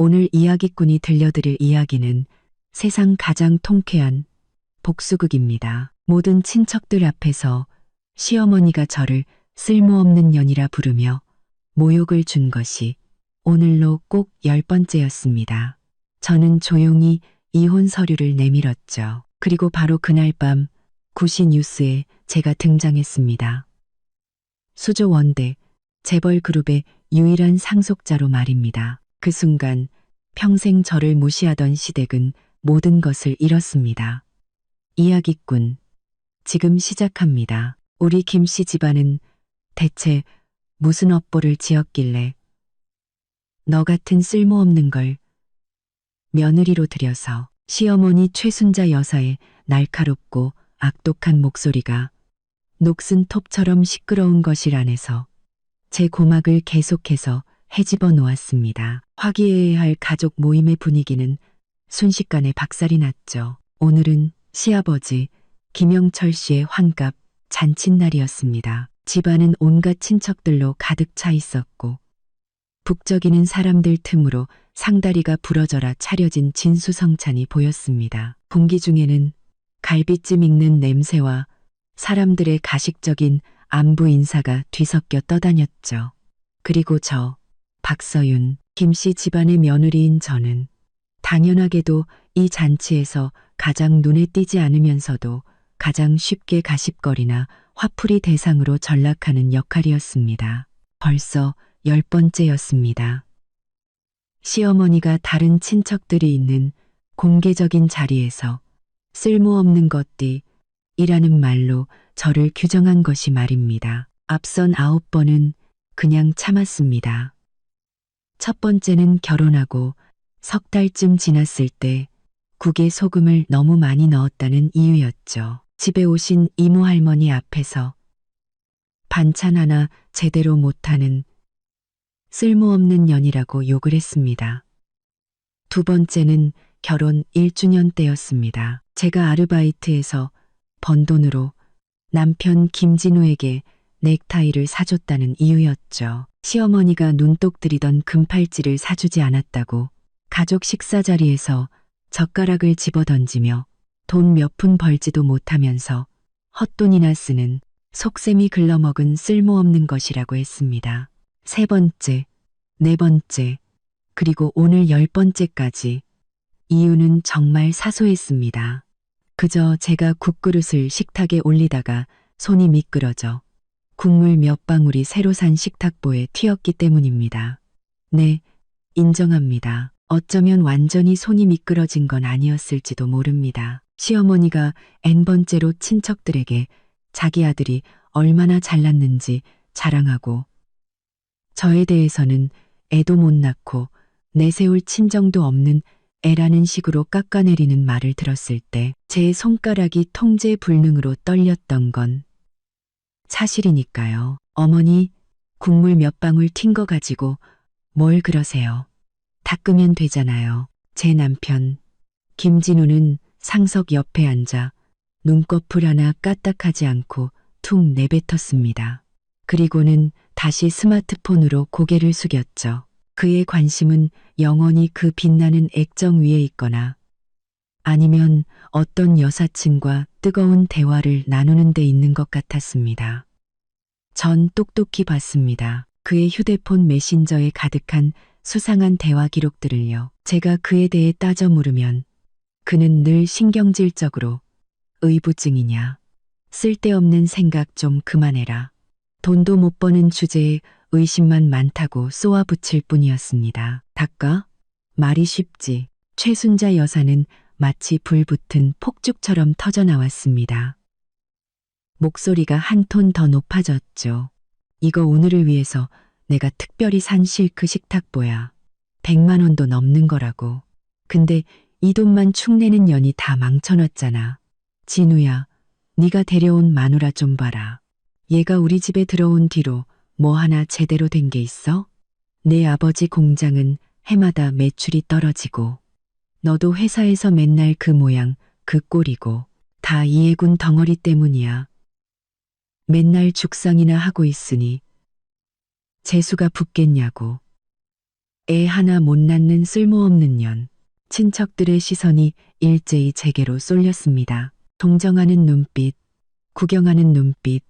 오늘 이야기꾼이 들려드릴 이야기는 세상 가장 통쾌한 복수극입니다. 모든 친척들 앞에서 시어머니가 저를 쓸모없는 년이라 부르며 모욕을 준 것이 오늘로 꼭 10번째였습니다. 저는 조용히 이혼 서류를 내밀었죠. 그리고 바로 그날 밤 구시 뉴스에 제가 등장했습니다. 수조 원대 재벌 그룹의 유일한 상속자로 말입니다. 그 순간 평생 저를 무시하던 시댁은 모든 것을 잃었습니다. 이야기꾼, 지금 시작합니다. 우리 김씨 집안은 대체 무슨 업보를 지었길래 너 같은 쓸모없는 걸 며느리로 들여서. 시어머니 최순자 여사의 날카롭고 악독한 목소리가 녹슨 톱처럼 시끄러운 거실 안에서 제 고막을 계속해서 헤집어 놓았습니다. 화기애애해야 할 가족 모임의 분위기는 순식간에 박살이 났죠. 오늘은 시아버지 김영철 씨의 환갑 잔칫날이었습니다. 집안은 온갖 친척들로 가득 차 있었고 북적이는 사람들 틈으로 상다리가 부러져라 차려진 진수성찬이 보였습니다. 공기 중에는 갈비찜 익는 냄새와 사람들의 가식적인 안부 인사가 뒤섞여 떠다녔죠. 그리고 저 박서윤, 김씨 집안의 며느리인 저는 당연하게도 이 잔치에서 가장 눈에 띄지 않으면서도 가장 쉽게 가십거리나 화풀이 대상으로 전락하는 역할이었습니다. 벌써 10번째였습니다. 시어머니가 다른 친척들이 있는 공개적인 자리에서 쓸모없는 것들이라는 말로 저를 규정한 것이 말입니다. 앞선 9번은 그냥 참았습니다. 첫 번째는 결혼하고 석 달쯤 지났을 때 국에 소금을 너무 많이 넣었다는 이유였죠. 집에 오신 이모 할머니 앞에서 반찬 하나 제대로 못하는 쓸모없는 년이라고 욕을 했습니다. 두 번째는 결혼 1주년 때였습니다. 제가 아르바이트에서 번 돈으로 남편 김진우에게 넥타이를 사줬다는 이유였죠. 시어머니가 눈독 들이던 금팔찌를 사주지 않았다고 가족 식사 자리에서 젓가락을 집어던지며 돈 몇 푼 벌지도 못하면서 헛돈이나 쓰는 속셈이 글러먹은 쓸모없는 것이라고 했습니다. 세 번째, 네 번째, 그리고 오늘 10번째까지 이유는 정말 사소했습니다. 그저 제가 국그릇을 식탁에 올리다가 손이 미끄러져 국물 몇 방울이 새로 산 식탁보에 튀었기 때문입니다. 네, 인정합니다. 어쩌면 완전히 손이 미끄러진 건 아니었을지도 모릅니다. 시어머니가 N번째로 친척들에게 자기 아들이 얼마나 잘났는지 자랑하고 저에 대해서는 애도 못 낳고 내세울 친정도 없는 애라는 식으로 깎아내리는 말을 들었을 때 제 손가락이 통제 불능으로 떨렸던 건 사실이니까요. 어머니, 국물 몇 방울 튄 거 가지고 뭘 그러세요. 닦으면 되잖아요. 제 남편 김진우는 상석 옆에 앉아 눈꺼풀 하나 까딱하지 않고 툭 내뱉었습니다. 그리고는 다시 스마트폰으로 고개를 숙였죠. 그의 관심은 영원히 그 빛나는 액정 위에 있거나 아니면 어떤 여사친과 뜨거운 대화를 나누는 데 있는 것 같았습니다. 전 똑똑히 봤습니다. 그의 휴대폰 메신저에 가득한 수상한 대화 기록들을요. 제가 그에 대해 따져 물으면 그는 늘 신경질적으로 의부증이냐, 쓸데없는 생각 좀 그만해라, 돈도 못 버는 주제에 의심만 많다고 쏘아붙일 뿐이었습니다. 닦아? 말이 쉽지. 최순자 여사는 마치 불붙은 폭죽처럼 터져나왔습니다. 목소리가 한 톤 더 높아졌죠. 이거 오늘을 위해서 내가 특별히 산 실크 식탁보야. 100만 원도 넘는 거라고. 근데 이 돈만 축내는 년이 다 망쳐놨잖아. 진우야, 네가 데려온 마누라 좀 봐라. 얘가 우리 집에 들어온 뒤로 뭐 하나 제대로 된 게 있어? 내 아버지 공장은 해마다 매출이 떨어지고 너도 회사에서 맨날 그 모양 그 꼴이고 다 이해군 덩어리 때문이야. 맨날 죽상이나 하고 있으니 재수가 붙겠냐고. 애 하나 못 낳는 쓸모없는 년. 친척들의 시선이 일제히 제게로 쏠렸습니다. 동정하는 눈빛, 구경하는 눈빛,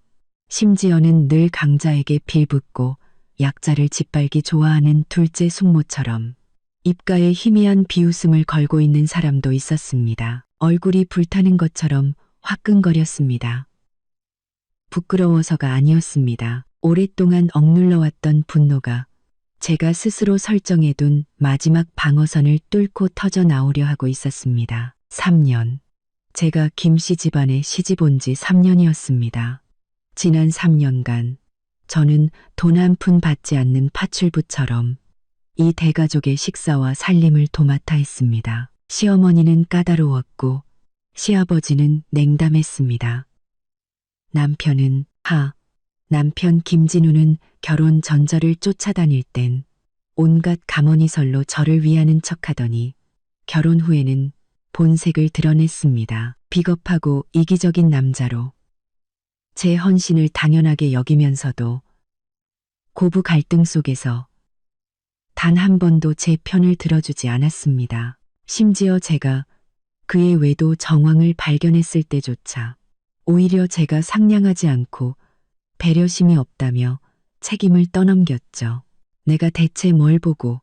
심지어는 늘 강자에게 빌붙고 약자를 짓밟기 좋아하는 둘째 숙모처럼 입가에 희미한 비웃음을 걸고 있는 사람도 있었습니다. 얼굴이 불타는 것처럼 화끈거렸습니다. 부끄러워서가 아니었습니다. 오랫동안 억눌러왔던 분노가 제가 스스로 설정해둔 마지막 방어선을 뚫고 터져 나오려 하고 있었습니다. 3년. 제가 김씨 집안에 시집 온 지 3년이었습니다. 지난 3년간 저는 돈 한 푼 받지 않는 파출부처럼 이 대가족의 식사와 살림을 도맡아 했습니다. 시어머니는 까다로웠고 시아버지는 냉담했습니다. 남편 김진우는 결혼 전저를 쫓아다닐 땐 온갖 가머니설로 저를 위하는 척하더니 결혼 후에는 본색을 드러냈습니다. 비겁하고 이기적인 남자로 제 헌신을 당연하게 여기면서도 고부 갈등 속에서 단 한 번도 제 편을 들어주지 않았습니다. 심지어 제가 그의 외도 정황을 발견했을 때조차 오히려 제가 상냥하지 않고 배려심이 없다며 책임을 떠넘겼죠. 내가 대체 뭘 보고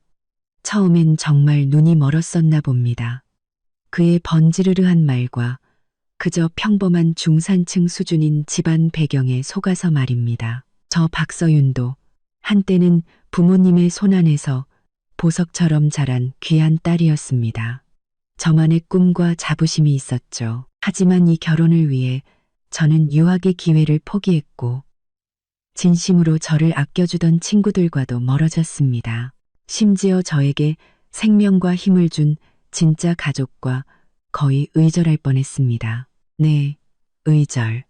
처음엔 정말 눈이 멀었었나 봅니다. 그의 번지르르한 말과 그저 평범한 중산층 수준인 집안 배경에 속아서 말입니다. 저 박서윤도 한때는 부모님의 손안에서 보석처럼 자란 귀한 딸이었습니다. 저만의 꿈과 자부심이 있었죠. 하지만 이 결혼을 위해 저는 유학의 기회를 포기했고 진심으로 저를 아껴주던 친구들과도 멀어졌습니다. 심지어 저에게 생명과 힘을 준 진짜 가족과 거의 의절할 뻔했습니다. 네, 의절.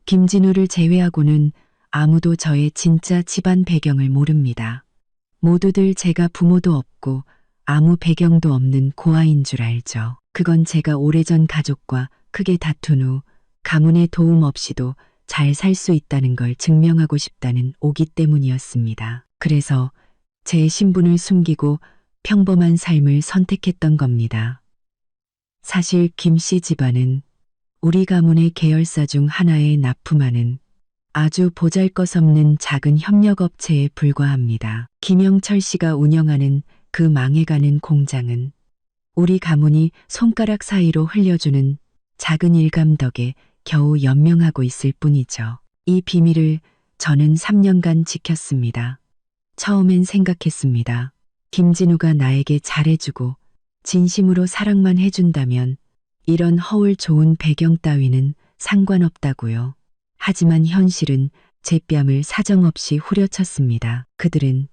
김진우를 제외하고는 아무도 저의 진짜 집안 배경을 모릅니다. 모두들 제가 부모도 없고 아무 배경도 없는 고아인 줄 알죠. 그건 제가 오래전 가족과 크게 다툰 후 가문의 도움 없이도 잘 살 수 있다는 걸 증명하고 싶다는 오기 때문이었습니다. 그래서 제 신분을 숨기고 평범한 삶을 선택했던 겁니다. 사실 김씨 집안은 우리 가문의 계열사 중 하나에 납품하는 아주 보잘것없는 작은 협력업체에 불과합니다. 김영철 씨가 운영하는 그 망해가는 공장은 우리 가문이 손가락 사이로 흘려주는 작은 일감 덕에 겨우 연명하고 있을 뿐이죠. 이 비밀을 저는 3년간 지켰습니다. 처음엔 생각했습니다. 김진우가 나에게 잘해주고 진심으로 사랑만 해준다면 이런 허울 좋은 배경 따위는 상관없다고요. 하지만 현실은 제 뺨을 사정없이 후려쳤습니다. 그들은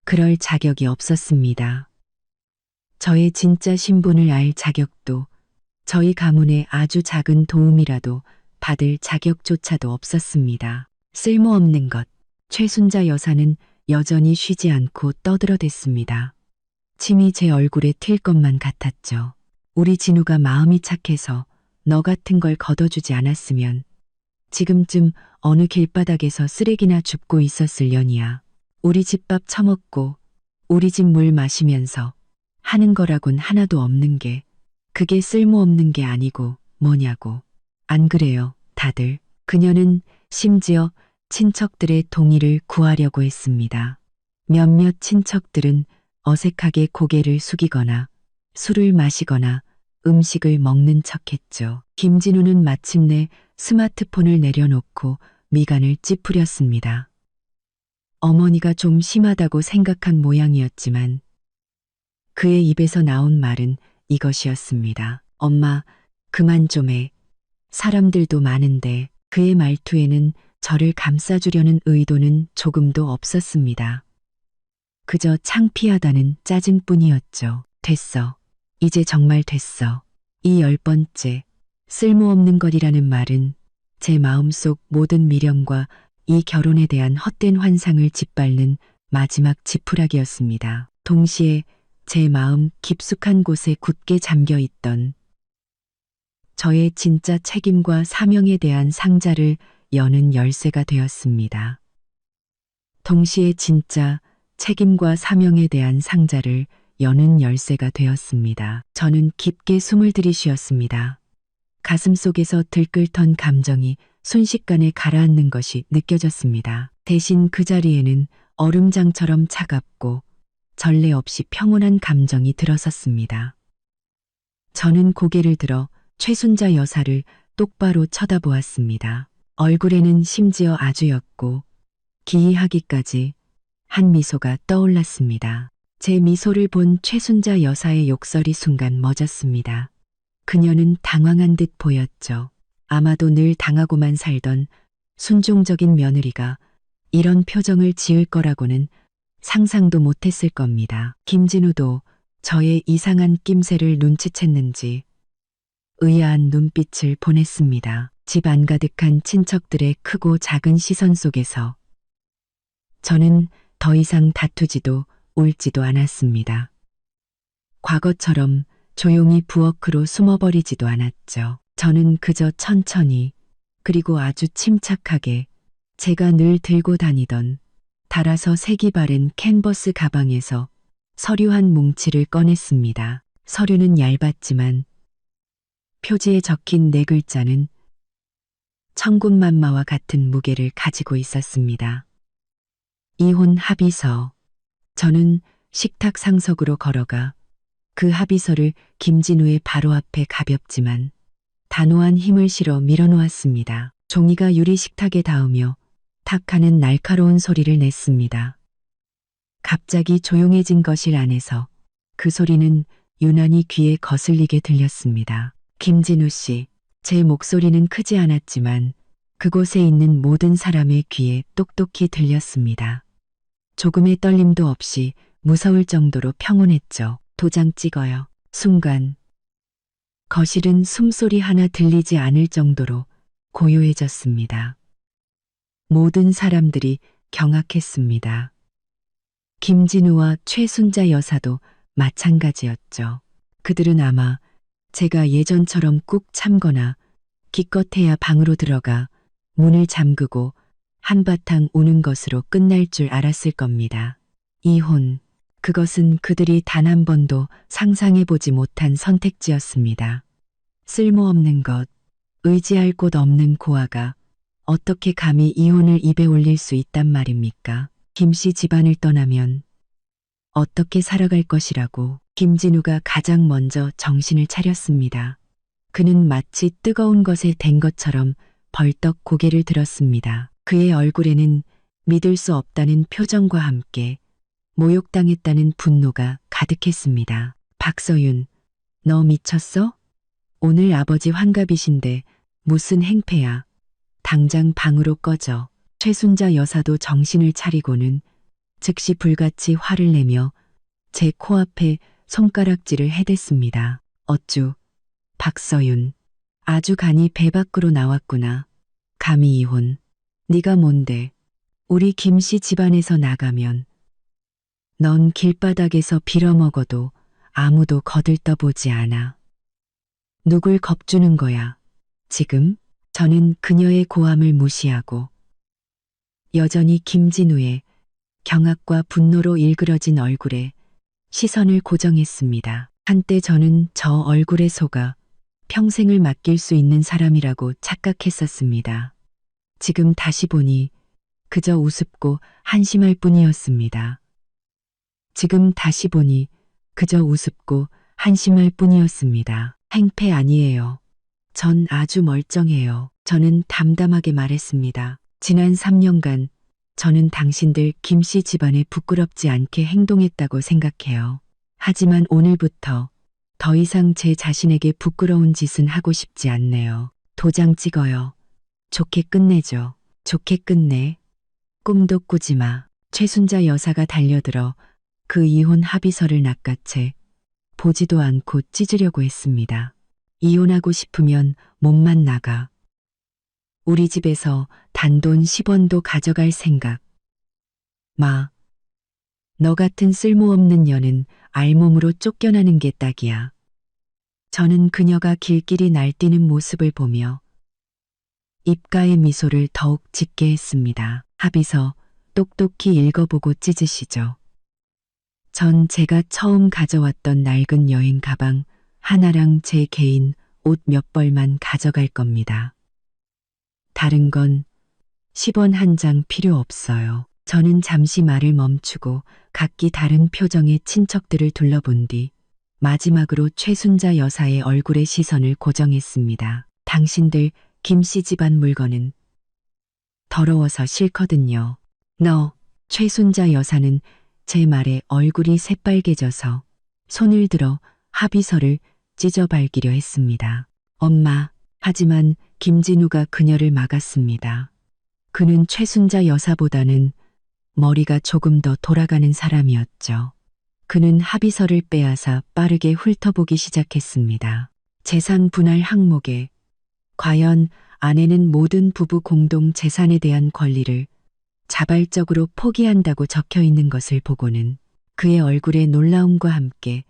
그럴 자격이 없었습니다. 저의 진짜 신분을 알 자격도 저희 가문의 아주 작은 도움이라도 받을 자격조차도 없었습니다. 쓸모없는 것. 최순자 여사는 여전히 쉬지 않고 떠들어댔습니다. 침이 제 얼굴에 튈 것만 같았죠. 우리 진우가 마음이 착해서 너 같은 걸 걷어주지 않았으면 지금쯤 어느 길바닥에서 쓰레기나 줍고 있었을 년이야. 우리 집밥 처먹고 우리 집 물 마시면서 하는 거라곤 하나도 없는 게 그게 쓸모없는 게 아니고 뭐냐고. 안 그래요, 다들. 그녀는 심지어 친척들의 동의를 구하려고 했습니다. 몇몇 친척들은 어색하게 고개를 숙이거나 술을 마시거나 음식을 먹는 척했죠. 김진우는 마침내 스마트폰을 내려놓고 미간을 찌푸렸습니다. 어머니가 좀 심하다고 생각한 모양이었지만 그의 입에서 나온 말은 이것이었습니다. 엄마, 그만 좀 해. 사람들도 많은데. 그의 말투에는 저를 감싸주려는 의도는 조금도 없었습니다. 그저 창피하다는 짜증뿐이었죠. 됐어. 이제 정말 됐어. 이 10번째 쓸모없는 것이라는 말은 제 마음속 모든 미련과 이 결혼에 대한 헛된 환상을 짓밟는 마지막 지푸라기였습니다. 동시에 제 마음 깊숙한 곳에 굳게 잠겨 있던 저의 진짜 책임과 사명에 대한 상자를 여는 열쇠가 되었습니다. 동시에 진짜 책임과 사명에 대한 상자를 여는 열쇠가 되었습니다. 저는 깊게 숨을 들이쉬었습니다. 가슴 속에서 들끓던 감정이 순식간에 가라앉는 것이 느껴졌습니다. 대신 그 자리에는 얼음장처럼 차갑고 전례 없이 평온한 감정이 들어섰습니다. 저는 고개를 들어 최순자 여사를 똑바로 쳐다보았습니다. 얼굴에는 심지어 아주 옅고 기이하기까지 한 미소가 떠올랐습니다. 제 미소를 본 최순자 여사의 욕설이 순간 멎었습니다. 그녀는 당황한 듯 보였죠. 아마도 늘 당하고만 살던 순종적인 며느리가 이런 표정을 지을 거라고는 상상도 못했을 겁니다. 김진우도 저의 이상한 낌새를 눈치챘는지 의아한 눈빛을 보냈습니다. 집 안가득한 친척들의 크고 작은 시선 속에서 저는 더 이상 다투지도 울지도 않았습니다. 과거처럼 조용히 부엌으로 숨어버리지도 않았죠. 저는 그저 천천히 그리고 아주 침착하게 제가 늘 들고 다니던 달아서 색이 바른 캔버스 가방에서 서류 한 뭉치를 꺼냈습니다. 서류는 얇았지만 표지에 적힌 네 글자는 천군만마와 같은 무게를 가지고 있었습니다. 이혼 합의서. 저는 식탁 상석으로 걸어가 그 합의서를 김진우의 바로 앞에 가볍지만 단호한 힘을 실어 밀어놓았습니다. 종이가 유리 식탁에 닿으며 탁 하는 날카로운 소리를 냈습니다. 갑자기 조용해진 거실 안에서 그 소리는 유난히 귀에 거슬리게 들렸습니다. 김진우 씨, 제 목소리는 크지 않았지만 그곳에 있는 모든 사람의 귀에 똑똑히 들렸습니다. 조금의 떨림도 없이 무서울 정도로 평온했죠. 도장 찍어요. 순간 거실은 숨소리 하나 들리지 않을 정도로 고요해졌습니다. 모든 사람들이 경악했습니다. 김진우와 최순자 여사도 마찬가지였죠. 그들은 아마 제가 예전처럼 꾹 참거나 기껏해야 방으로 들어가 문을 잠그고 한바탕 우는 것으로 끝날 줄 알았을 겁니다. 이혼, 그것은 그들이 단 한 번도 상상해보지 못한 선택지였습니다. 쓸모없는 것, 의지할 곳 없는 고아가 어떻게 감히 이혼을 입에 올릴 수 있단 말입니까? 김씨 집안을 떠나면 어떻게 살아갈 것이라고. 김진우가 가장 먼저 정신을 차렸습니다. 그는 마치 뜨거운 것에 댄 것처럼 벌떡 고개를 들었습니다. 그의 얼굴에는 믿을 수 없다는 표정과 함께 모욕당했다는 분노가 가득했습니다. 박서윤, 너 미쳤어? 오늘 아버지 환갑이신데 무슨 행패야. 당장 방으로 꺼져. 최순자 여사도 정신을 차리고는 즉시 불같이 화를 내며 제 코앞에 손가락질을 해댔습니다. 어쭈, 박서윤, 아주 간이 배 밖으로 나왔구나. 감히 이혼. 네가 뭔데? 우리 김씨 집안에서 나가면 넌 길바닥에서 빌어먹어도 아무도 거들떠보지 않아. 누굴 겁주는 거야? 지금? 저는 그녀의 고함을 무시하고 여전히 김진우의 경악과 분노로 일그러진 얼굴에 시선을 고정했습니다. 한때 저는 저 얼굴에 속아 평생을 맡길 수 있는 사람이라고 착각했었습니다. 지금 다시 보니 그저 우습고 한심할 뿐이었습니다. 지금 다시 보니 그저 우습고 한심할 뿐이었습니다. 행패 아니에요. 전 아주 멀쩡해요. 저는 담담하게 말했습니다. 지난 3년간 저는 당신들 김씨 집안에 부끄럽지 않게 행동했다고 생각해요. 하지만 오늘부터 더 이상 제 자신에게 부끄러운 짓은 하고 싶지 않네요. 도장 찍어요. 좋게 끝내죠. 좋게 끝내. 꿈도 꾸지 마. 최순자 여사가 달려들어 그 이혼 합의서를 낚아채 보지도 않고 찢으려고 했습니다. 이혼하고 싶으면 몸만 나가. 우리 집에서 단돈 10원도 가져갈 생각 마. 너 같은 쓸모없는 년은 알몸으로 쫓겨나는 게 딱이야. 저는 그녀가 길길이 날뛰는 모습을 보며 입가의 미소를 더욱 짙게 했습니다. 합의서 똑똑히 읽어보고 찢으시죠. 전 제가 처음 가져왔던 낡은 여행 가방 하나랑 제 개인 옷 몇 벌만 가져갈 겁니다. 다른 건 10원 한 장 필요 없어요. 저는 잠시 말을 멈추고 각기 다른 표정의 친척들을 둘러본 뒤 마지막으로 최순자 여사의 얼굴에 시선을 고정했습니다. 당신들 김씨 집안 물건은 더러워서 싫거든요. 최순자 여사는 제 말에 얼굴이 새빨개져서 손을 들어 합의서를 찢어밟기려 했습니다. 엄마, 하지만 김진우가 그녀를 막았습니다. 그는 최순자 여사보다는 머리가 조금 더 돌아가는 사람이었죠. 그는 합의서를 빼앗아 빠르게 훑어보기 시작했습니다. 재산 분할 항목에 과연 아내는 모든 부부 공동 재산에 대한 권리를 자발적으로 포기한다고 적혀 있는 것을 보고는 그의 얼굴에 놀라움과 함께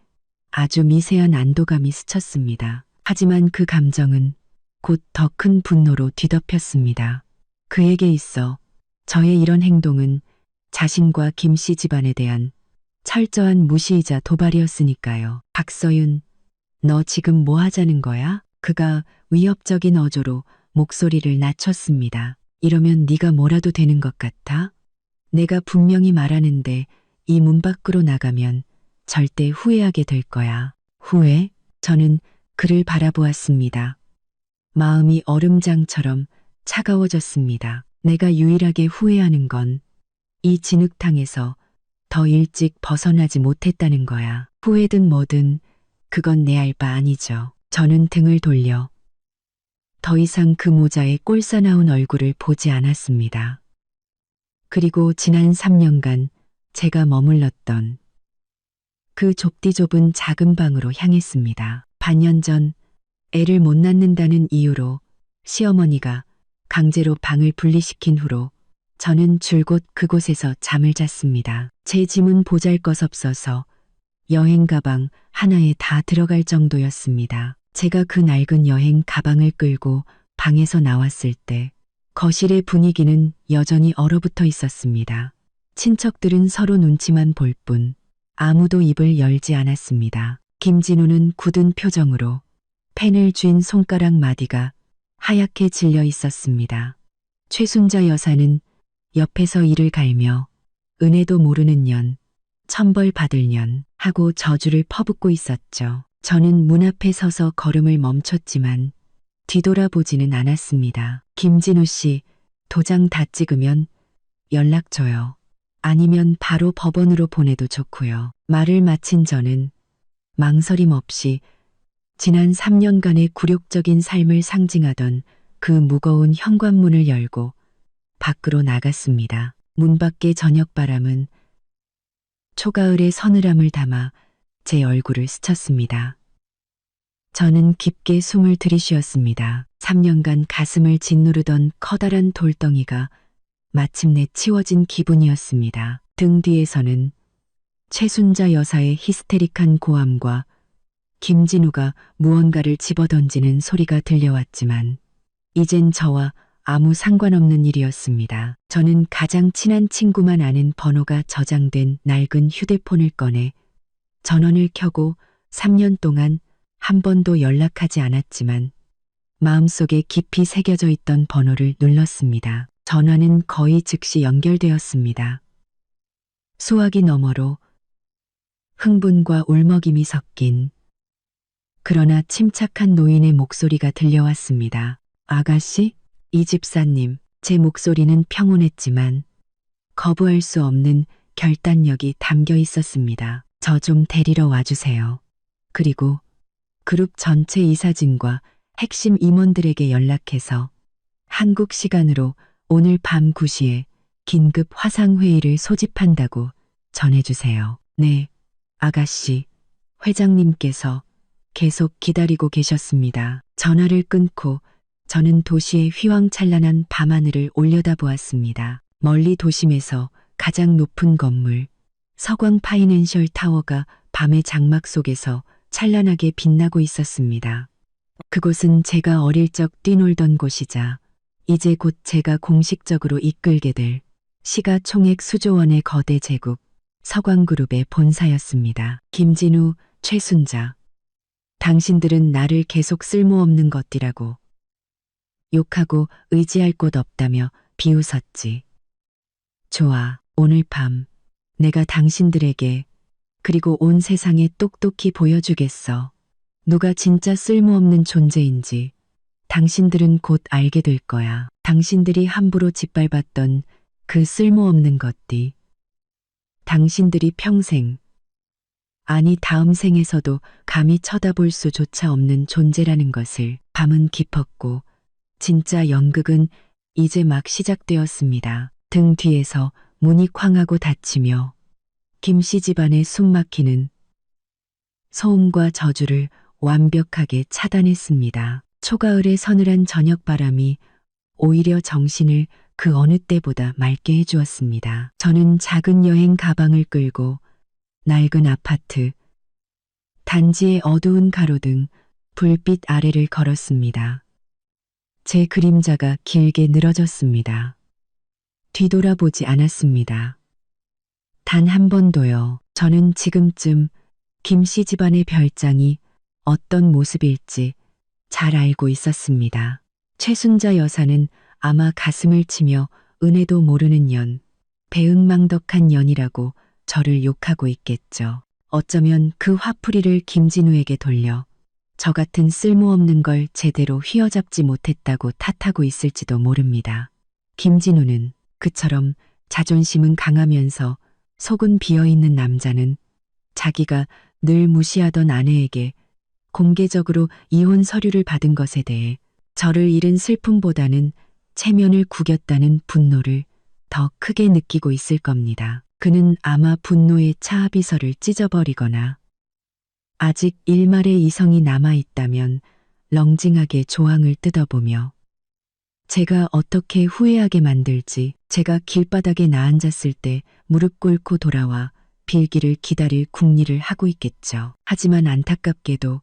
아주 미세한 안도감이 스쳤습니다. 하지만 그 감정은 곧 더 큰 분노로 뒤덮였습니다. 그에게 있어 저의 이런 행동은 자신과 김씨 집안에 대한 철저한 무시이자 도발이었으니까요. 박서윤, 너 지금 뭐 하자는 거야? 그가 위협적인 어조로 목소리를 낮췄습니다. 이러면 네가 뭐라도 되는 것 같아? 내가 분명히 말하는데 이 문 밖으로 나가면 절대 후회하게 될 거야. 후회? 저는 그를 바라보았습니다. 마음이 얼음장처럼 차가워졌습니다. 내가 유일하게 후회하는 건 이 진흙탕에서 더 일찍 벗어나지 못했다는 거야. 후회든 뭐든 그건 내 알 바 아니죠. 저는 등을 돌려 더 이상 그 모자의 꼴사나운 얼굴을 보지 않았습니다. 그리고 지난 3년간 제가 머물렀던 그 좁디 좁은 작은 방으로 향했습니다. 반년 전 애를 못 낳는다는 이유로 시어머니가 강제로 방을 분리시킨 후로 저는 줄곧 그곳에서 잠을 잤습니다. 제 짐은 보잘것없어서 여행 가방 하나에 다 들어갈 정도였습니다. 제가 그 낡은 여행 가방을 끌고 방에서 나왔을 때 거실의 분위기는 여전히 얼어붙어 있었습니다. 친척들은 서로 눈치만 볼 뿐 아무도 입을 열지 않았습니다. 김진우는 굳은 표정으로 펜을 쥔 손가락 마디가 하얗게 질려 있었습니다. 최순자 여사는 옆에서 이를 갈며 은혜도 모르는 년, 천벌 받을 년 하고 저주를 퍼붓고 있었죠. 저는 문 앞에 서서 걸음을 멈췄지만 뒤돌아보지는 않았습니다. 김진우 씨, 도장 다 찍으면 연락 줘요. 아니면 바로 법원으로 보내도 좋고요. 말을 마친 저는 망설임 없이 지난 3년간의 굴욕적인 삶을 상징하던 그 무거운 현관문을 열고 밖으로 나갔습니다. 문 밖의 저녁바람은 초가을의 서늘함을 담아 제 얼굴을 스쳤습니다. 저는 깊게 숨을 들이쉬었습니다. 3년간 가슴을 짓누르던 커다란 돌덩이가 마침내 치워진 기분이었습니다. 등 뒤에서는 최순자 여사의 히스테릭한 고함과 김진우가 무언가를 집어던지는 소리가 들려왔지만 이젠 저와 아무 상관없는 일이었습니다. 저는 가장 친한 친구만 아는 번호가 저장된 낡은 휴대폰을 꺼내 전원을 켜고 3년 동안 한 번도 연락하지 않았지만 마음속에 깊이 새겨져 있던 번호를 눌렀습니다. 전화는 거의 즉시 연결되었습니다. 수화기 너머로 흥분과 울먹임이 섞인 그러나 침착한 노인의 목소리가 들려왔습니다. 아가씨? 이 집사님. 제 목소리는 평온했지만 거부할 수 없는 결단력이 담겨 있었습니다. 저 좀 데리러 와주세요. 그리고 그룹 전체 이사진과 핵심 임원들에게 연락해서 한국 시간으로 오늘 밤 9시에 긴급 화상회의를 소집한다고 전해주세요. 네, 아가씨. 회장님께서 계속 기다리고 계셨습니다. 전화를 끊고 저는 도시의 휘황찬란한 밤하늘을 올려다보았습니다. 멀리 도심에서 가장 높은 건물, 서광 파이낸셜 타워가 밤의 장막 속에서 찬란하게 빛나고 있었습니다. 그곳은 제가 어릴 적 뛰놀던 곳이자 이제 곧 제가 공식적으로 이끌게 될 시가총액 수조 원의 거대 제국, 서광그룹의 본사였습니다. 김진우, 최순자. 당신들은 나를 계속 쓸모없는 것이라고 욕하고 의지할 곳 없다며 비웃었지. 좋아, 오늘 밤 내가 당신들에게 그리고 온 세상에 똑똑히 보여주겠어. 누가 진짜 쓸모없는 존재인지 당신들은 곧 알게 될 거야. 당신들이 함부로 짓밟았던 그 쓸모없는 것들. 당신들이 평생, 아니 다음 생에서도 감히 쳐다볼 수조차 없는 존재라는 것을. 밤은 깊었고 진짜 연극은 이제 막 시작되었습니다. 등 뒤에서 문이 쾅하고 닫히며 김씨 집안의 숨막히는 소음과 저주를 완벽하게 차단했습니다. 초가을의 서늘한 저녁바람이 오히려 정신을 그 어느 때보다 맑게 해주었습니다. 저는 작은 여행 가방을 끌고 낡은 아파트, 단지의 어두운 가로등, 불빛 아래를 걸었습니다. 제 그림자가 길게 늘어졌습니다. 뒤돌아보지 않았습니다. 단 한 번도요. 저는 지금쯤 김씨 집안의 별장이 어떤 모습일지 잘 알고 있었습니다. 최순자 여사는 아마 가슴을 치며 은혜도 모르는 년, 배은망덕한 년이라고 저를 욕하고 있겠죠. 어쩌면 그 화풀이를 김진우에게 돌려 저 같은 쓸모없는 걸 제대로 휘어잡지 못했다고 탓하고 있을지도 모릅니다. 김진우는 그처럼 자존심은 강하면서 속은 비어있는 남자는 자기가 늘 무시하던 아내에게 공개적으로 이혼 서류를 받은 것에 대해 저를 잃은 슬픔보다는 체면을 구겼다는 분노를 더 크게 느끼고 있을 겁니다. 그는 아마 분노에 차비서를 찢어버리거나 아직 일말의 이성이 남아있다면 렁징하게 조항을 뜯어보며 제가 어떻게 후회하게 만들지, 제가 길바닥에 나앉았을 때 무릎 꿇고 돌아와 빌기를 기다릴 궁리를 하고 있겠죠. 하지만 안타깝게도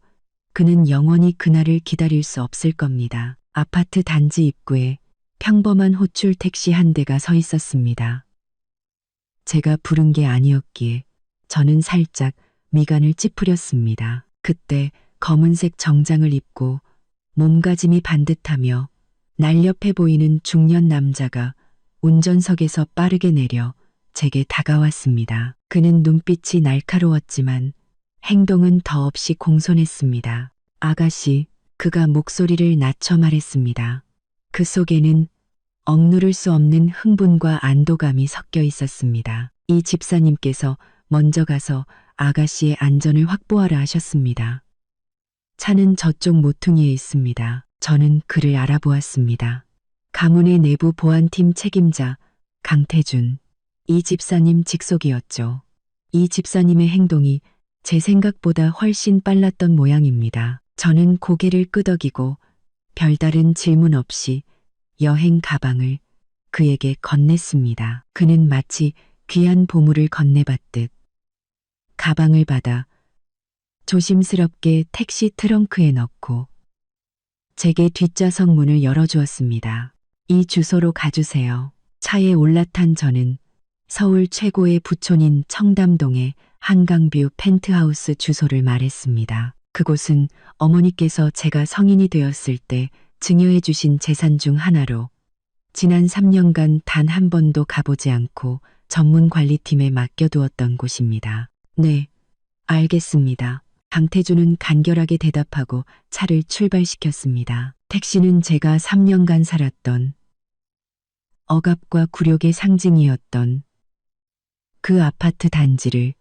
그는 영원히 그날을 기다릴 수 없을 겁니다. 아파트 단지 입구에 평범한 호출 택시 한 대가 서 있었습니다. 제가 부른 게 아니었기에 저는 살짝 미간을 찌푸렸습니다. 그때 검은색 정장을 입고 몸가짐이 반듯하며 날렵해 보이는 중년 남자가 운전석에서 빠르게 내려 제게 다가왔습니다. 그는 눈빛이 날카로웠지만 행동은 더없이 공손했습니다. 아가씨, 그가 목소리를 낮춰 말했습니다. 그 속에는 억누를 수 없는 흥분과 안도감이 섞여 있었습니다. 이 집사님께서 먼저 가서 아가씨의 안전을 확보하라 하셨습니다. 차는 저쪽 모퉁이에 있습니다. 저는 그를 알아보았습니다. 가문의 내부 보안팀 책임자 강태준. 이 집사님 직속이었죠. 이 집사님의 행동이 제 생각보다 훨씬 빨랐던 모양입니다. 저는 고개를 끄덕이고 별다른 질문 없이 여행 가방을 그에게 건넸습니다. 그는 마치 귀한 보물을 건네받듯 가방을 받아 조심스럽게 택시 트렁크에 넣고 제게 뒷좌석 문을 열어주었습니다. 이 주소로 가주세요. 차에 올라탄 저는 서울 최고의 부촌인 청담동의 한강뷰 펜트하우스 주소를 말했습니다. 그곳은 어머니께서 제가 성인이 되었을 때 증여해 주신 재산 중 하나로 지난 3년간 단 한 번도 가보지 않고 전문 관리팀에 맡겨두었던 곳입니다. 네, 알겠습니다. 강태준은 간결하게 대답하고 차를 출발시켰습니다. 택시는 제가 3년간 살았던 억압과 굴욕의 상징이었던 그 아파트 단지를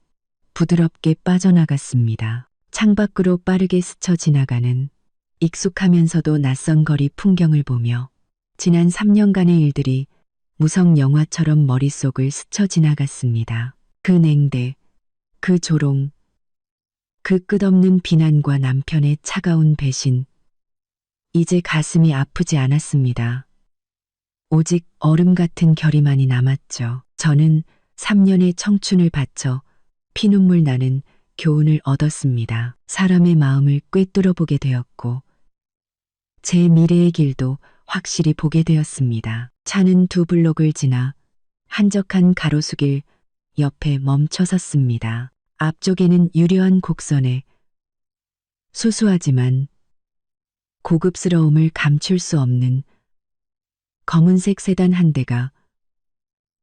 부드럽게 빠져나갔습니다. 창밖으로 빠르게 스쳐 지나가는 익숙하면서도 낯선 거리 풍경을 보며 지난 3년간의 일들이 무성 영화처럼 머릿속을 스쳐 지나갔습니다. 그 냉대, 그 조롱, 그 끝없는 비난과 남편의 차가운 배신. 이제 가슴이 아프지 않았습니다. 오직 얼음 같은 결의만이 남았죠. 저는 3년의 청춘을 바쳐 피눈물 나는 교훈을 얻었습니다. 사람의 마음을 꿰뚫어 보게 되었고 제 미래의 길도 확실히 보게 되었습니다. 차는 두 블록을 지나 한적한 가로수길 옆에 멈춰 섰습니다. 앞쪽에는 유려한 곡선에 수수하지만 고급스러움을 감출 수 없는 검은색 세단 한 대가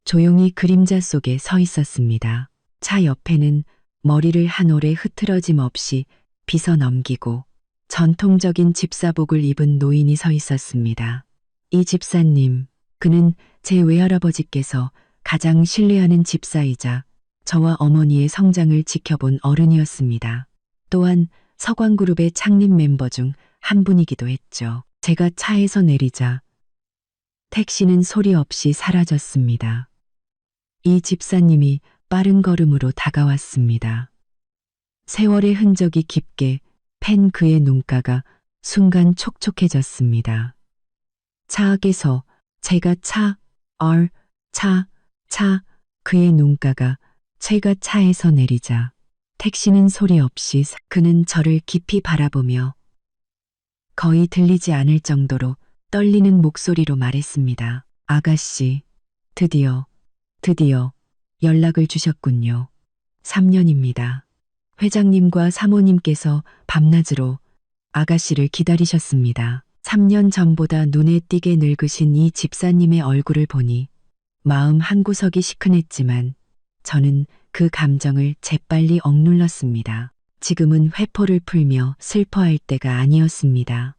조용히 그림자 속에 서 있었습니다. 차 옆에는 머리를 한 올에 흐트러짐 없이 빗어 넘기고 전통적인 집사복을 입은 노인이 서 있었습니다. 이 집사님, 그는 제 외할아버지께서 가장 신뢰하는 집사이자 저와 어머니의 성장을 지켜본 어른이었습니다. 또한 서광그룹의 창립 멤버 중 한 분이기도 했죠. 제가 차에서 내리자 택시는 소리 없이 사라졌습니다. 이 집사님이 빠른 걸음으로 다가왔습니다. 세월의 흔적이 깊게 팬 그의 눈가가 순간 촉촉해졌습니다. 차악에서 제가 그의 눈가가 제가 차에서 내리자 택시는 소리 없이 그는 저를 깊이 바라보며 거의 들리지 않을 정도로 떨리는 목소리로 말했습니다. 아가씨, 드디어 연락을 주셨군요. 3년입니다. 회장님과 사모님께서 밤낮으로 아가씨를 기다리셨습니다. 3년 전보다 눈에 띄게 늙으신 이 집사님의 얼굴을 보니 마음 한구석이 시큰했지만 저는 그 감정을 재빨리 억눌렀습니다. 지금은 회포를 풀며 슬퍼할 때가 아니었습니다.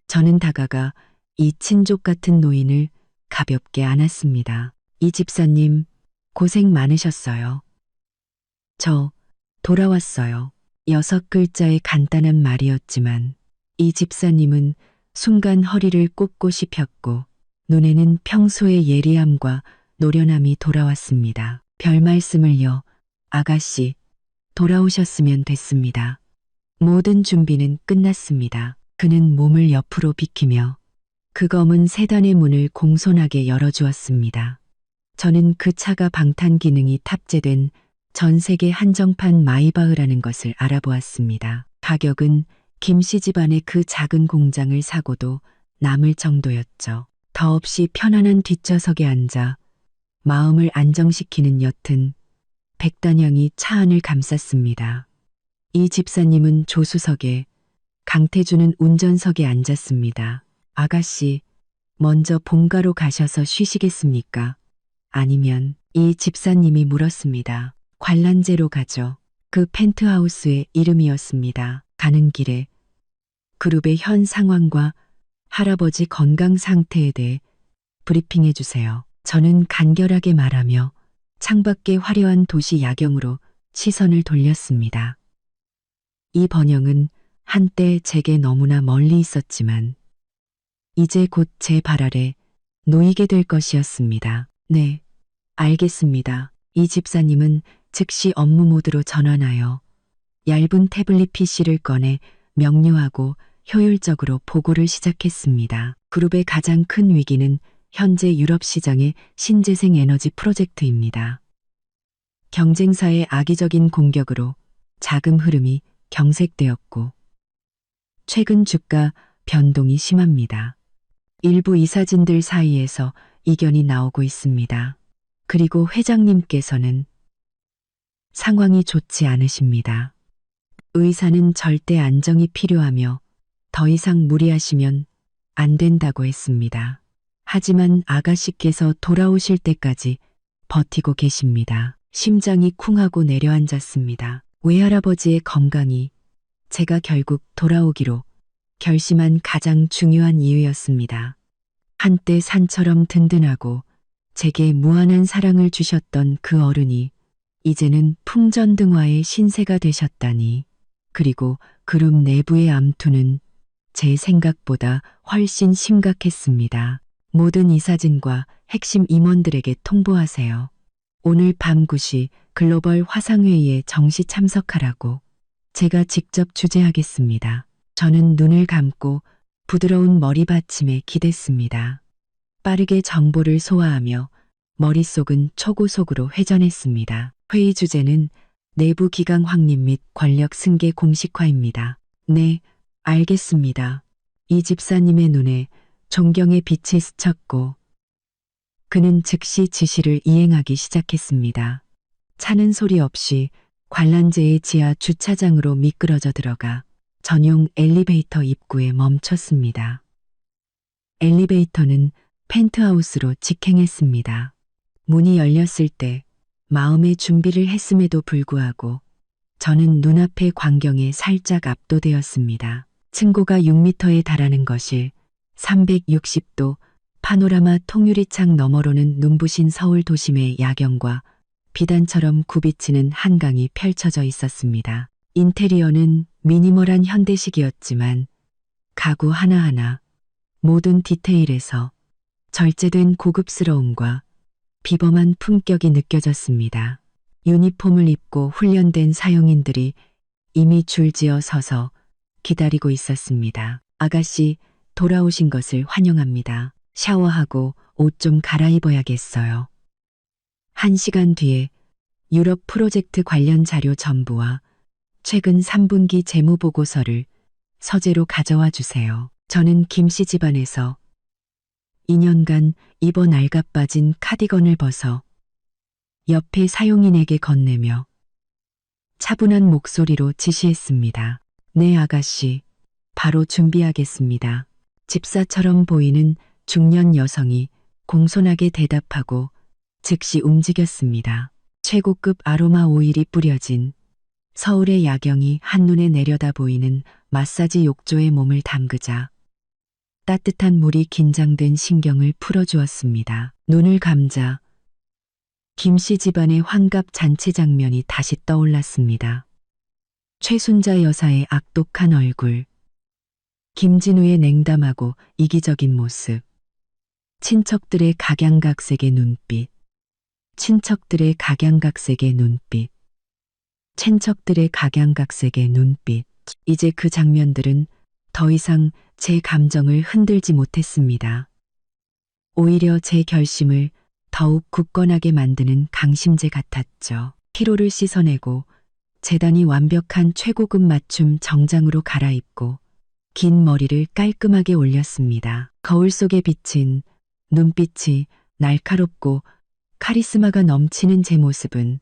저는 다가가 이 친족 같은 노인을 가볍게 안았습니다. 이 집사님, 고생 많으셨어요. 저 돌아왔어요. 6글자의 간단한 말이었지만 이 집사님은 순간 허리를 꼿꼿이 폈고 눈에는 평소의 예리함과 노련함이 돌아왔습니다. 별 말씀을요. 아가씨, 돌아오셨으면 됐습니다. 모든 준비는 끝났습니다. 그는 몸을 옆으로 비키며 그 검은 세단의 문을 공손하게 열어주었습니다. 저는 그 차가 방탄 기능이 탑재된 전 세계 한정판 마이바흐라는 것을 알아보았습니다. 가격은 김씨 집안의 그 작은 공장을 사고도 남을 정도였죠. 더없이 편안한 뒷좌석에 앉아 마음을 안정시키는 옅은 백단향이 차 안을 감쌌습니다. 이 집사님은 조수석에, 강태주는 운전석에 앉았습니다. 아가씨, 먼저 본가로 가셔서 쉬시겠습니까? 아니면 이 집사님이 물었습니다. 관람제로 가죠. 그 펜트하우스의 이름이었습니다. 가는 길에 그룹의 현 상황과 할아버지 건강 상태에 대해 브리핑해 주세요. 저는 간결하게 말하며 창밖의 화려한 도시 야경으로 시선을 돌렸습니다. 이 번영은 한때 제게 너무나 멀리 있었지만 이제 곧 제 발 아래 놓이게 될 것이었습니다. 네, 알겠습니다. 이 집사님은 즉시 업무 모드로 전환하여 얇은 태블릿 PC를 꺼내 명료하고 효율적으로 보고를 시작했습니다. 그룹의 가장 큰 위기는 현재 유럽 시장의 신재생 에너지 프로젝트입니다. 경쟁사의 악의적인 공격으로 자금 흐름이 경색되었고 최근 주가 변동이 심합니다. 일부 이사진들 사이에서 이견이 나오고 있습니다. 그리고 회장님께서는 상황이 좋지 않으십니다. 의사는 절대 안정이 필요하며 더 이상 무리하시면 안 된다고 했습니다. 하지만 아가씨께서 돌아오실 때까지 버티고 계십니다. 심장이 쿵하고 내려앉았습니다. 외할아버지의 건강이 제가 결국 돌아오기로 결심한 가장 중요한 이유였습니다. 한때 산처럼 든든하고 제게 무한한 사랑을 주셨던 그 어른이 이제는 풍전등화의 신세가 되셨다니. 그리고 그룹 내부의 암투는 제 생각보다 훨씬 심각했습니다. 모든 이사진과 핵심 임원들에게 통보하세요. 오늘 밤 9시 글로벌 화상회의에 정시 참석하라고. 제가 직접 주재하겠습니다. 저는 눈을 감고 부드러운 머리받침에 기댔습니다. 빠르게 정보를 소화하며 머릿속은 초고속으로 회전했습니다. 회의 주제는 내부 기강 확립 및 권력 승계 공식화입니다. 네, 알겠습니다. 이 집사님의 눈에 존경의 빛이 스쳤고 그는 즉시 지시를 이행하기 시작했습니다. 차는 소리 없이 관람제의 지하 주차장으로 미끄러져 들어가 전용 엘리베이터 입구에 멈췄습니다. 엘리베이터는 펜트하우스로 직행했습니다. 문이 열렸을 때 마음의 준비를 했음에도 불구하고 저는 눈앞의 광경에 살짝 압도되었습니다. 층고가 6m에 달하는 거실, 360도 파노라마 통유리창 너머로는 눈부신 서울 도심의 야경과 비단처럼 굽이치는 한강이 펼쳐져 있었습니다. 인테리어는 미니멀한 현대식이었지만 가구 하나하나 모든 디테일에서 절제된 고급스러움과 비범한 품격이 느껴졌습니다. 유니폼을 입고 훈련된 사용인들이 이미 줄지어 서서 기다리고 있었습니다. 아가씨, 돌아오신 것을 환영합니다. 샤워하고 옷 좀 갈아입어야겠어요. 1시간 뒤에 유럽 프로젝트 관련 자료 전부와 최근 3분기 재무보고서를 서재로 가져와 주세요. 저는 김씨 집안에서 2년간 입어 낡아빠진 카디건을 벗어 옆에 사용인에게 건네며 차분한 목소리로 지시했습니다. 네, 아가씨. 바로 준비하겠습니다. 집사처럼 보이는 중년 여성이 공손하게 대답하고 즉시 움직였습니다. 최고급 아로마 오일이 뿌려진 서울의 야경이 한눈에 내려다 보이는 마사지 욕조에 몸을 담그자 따뜻한 물이 긴장된 신경을 풀어주었습니다. 눈을 감자 김씨 집안의 환갑 잔치 장면이 다시 떠올랐습니다. 최순자 여사의 악독한 얼굴, 김진우의 냉담하고 이기적인 모습, 친척들의 각양각색의 눈빛, 친척들의 각양각색의 눈빛, 친척들의 각양각색의 눈빛. 이제 그 장면들은 더 이상 제 감정을 흔들지 못했습니다. 오히려 제 결심을 더욱 굳건하게 만드는 강심제 같았죠. 피로를 씻어내고 재단이 완벽한 최고급 맞춤 정장으로 갈아입고 긴 머리를 깔끔하게 올렸습니다. 거울 속에 비친 눈빛이 날카롭고 카리스마가 넘치는 제 모습은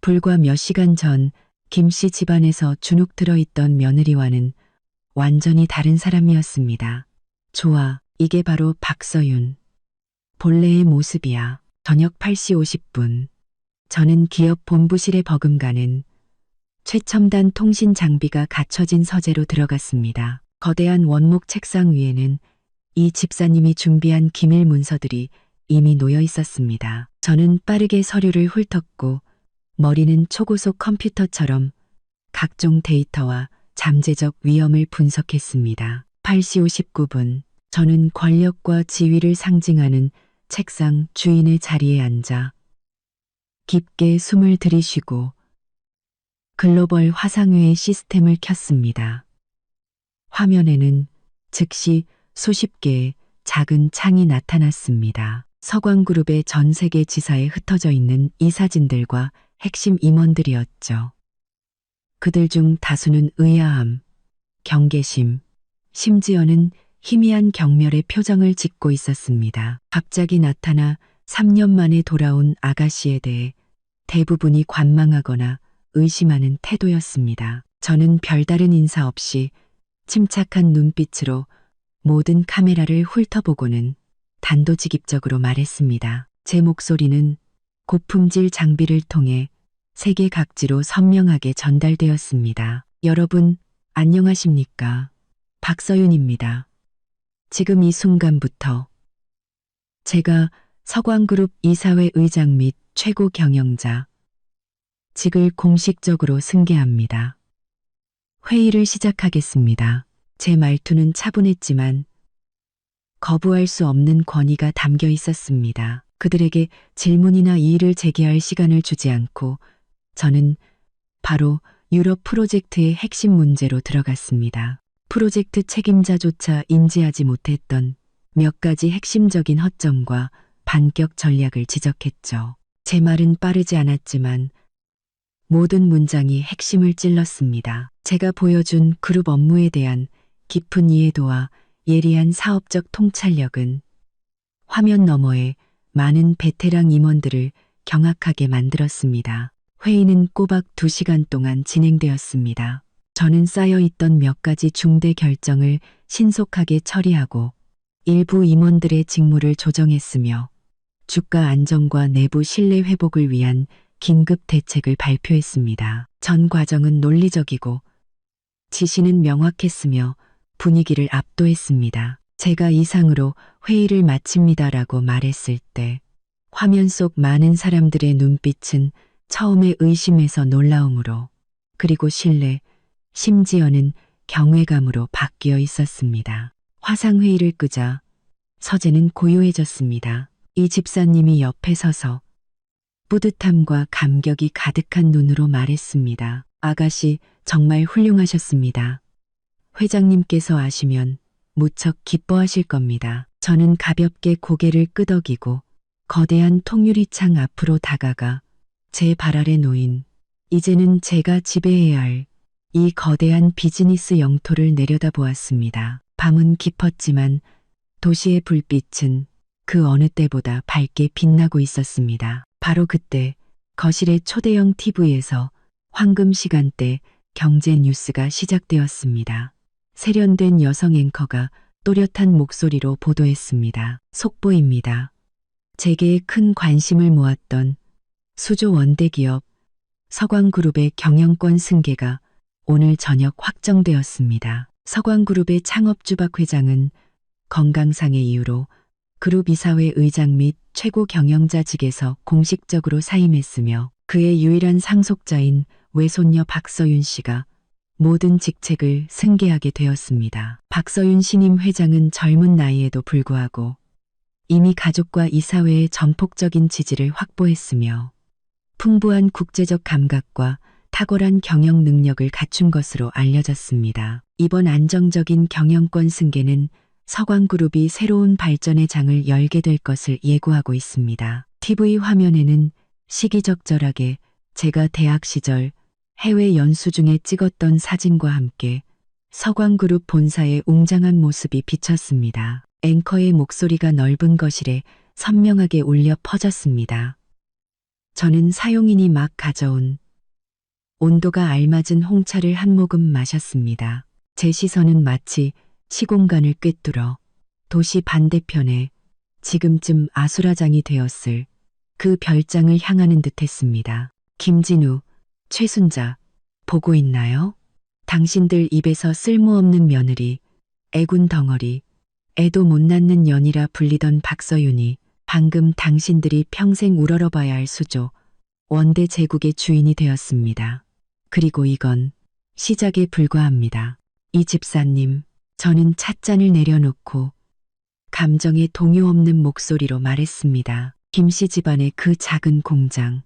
불과 몇 시간 전 김씨 집안에서 주눅 들어있던 며느리와는 완전히 다른 사람이었습니다. 좋아, 이게 바로 박서윤. 본래의 모습이야. 저녁 8시 50분. 저는 기업 본부실에 버금가는 최첨단 통신 장비가 갖춰진 서재로 들어갔습니다. 거대한 원목 책상 위에는 이 집사님이 준비한 기밀 문서들이 이미 놓여 있었습니다. 저는 빠르게 서류를 훑었고 머리는 초고속 컴퓨터처럼 각종 데이터와 잠재적 위험을 분석했습니다. 8시 59분. 저는 권력과 지위를 상징하는 책상 주인의 자리에 앉아 깊게 숨을 들이쉬고 글로벌 화상회의 시스템을 켰습니다. 화면에는 즉시 수십 개의 작은 창이 나타났습니다. 서광그룹의 전 세계 지사에 흩어져 있는 이 사진들과 핵심 임원들이었죠. 그들 중 다수는 의아함, 경계심, 심지어는 희미한 경멸의 표정을 짓고 있었습니다. 갑자기 나타나 3년 만에 돌아온 아가씨에 대해 대부분이 관망하거나 의심하는 태도였습니다. 저는 별다른 인사 없이 침착한 눈빛으로 모든 카메라를 훑어보고는 단도직입적으로 말했습니다. 제 목소리는 고품질 장비를 통해 세계 각지로 선명하게 전달되었습니다. 여러분, 안녕하십니까? 박서윤입니다. 지금 이 순간부터 제가 서광그룹 이사회 의장 및 최고 경영자 직을 공식적으로 승계합니다. 회의를 시작하겠습니다. 제 말투는 차분했지만 거부할 수 없는 권위가 담겨 있었습니다. 그들에게 질문이나 이의를 제기할 시간을 주지 않고 저는 바로 유럽 프로젝트의 핵심 문제로 들어갔습니다. 프로젝트 책임자조차 인지하지 못했던 몇 가지 핵심적인 허점과 반격 전략을 지적했죠. 제 말은 빠르지 않았지만 모든 문장이 핵심을 찔렀습니다. 제가 보여준 그룹 업무에 대한 깊은 이해도와 예리한 사업적 통찰력은 화면 너머에 많은 베테랑 임원들을 경악하게 만들었습니다. 회의는 꼬박 2시간 동안 진행되었습니다. 저는 쌓여있던 몇 가지 중대 결정을 신속하게 처리하고 일부 임원들의 직무를 조정했으며 주가 안정과 내부 신뢰 회복을 위한 긴급 대책을 발표했습니다. 전 과정은 논리적이고 지시는 명확했으며 분위기를 압도했습니다. 제가 이상으로 회의를 마칩니다라고 말했을 때 화면 속 많은 사람들의 눈빛은 처음에 의심에서 놀라움으로 그리고 신뢰, 심지어는 경외감으로 바뀌어 있었습니다. 화상회의를 끄자 서재는 고요해졌습니다. 이 집사님이 옆에 서서 뿌듯함과 감격이 가득한 눈으로 말했습니다. 아가씨, 정말 훌륭하셨습니다. 회장님께서 아시면 무척 기뻐하실 겁니다. 저는 가볍게 고개를 끄덕이고 거대한 통유리창 앞으로 다가가 제 발 아래 놓인 이제는 제가 지배해야 할 이 거대한 비즈니스 영토를 내려다보았습니다. 밤은 깊었지만 도시의 불빛은 그 어느 때보다 밝게 빛나고 있었습니다. 바로 그때 거실의 초대형 TV에서 황금 시간대 경제 뉴스가 시작되었습니다. 세련된 여성 앵커가 또렷한 목소리로 보도했습니다. 속보입니다. 재계에 큰 관심을 모았던 수조 원대기업 서광그룹의 경영권 승계가 오늘 저녁 확정되었습니다. 서광그룹의 창업주 박 회장은 건강상의 이유로 그룹 이사회 의장 및 최고 경영자직에서 공식적으로 사임했으며 그의 유일한 상속자인 외손녀 박서윤 씨가 모든 직책을 승계하게 되었습니다. 박서윤 신임 회장은 젊은 나이에도 불구하고 이미 가족과 이사회의 전폭적인 지지를 확보했으며 풍부한 국제적 감각과 탁월한 경영 능력을 갖춘 것으로 알려졌습니다. 이번 안정적인 경영권 승계는 서광그룹이 새로운 발전의 장을 열게 될 것을 예고하고 있습니다. TV 화면에는 시기적절하게 제가 대학 시절 해외 연수 중에 찍었던 사진과 함께 서광그룹 본사의 웅장한 모습이 비쳤습니다. 앵커의 목소리가 넓은 거실에 선명하게 울려 퍼졌습니다. 저는 사용인이 막 가져온 온도가 알맞은 홍차를 한 모금 마셨습니다. 제 시선은 마치 시공간을 꿰뚫어 도시 반대편에 지금쯤 아수라장이 되었을 그 별장을 향하는 듯했습니다. 김진우, 최순자, 보고 있나요? 당신들 입에서 쓸모없는 며느리, 애군 덩어리, 애도 못 낳는 년이라 불리던 박서윤이 방금 당신들이 평생 우러러봐야 할 수조, 원대 제국의 주인이 되었습니다. 그리고 이건 시작에 불과합니다. 이 집사님, 저는 찻잔을 내려놓고 감정에 동요 없는 목소리로 말했습니다. 김씨 집안의 그 작은 공장.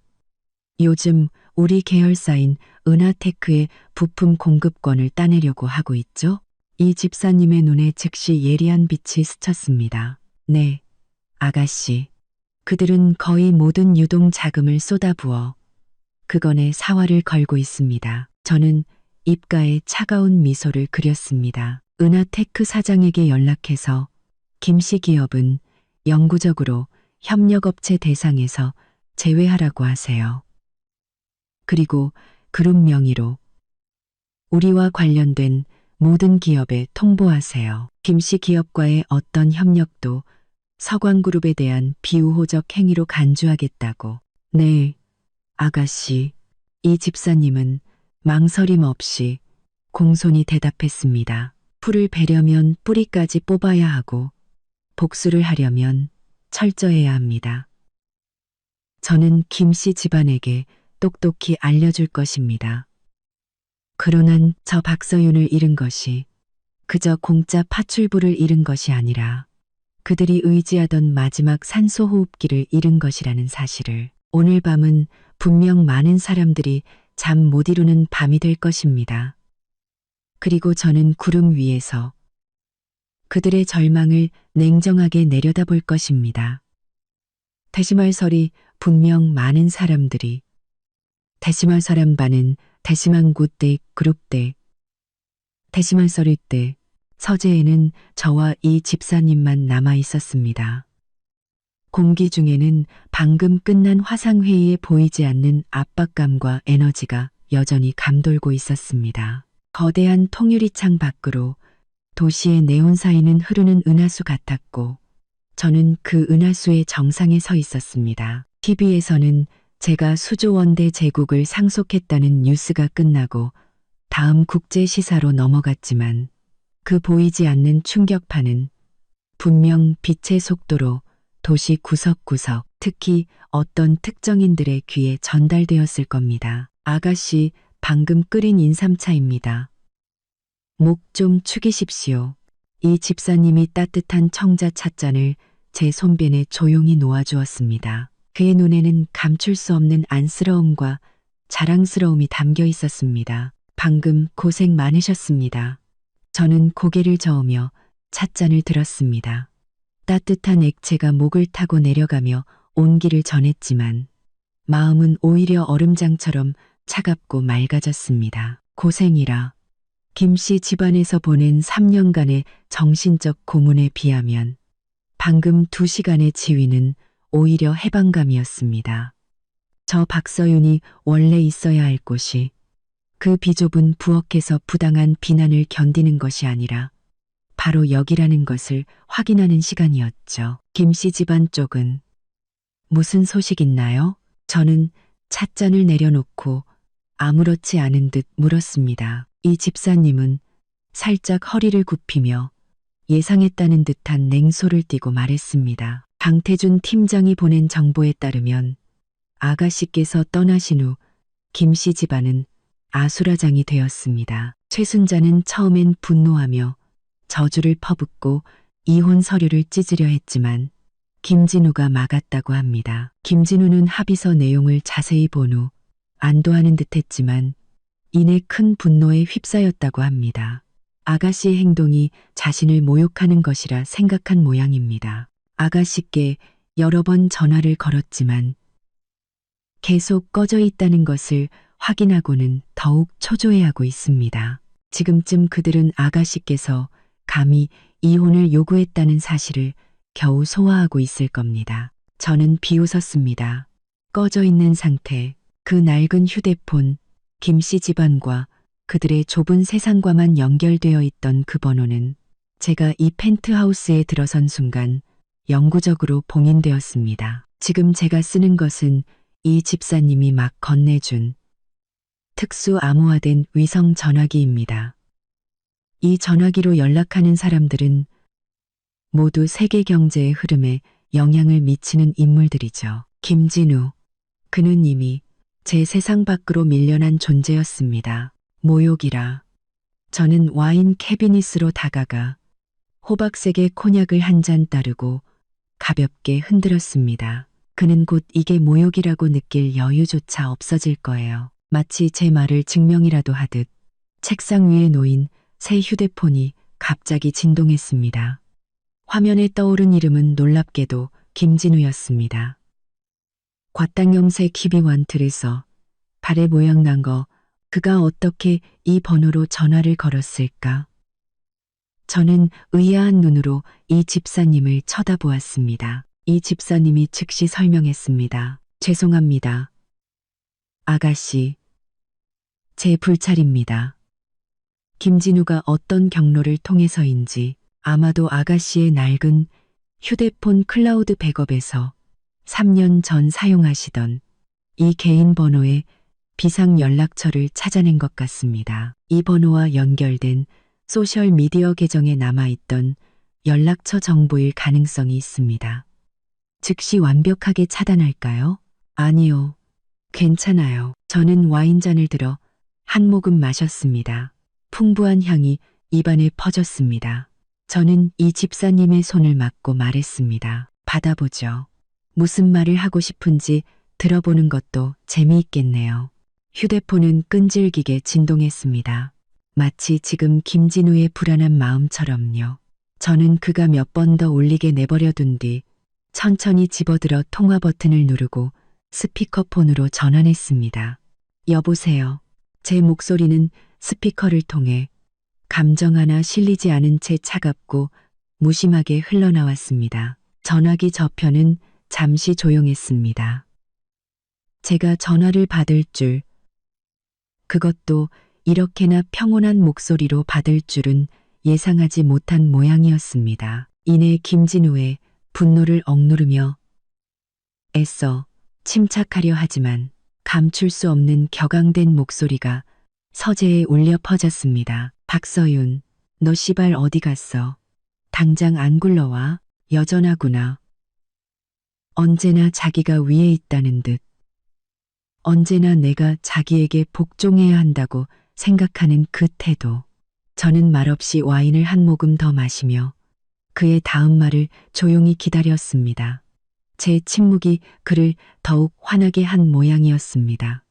요즘 우리 계열사인 은하테크의 부품 공급권을 따내려고 하고 있죠? 이 집사님의 눈에 즉시 예리한 빛이 스쳤습니다. 네, 아가씨. 그들은 거의 모든 유동 자금을 쏟아부어 그건에 사활을 걸고 있습니다. 저는 입가에 차가운 미소를 그렸습니다. 은하테크 사장에게 연락해서 김씨 기업은 영구적으로 협력업체 대상에서 제외하라고 하세요. 그리고 그룹 명의로 우리와 관련된 모든 기업에 통보하세요. 김씨 기업과의 어떤 협력도 서광그룹에 대한 비우호적 행위로 간주하겠다고. 네, 아가씨. 이 집사님은 망설임 없이 공손히 대답했습니다. 풀을 베려면 뿌리까지 뽑아야 하고 복수를 하려면 철저해야 합니다. 저는 김씨 집안에게 똑똑히 알려줄 것입니다. 그러난 저 박서윤을 잃은 것이 그저 공짜 파출부를 잃은 것이 아니라 그들이 의지하던 마지막 산소호흡기를 잃은 것이라는 사실을. 오늘 밤은 분명 많은 사람들이 잠 못 이루는 밤이 될 것입니다. 그리고 저는 구름 위에서 그들의 절망을 냉정하게 내려다볼 것입니다. 대시말설이 분명 많은 사람들이 대시말 사람 반은 대시만 굿대 그룹대 대시말설일 때 서재에는 저와 이 집사님만 남아 있었습니다. 공기 중에는 방금 끝난 화상회의에 보이지 않는 압박감과 에너지가 여전히 감돌고 있었습니다. 거대한 통유리창 밖으로 도시의 네온사인은 흐르는 은하수 같았고 저는 그 은하수의 정상에 서 있었습니다. TV에서는 제가 수조원대 제국을 상속했다는 뉴스가 끝나고 다음 국제 시사로 넘어갔지만 그 보이지 않는 충격파는 분명 빛의 속도로 도시 구석구석, 특히 어떤 특정인들의 귀에 전달되었을 겁니다. 아가씨, 방금 끓인 인삼차입니다. 목 좀 축이십시오. 이 집사님이 따뜻한 청자 찻잔을 제 손변에 조용히 놓아주었습니다. 그의 눈에는 감출 수 없는 안쓰러움과 자랑스러움이 담겨 있었습니다. 방금 고생 많으셨습니다. 저는 고개를 저으며 찻잔을 들었습니다. 따뜻한 액체가 목을 타고 내려가며 온기를 전했지만 마음은 오히려 얼음장처럼 차갑고 맑아졌습니다. 고생이라. 김씨 집안에서 보낸 3년간의 정신적 고문에 비하면 방금 2시간의 지위는 오히려 해방감이었습니다. 저 박서윤이 원래 있어야 할 곳이 그 비좁은 부엌에서 부당한 비난을 견디는 것이 아니라 바로 여기라는 것을 확인하는 시간이었죠. 김씨 집안 쪽은 무슨 소식 있나요? 저는 찻잔을 내려놓고 아무렇지 않은 듯 물었습니다. 이 집사님은 살짝 허리를 굽히며 예상했다는 듯한 냉소를 띠고 말했습니다. 강태준 팀장이 보낸 정보에 따르면 아가씨께서 떠나신 후 김씨 집안은 아수라장이 되었습니다. 최순자는 처음엔 분노하며 저주를 퍼붓고 이혼 서류를 찢으려 했지만 김진우가 막았다고 합니다. 김진우는 합의서 내용을 자세히 본 후 안도하는 듯했지만 이내 큰 분노에 휩싸였다고 합니다. 아가씨의 행동이 자신을 모욕하는 것이라 생각한 모양입니다. 아가씨께 여러 번 전화를 걸었지만 계속 꺼져 있다는 것을 확인하고는 더욱 초조해하고 있습니다. 지금쯤 그들은 아가씨께서 감히 이혼을 요구했다는 사실을 겨우 소화하고 있을 겁니다. 저는 비웃었습니다. 꺼져 있는 상태, 그 낡은 휴대폰, 김씨 집안과 그들의 좁은 세상과만 연결되어 있던 그 번호는 제가 이 펜트하우스에 들어선 순간 영구적으로 봉인되었습니다. 지금 제가 쓰는 것은 이 집사님이 막 건네준 특수 암호화된 위성 전화기입니다. 이 전화기로 연락하는 사람들은 모두 세계 경제의 흐름에 영향을 미치는 인물들이죠. 김진우, 그는 이미 제 세상 밖으로 밀려난 존재였습니다. 모욕이라. 저는 와인 캐비닛으로 다가가 호박색의 코냑을 한 잔 따르고 가볍게 흔들었습니다. 그는 곧 이게 모욕이라고 느낄 여유조차 없어질 거예요. 마치 제 말을 증명이라도 하듯 책상 위에 놓인 새 휴대폰이 갑자기 진동했습니다. 화면에 떠오른 이름은 놀랍게도 김진우였습니다. 과땅염색 키비원틀에서 발에 모양 난 거 그가 어떻게 이 번호로 전화를 걸었을까? 저는 의아한 눈으로 이 집사님을 쳐다보았습니다. 이 집사님이 즉시 설명했습니다. 죄송합니다. 아가씨, 제 불찰입니다. 김진우가 어떤 경로를 통해서인지 아마도 아가씨의 낡은 휴대폰 클라우드 백업에서 3년 전 사용하시던 이 개인 번호의 비상 연락처를 찾아낸 것 같습니다. 이 번호와 연결된 소셜미디어 계정에 남아있던 연락처 정보일 가능성이 있습니다. 즉시 완벽하게 차단할까요? 아니요. 괜찮아요. 저는 와인잔을 들어 한 모금 마셨습니다. 풍부한 향이 입안에 퍼졌습니다. 저는 이 집사님의 손을 맞고 말했습니다. 받아보죠. 무슨 말을 하고 싶은지 들어보는 것도 재미있겠네요. 휴대폰은 끈질기게 진동했습니다. 마치 지금 김진우의 불안한 마음처럼요. 저는 그가 몇 번 더 울리게 내버려둔 뒤 천천히 집어들어 통화 버튼을 누르고 스피커폰으로 전환했습니다. 여보세요. 제 목소리는 스피커를 통해 감정 하나 실리지 않은 채 차갑고 무심하게 흘러나왔습니다. 전화기 저편은 잠시 조용했습니다. 제가 전화를 받을 줄, 그것도 이렇게나 평온한 목소리로 받을 줄은 예상하지 못한 모양이었습니다. 이내 김진우의 분노를 억누르며 애써 침착하려 하지만 감출 수 없는 격앙된 목소리가 서재에 울려 퍼졌습니다. 박서윤, 너 씨발 어디 갔어? 당장 안 굴러와. 여전하구나. 언제나 자기가 위에 있다는 듯. 언제나 내가 자기에게 복종해야 한다고 생각하는 그 태도. 저는 말없이 와인을 한 모금 더 마시며 그의 다음 말을 조용히 기다렸습니다. 제 침묵이 그를 더욱 화나게 한 모양이었습니다.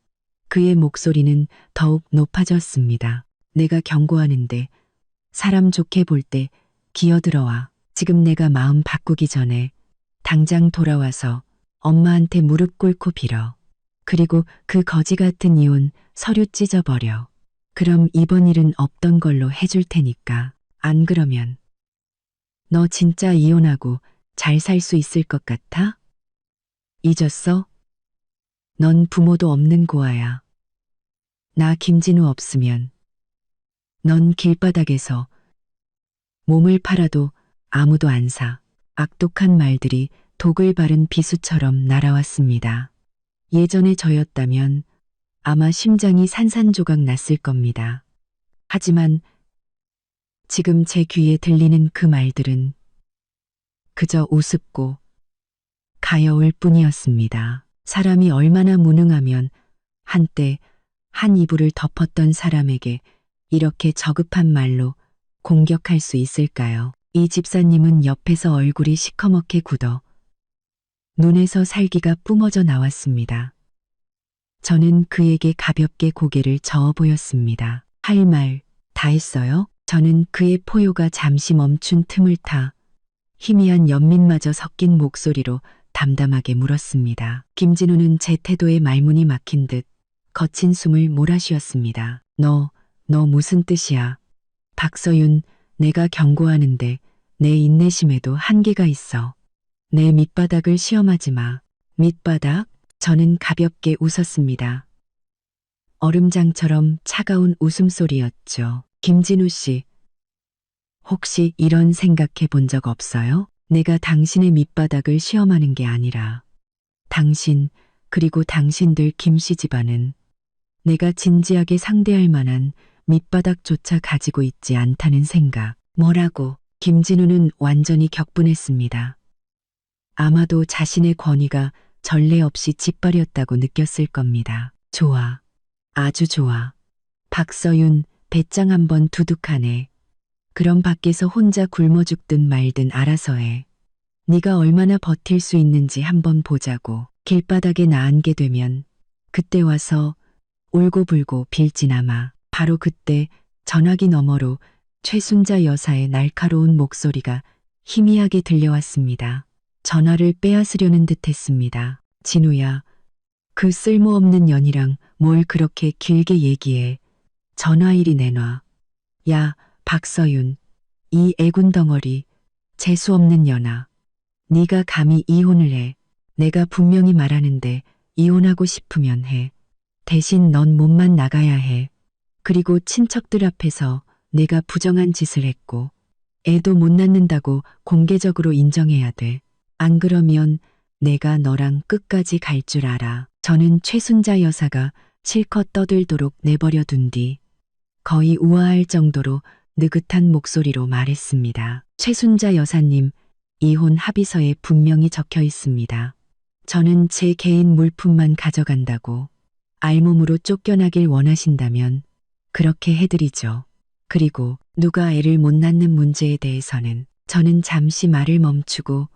그의 목소리는 더욱 높아졌습니다. 내가 경고하는데 사람 좋게 볼 때 기어들어와. 지금 내가 마음 바꾸기 전에 당장 돌아와서 엄마한테 무릎 꿇고 빌어. 그리고 그 거지 같은 이혼 서류 찢어버려. 그럼 이번 일은 없던 걸로 해줄 테니까. 안 그러면 너 진짜 이혼하고 잘 살 수 있을 것 같아? 잊었어? 넌 부모도 없는 고아야. 나 김진우 없으면 넌 길바닥에서 몸을 팔아도 아무도 안 사. 악독한 말들이 독을 바른 비수처럼 날아왔습니다. 예전에 저였다면 아마 심장이 산산조각 났을 겁니다. 하지만 지금 제 귀에 들리는 그 말들은 그저 우습고 가여울 뿐이었습니다. 사람이 얼마나 무능하면 한때 한 이불을 덮었던 사람에게 이렇게 저급한 말로 공격할 수 있을까요? 이 집사님은 옆에서 얼굴이 시커멓게 굳어 눈에서 살기가 뿜어져 나왔습니다. 저는 그에게 가볍게 고개를 저어 보였습니다. 할 말 다 했어요? 저는 그의 포효가 잠시 멈춘 틈을 타 희미한 연민마저 섞인 목소리로 담담하게 물었습니다. 김진우는 제 태도에 말문이 막힌 듯 거친 숨을 몰아쉬었습니다. 너 무슨 뜻이야? 박서윤, 내가 경고하는데 내 인내심에도 한계가 있어. 내 밑바닥을 시험하지 마. 밑바닥? 저는 가볍게 웃었습니다. 얼음장처럼 차가운 웃음소리였죠. 김진우 씨, 혹시 이런 생각해 본 적 없어요? 내가 당신의 밑바닥을 시험하는 게 아니라 당신 그리고 당신들 김씨 집안은 내가 진지하게 상대할 만한 밑바닥조차 가지고 있지 않다는 생각. 뭐라고? 김진우는 완전히 격분했습니다. 아마도 자신의 권위가 전례 없이 짓밟였다고 느꼈을 겁니다. 좋아. 아주 좋아. 박서윤, 배짱 한번 두둑하네. 그럼 밖에서 혼자 굶어 죽든 말든 알아서 해. 네가 얼마나 버틸 수 있는지 한번 보자고. 길바닥에 나앉게 되면 그때 와서 울고불고 빌지나 마. 바로 그때 전화기 너머로 최순자 여사의 날카로운 목소리가 희미하게 들려왔습니다. 전화를 빼앗으려는 듯 했습니다. 진우야, 그 쓸모없는 년이랑 뭘 그렇게 길게 얘기해. 전화 이리 내놔. 야, 박서윤, 이 애군 덩어리, 재수없는 년아. 네가 감히 이혼을 해. 내가 분명히 말하는데 이혼하고 싶으면 해. 대신 넌 몸만 나가야 해. 그리고 친척들 앞에서 내가 부정한 짓을 했고 애도 못 낳는다고 공개적으로 인정해야 돼. 안 그러면 내가 너랑 끝까지 갈 줄 알아. 저는 최순자 여사가 실컷 떠들도록 내버려 둔 뒤 거의 우아할 정도로 느긋한 목소리로 말했습니다. 최순자 여사님, 이혼 합의서에 분명히 적혀 있습니다. 저는 제 개인 물품만 가져간다고. 알몸으로 쫓겨나길 원하신다면 그렇게 해드리죠. 그리고 누가 애를 못 낳는 문제에 대해서는 저는 잠시 말을 멈추고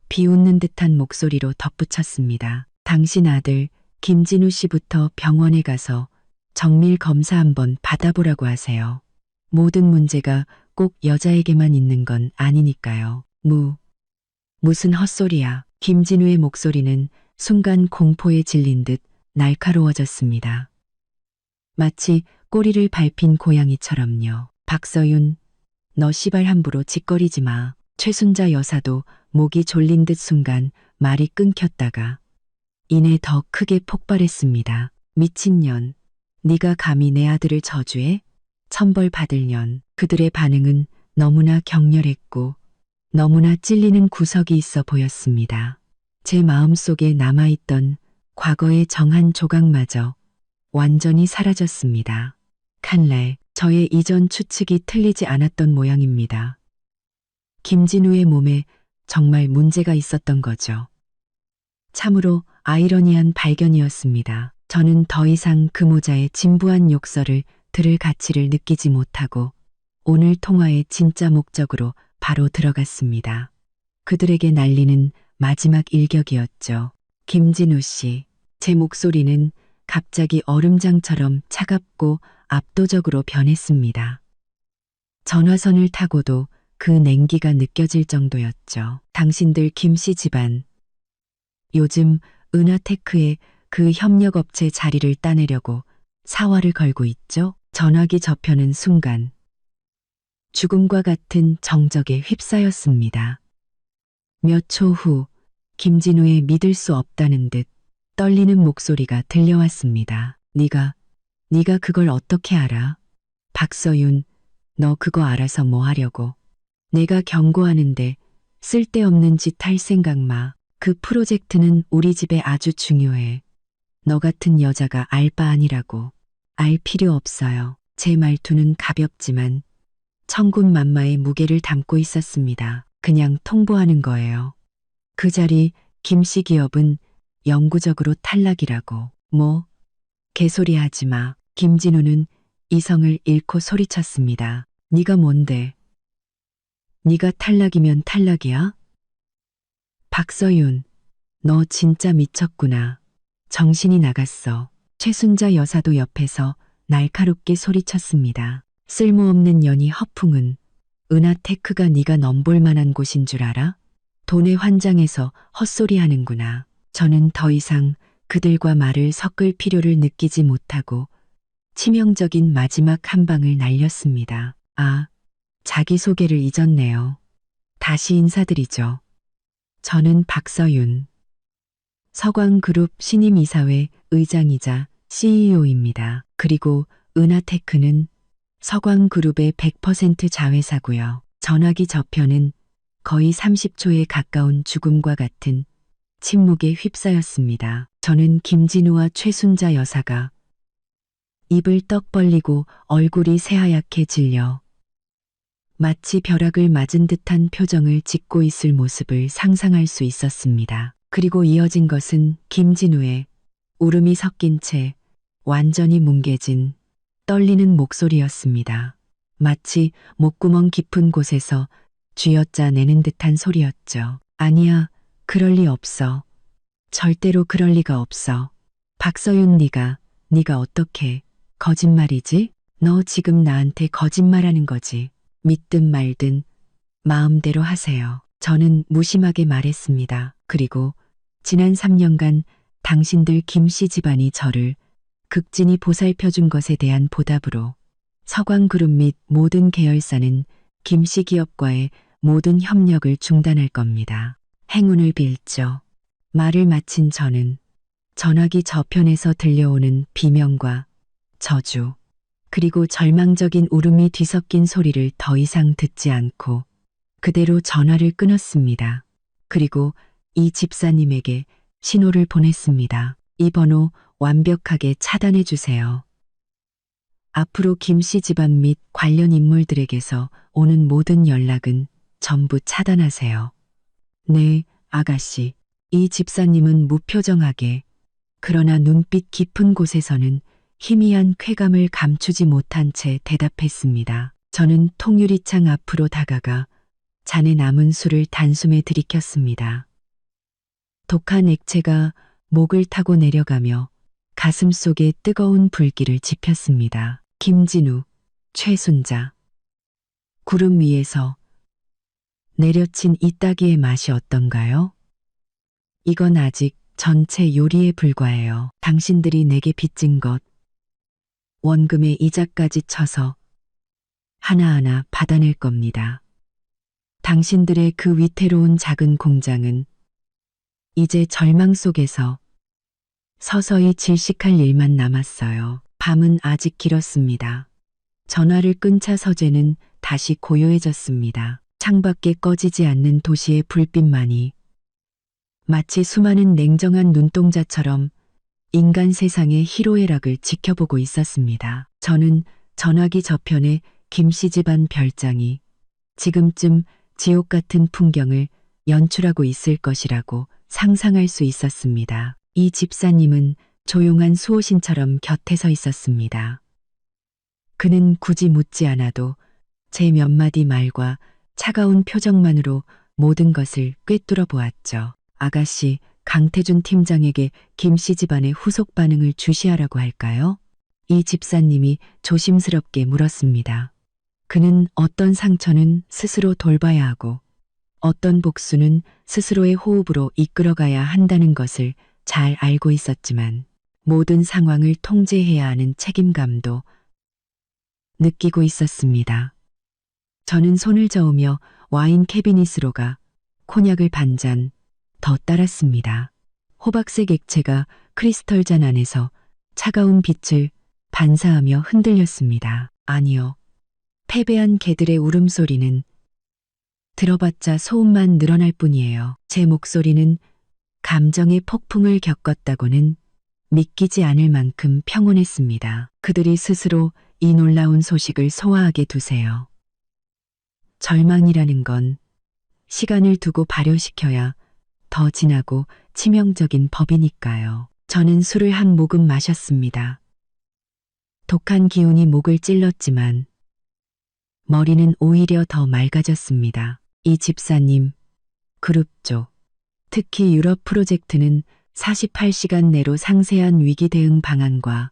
비웃는 듯한 목소리로 덧붙였습니다. 당신 아들 김진우 씨부터 병원에 가서 정밀 검사 한번 받아보라고 하세요. 모든 문제가 꼭 여자에게만 있는 건 아니니까요. 무슨 헛소리야. 김진우의 목소리는 순간 공포에 질린 듯 날카로워졌습니다. 마치 꼬리를 밟힌 고양이처럼요. 박서윤, 너 시발 함부로 짓거리지 마. 최순자 여사도 목이 졸린 듯 순간 말이 끊겼다가 이내 더 크게 폭발했습니다. 미친년, 네가 감히 내 아들을 저주해? 천벌받을 년. 그들의 반응은 너무나 격렬했고 너무나 찔리는 구석이 있어 보였습니다. 제 마음속에 남아있던 과거의 정한 조각마저 완전히 사라졌습니다. 칼날, 저의 이전 추측이 틀리지 않았던 모양입니다. 김진우의 몸에 정말 문제가 있었던 거죠. 참으로 아이러니한 발견이었습니다. 저는 더 이상 그 모자의 진부한 욕설을 들을 가치를 느끼지 못하고 오늘 통화의 진짜 목적으로 바로 들어갔습니다. 그들에게 날리는 마지막 일격이었죠. 김진우 씨, 제 목소리는 갑자기 얼음장처럼 차갑고 압도적으로 변했습니다. 전화선을 타고도 그 냉기가 느껴질 정도였죠. 당신들 김씨 집안, 요즘 은하테크의 그 협력업체 자리를 따내려고 사활을 걸고 있죠. 전화기 접혀는 순간 죽음과 같은 정적에 휩싸였습니다. 몇 초 후 김진우의 믿을 수 없다는 듯 떨리는 목소리가 들려왔습니다. 네가 그걸 어떻게 알아? 박서윤, 너 그거 알아서 뭐 하려고? 내가 경고하는데 쓸데없는 짓 할 생각 마. 그 프로젝트는 우리 집에 아주 중요해. 너 같은 여자가 알 바 아니라고. 알 필요 없어요. 제 말투는 가볍지만 천군만마의 무게를 담고 있었습니다. 그냥 통보하는 거예요. 그 자리 김씨 기업은 영구적으로 탈락이라고. 뭐? 개소리 하지 마. 김진우는 이성을 잃고 소리쳤습니다. 네가 뭔데? 네가 탈락이면 탈락이야? 박서윤, 너 진짜 미쳤구나. 정신이 나갔어. 최순자 여사도 옆에서 날카롭게 소리쳤습니다. 쓸모없는 연희 허풍은 은하테크가 네가 넘볼 만한 곳인 줄 알아? 돈에 환장해서 헛소리 하는구나. 저는 더 이상 그들과 말을 섞을 필요를 느끼지 못하고 치명적인 마지막 한 방을 날렸습니다. 아, 자기소개를 잊었네요. 다시 인사드리죠. 저는 박서윤, 서광그룹 신임이사회 의장이자 CEO입니다. 그리고 은하테크는 서광그룹의 100% 자회사고요. 전화기 저편은 거의 30초에 가까운 죽음과 같은 침묵에 휩싸였습니다. 저는 김진우와 최순자 여사가 입을 떡 벌리고 얼굴이 새하얗게 질려 마치 벼락을 맞은 듯한 표정을 짓고 있을 모습을 상상할 수 있었습니다. 그리고 이어진 것은 김진우의 울음이 섞인 채 완전히 뭉개진 떨리는 목소리였습니다. 마치 목구멍 깊은 곳에서 쥐어짜 내는 듯한 소리였죠. 아니야, 그럴 리 없어. 절대로 그럴 리가 없어. 박서윤 네가 어떻게 거짓말이지? 너 지금 나한테 거짓말하는 거지. 믿든 말든 마음대로 하세요. 저는 무심하게 말했습니다. 그리고 지난 3년간 당신들 김씨 집안이 저를 극진히 보살펴준 것에 대한 보답으로 서광그룹 및 모든 계열사는 김씨 기업과의 모든 협력을 중단할 겁니다. 행운을 빌죠. 말을 마친 저는 전화기 저편에서 들려오는 비명과 저주, 그리고 절망적인 울음이 뒤섞인 소리를 더 이상 듣지 않고 그대로 전화를 끊었습니다. 그리고 이 집사님에게 신호를 보냈습니다. 이 번호 완벽하게 차단해 주세요. 앞으로 김씨 집안 및 관련 인물들에게서 오는 모든 연락은 전부 차단하세요. 네, 아가씨. 이 집사님은 무표정하게, 그러나 눈빛 깊은 곳에서는 희미한 쾌감을 감추지 못한 채 대답했습니다. 저는 통유리창 앞으로 다가가 잔에 남은 술을 단숨에 들이켰습니다. 독한 액체가 목을 타고 내려가며 가슴 속에 뜨거운 불길을 지폈습니다. 김진우, 최순자. 구름 위에서 내려친 이 따기의 맛이 어떤가요? 이건 아직 전체 요리에 불과해요. 당신들이 내게 빚진 것, 원금의 이자까지 쳐서 하나하나 받아낼 겁니다. 당신들의 그 위태로운 작은 공장은 이제 절망 속에서 서서히 질식할 일만 남았어요. 밤은 아직 길었습니다. 전화를 끈 차 서재는 다시 고요해졌습니다. 창밖에 꺼지지 않는 도시의 불빛만이 마치 수많은 냉정한 눈동자처럼 인간 세상의 희로애락을 지켜보고 있었습니다. 저는 전화기 저편에 김씨 집안 별장이 지금쯤 지옥 같은 풍경을 연출하고 있을 것이라고 상상할 수 있었습니다. 이 집사님은 조용한 수호신처럼 곁에 서 있었습니다. 그는 굳이 묻지 않아도 제 몇 마디 말과 차가운 표정만으로 모든 것을 꿰뚫어 보았죠. 아가씨, 강태준 팀장에게 김씨 집안의 후속 반응을 주시하라고 할까요? 이 집사님이 조심스럽게 물었습니다. 그는 어떤 상처는 스스로 돌봐야 하고 어떤 복수는 스스로의 호흡으로 이끌어가야 한다는 것을 잘 알고 있었지만 모든 상황을 통제해야 하는 책임감도 느끼고 있었습니다. 저는 손을 저으며 와인 캐비닛으로 가 코냑을 반잔 더 따랐습니다. 호박색 액체가 크리스털 잔 안에서 차가운 빛을 반사하며 흔들렸습니다. 아니요. 패배한 개들의 울음소리는 들어봤자 소음만 늘어날 뿐이에요. 제 목소리는 감정의 폭풍을 겪었다고는 믿기지 않을 만큼 평온했습니다. 그들이 스스로 이 놀라운 소식을 소화하게 두세요. 절망이라는 건 시간을 두고 발효시켜야 더 진하고 치명적인 법이니까요. 저는 술을 한 모금 마셨습니다. 독한 기운이 목을 찔렀지만 머리는 오히려 더 맑아졌습니다. 이 집사님, 그룹 쪽, 특히 유럽 프로젝트는 48시간 내로 상세한 위기 대응 방안과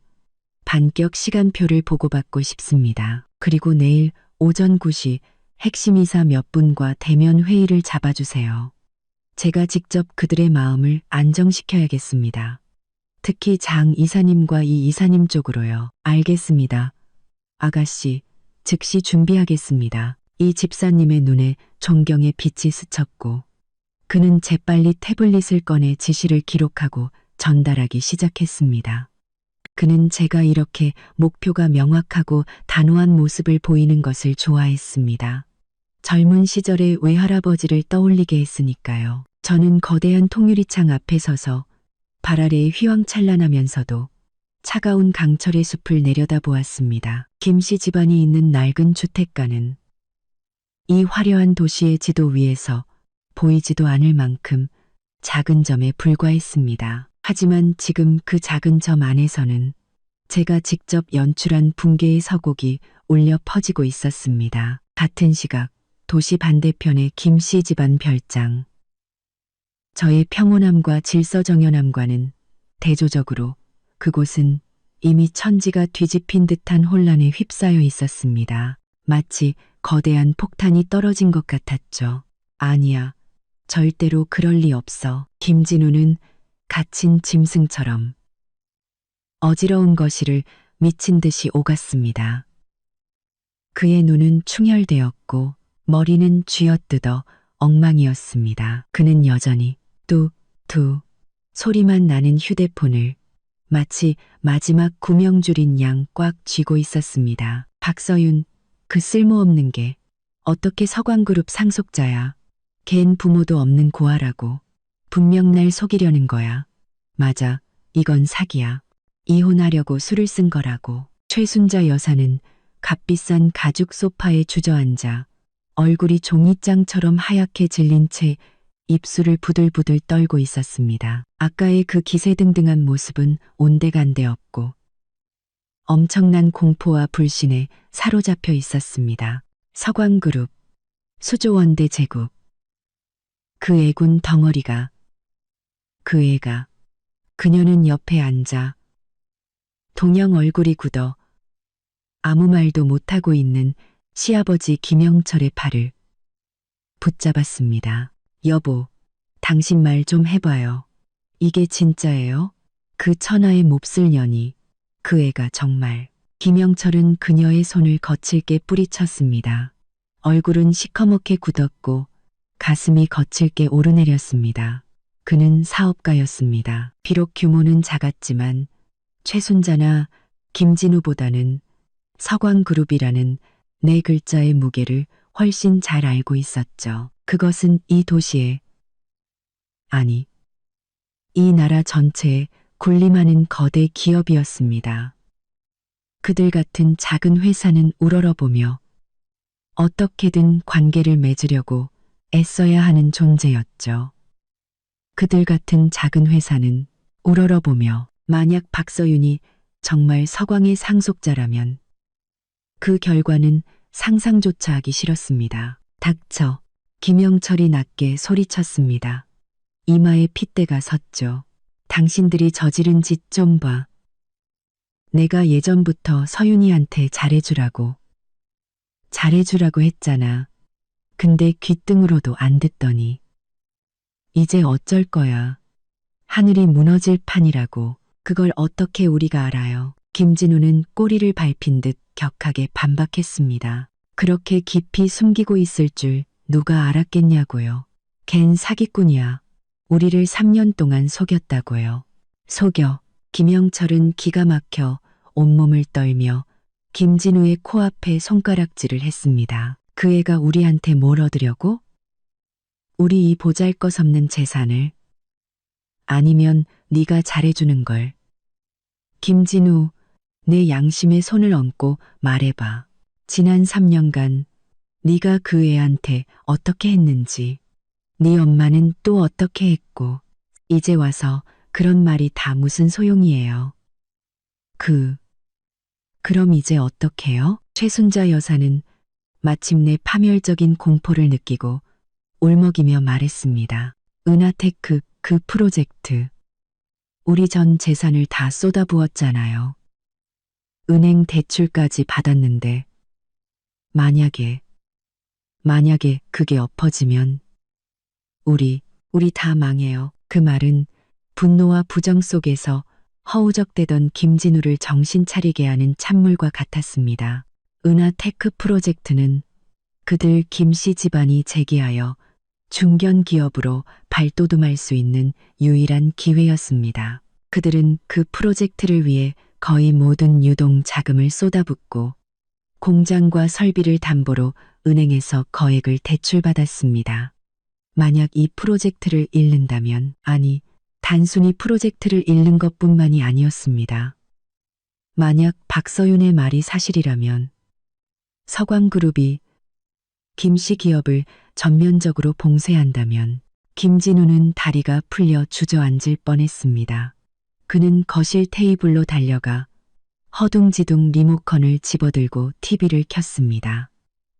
반격 시간표를 보고받고 싶습니다. 그리고 내일 오전 9시 핵심 이사 몇 분과 대면 회의를 잡아주세요. 제가 직접 그들의 마음을 안정시켜야겠습니다. 특히 장 이사님과 이 이사님 쪽으로요. 알겠습니다. 아가씨, 즉시 준비하겠습니다. 이 집사님의 눈에 존경의 빛이 스쳤고 그는 재빨리 태블릿을 꺼내 지시를 기록하고 전달하기 시작했습니다. 그는 제가 이렇게 목표가 명확하고 단호한 모습을 보이는 것을 좋아했습니다. 젊은 시절의 외할아버지를 떠올리게 했으니까요. 저는 거대한 통유리창 앞에 서서 발 아래에 휘황찬란하면서도 차가운 강철의 숲을 내려다보았습니다. 김씨 집안이 있는 낡은 주택가는 이 화려한 도시의 지도 위에서 보이지도 않을 만큼 작은 점에 불과했습니다. 하지만 지금 그 작은 점 안에서는 제가 직접 연출한 붕괴의 서곡이 울려 퍼지고 있었습니다. 같은 시각 도시 반대편의 김씨 집안 별장. 저의 평온함과 질서정연함과는 대조적으로 그곳은 이미 천지가 뒤집힌 듯한 혼란에 휩싸여 있었습니다. 마치 거대한 폭탄이 떨어진 것 같았죠. 아니야, 절대로 그럴 리 없어. 김진우는 갇힌 짐승처럼 어지러운 거실을 미친 듯이 오갔습니다. 그의 눈은 충혈되었고 머리는 쥐어뜯어 엉망이었습니다. 그는 여전히 뚝뚝 소리만 나는 휴대폰을 마치 마지막 구명줄인 양 꽉 쥐고 있었습니다. 박서윤, 그 쓸모없는 게 어떻게 서광그룹 상속자야. 걘 부모도 없는 고아라고. 분명 날 속이려는 거야. 맞아, 이건 사기야. 이혼하려고 수를 쓴 거라고. 최순자 여사는 값비싼 가죽 소파에 주저앉아 얼굴이 종이장처럼 하얗게 질린 채 입술을 부들부들 떨고 있었습니다. 아까의 그 기세등등한 모습은 온데간데 없고 엄청난 공포와 불신에 사로잡혀 있었습니다. 서광그룹, 수조원대 제국. 그 애군 덩어리가, 그 애가, 그녀는 옆에 앉아 동영 얼굴이 굳어 아무 말도 못하고 있는 시아버지 김영철의 팔을 붙잡았습니다. 여보, 당신 말 좀 해봐요. 이게 진짜예요? 그 천하의 몹쓸 년이, 그 애가 정말. 김영철은 그녀의 손을 거칠게 뿌리쳤습니다. 얼굴은 시커멓게 굳었고 가슴이 거칠게 오르내렸습니다. 그는 사업가였습니다. 비록 규모는 작았지만 최순자나 김진우보다는 서광그룹이라는 네 글자의 무게를 훨씬 잘 알고 있었죠. 그것은 이 도시에, 아니, 이 나라 전체에 군림하는 거대 기업이었습니다. 그들 같은 작은 회사는 우러러보며 어떻게든 관계를 맺으려고 애써야 하는 존재였죠. 그들 같은 작은 회사는 우러러보며 만약 박서윤이 정말 서광의 상속자라면 그 결과는 상상조차 하기 싫었습니다. 닥쳐. 김영철이 낮게 소리쳤습니다. 이마에 핏대가 섰죠. 당신들이 저지른 짓 좀 봐. 내가 예전부터 서윤이한테 잘해주라고 했잖아. 근데 귓등으로도 안 듣더니. 이제 어쩔 거야. 하늘이 무너질 판이라고. 그걸 어떻게 우리가 알아요. 김진우는 꼬리를 밟힌 듯 격하게 반박했습니다. 그렇게 깊이 숨기고 있을 줄 누가 알았겠냐고요. 걘 사기꾼이야. 우리를 3년 동안 속였다고요. 속여. 김영철은 기가 막혀 온몸을 떨며 김진우의 코앞에 손가락질을 했습니다. 그 애가 우리한테 뭘 얻으려고? 우리 이 보잘것없는 재산을. 아니면 네가 잘해주는 걸. 김진우, 내 양심에 손을 얹고 말해봐. 지난 3년간 네가 그 애한테 어떻게 했는지, 네 엄마는 또 어떻게 했고, 이제 와서 그런 말이 다 무슨 소용이에요. 그럼 이제 어떡해요? 최순자 여사는 마침내 파멸적인 공포를 느끼고 울먹이며 말했습니다. 은하테크 그 프로젝트. 우리 전 재산을 다 쏟아부었잖아요. 은행 대출까지 받았는데 만약에 그게 엎어지면 우리 다 망해요. 그 말은 분노와 부정 속에서 허우적대던 김진우를 정신 차리게 하는 찬물과 같았습니다. 은하테크 프로젝트는 그들 김씨 집안이 재기하여 중견기업으로 발돋움할 수 있는 유일한 기회였습니다. 그들은 그 프로젝트를 위해 거의 모든 유동 자금을 쏟아붓고 공장과 설비를 담보로 은행에서 거액을 대출받았습니다. 만약 이 프로젝트를 잃는다면, 아니, 단순히 프로젝트를 잃는 것뿐만이 아니었습니다. 만약 박서윤의 말이 사실이라면 서광그룹이 김씨 기업을 전면적으로 봉쇄한다면 김진우는 다리가 풀려 주저앉을 뻔했습니다. 그는 거실 테이블로 달려가 허둥지둥 리모컨을 집어들고 TV를 켰습니다.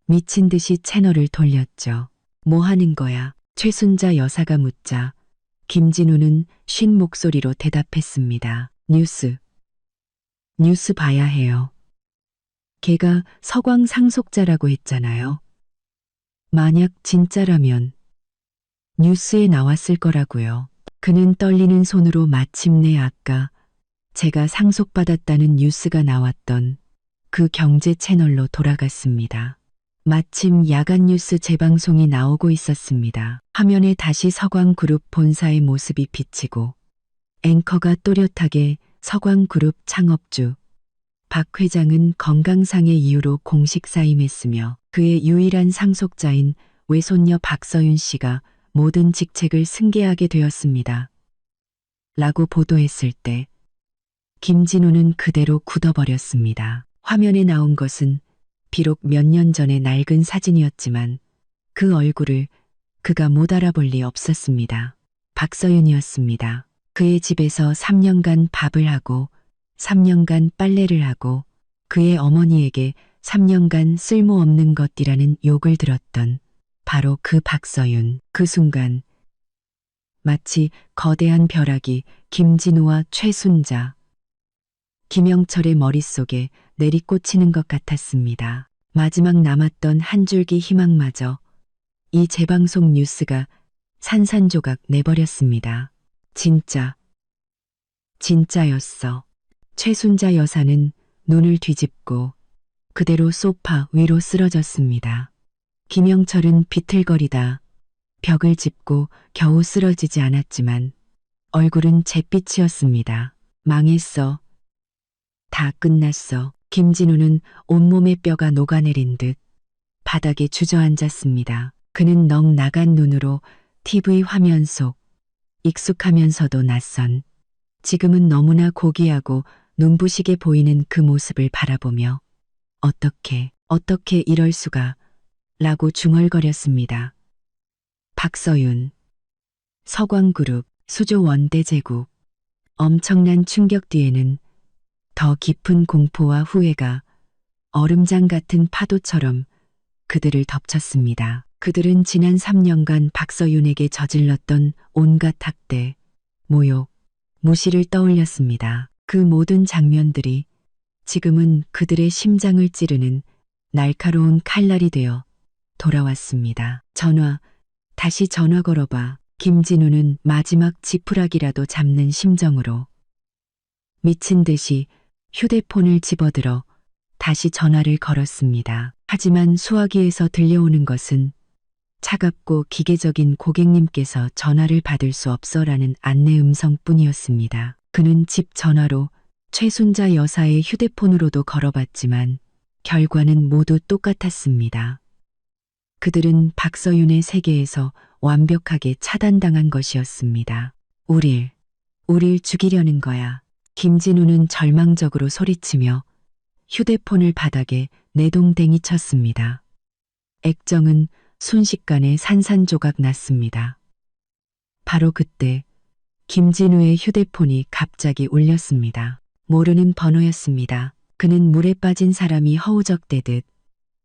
미친 듯이 채널을 돌렸죠. 뭐 하는 거야? 최순자 여사가 묻자 김진우는 쉰 목소리로 대답했습니다. 뉴스 봐야 해요. 걔가 서광 상속자라고 했잖아요. 만약 진짜라면 뉴스에 나왔을 거라고요. 그는 떨리는 손으로 마침내 아까 제가 상속받았다는 뉴스가 나왔던 그 경제 채널로 돌아갔습니다. 마침 야간 뉴스 재방송이 나오고 있었습니다. 화면에 다시 서광그룹 본사의 모습이 비치고 앵커가 또렷하게 서광그룹 창업주 박 회장은 건강상의 이유로 공식 사임했으며 그의 유일한 상속자인 외손녀 박서윤 씨가 모든 직책을 승계하게 되었습니다. 라고 보도했을 때 김진우는 그대로 굳어버렸습니다. 화면에 나온 것은 비록 몇 년 전의 낡은 사진이었지만 그 얼굴을 그가 못 알아볼 리 없었습니다. 박서윤이었습니다. 그의 집에서 3년간 밥을 하고 3년간 빨래를 하고 그의 어머니에게 3년간 쓸모없는 것이라는 욕을 들었던 바로 그 박서윤. 그 순간 마치 거대한 벼락이 김진우와 최순자, 김영철의 머릿속에 내리꽂히는 것 같았습니다. 마지막 남았던 한 줄기 희망마저 이 재방송 뉴스가 산산조각 내버렸습니다. 진짜였어. 최순자 여사는 눈을 뒤집고 그대로 소파 위로 쓰러졌습니다. 김영철은 비틀거리다 벽을 짚고 겨우 쓰러지지 않았지만 얼굴은 잿빛이었습니다. 망했어. 다 끝났어. 김진우는 온몸의 뼈가 녹아내린 듯 바닥에 주저앉았습니다. 그는 넋 나간 눈으로 TV 화면 속 익숙하면서도 낯선, 지금은 너무나 고귀하고 눈부시게 보이는 그 모습을 바라보며 어떻게 이럴 수가 라고 중얼거렸습니다. 박서윤, 서광그룹, 수조 원대제국. 엄청난 충격 뒤에는 더 깊은 공포와 후회가 얼음장 같은 파도처럼 그들을 덮쳤습니다. 그들은 지난 3년간 박서윤에게 저질렀던 온갖 학대, 모욕, 무시를 떠올렸습니다. 그 모든 장면들이 지금은 그들의 심장을 찌르는 날카로운 칼날이 되어 돌아왔습니다. 다시 전화 걸어봐. 김진우는 마지막 지푸라기라도 잡는 심정으로 미친 듯이 휴대폰을 집어들어 다시 전화를 걸었습니다. 하지만 수화기에서 들려오는 것은 차갑고 기계적인 고객님께서 전화를 받을 수 없어라는 안내 음성뿐이었습니다. 그는 집 전화로 최순자 여사의 휴대폰으로도 걸어봤지만 결과는 모두 똑같았습니다. 그들은 박서윤의 세계에서 완벽하게 차단당한 것이었습니다. 우릴 죽이려는 거야. 김진우는 절망적으로 소리치며 휴대폰을 바닥에 내동댕이 쳤습니다. 액정은 순식간에 산산조각 났습니다. 바로 그때 김진우의 휴대폰이 갑자기 울렸습니다. 모르는 번호였습니다. 그는 물에 빠진 사람이 허우적대듯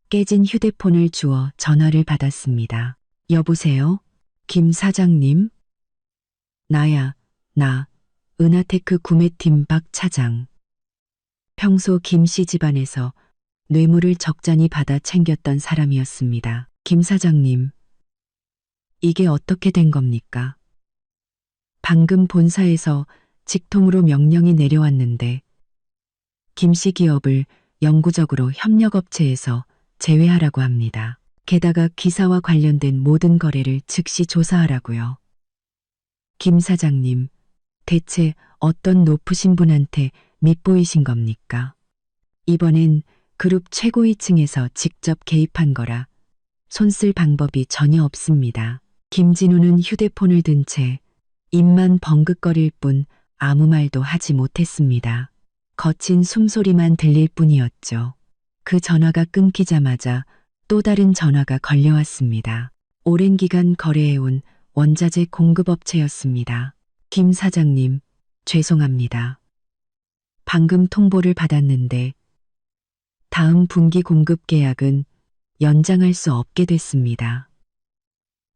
깨진 휴대폰을 주워 전화를 받았습니다. 여보세요? 김 사장님? 나야, 나, 은하테크 구매팀 박 차장. 평소 김 씨 집안에서 뇌물을 적잖이 받아 챙겼던 사람이었습니다. 김 사장님, 이게 어떻게 된 겁니까? 방금 본사에서 직통으로 명령이 내려왔는데 김 씨 기업을 영구적으로 협력업체에서 제외하라고 합니다. 게다가 기사와 관련된 모든 거래를 즉시 조사하라고요. 김 사장님, 대체 어떤 높으신 분한테 밉보이신 겁니까? 이번엔 그룹 최고위층에서 직접 개입한 거라 손쓸 방법이 전혀 없습니다. 김진우는 휴대폰을 든 채 입만 벙긋거릴 뿐 아무 말도 하지 못했습니다. 거친 숨소리만 들릴 뿐이었죠. 그 전화가 끊기자마자 또 다른 전화가 걸려왔습니다. 오랜 기간 거래해온 원자재 공급업체였습니다. 김 사장님, 죄송합니다. 방금 통보를 받았는데 다음 분기 공급 계약은 연장할 수 없게 됐습니다.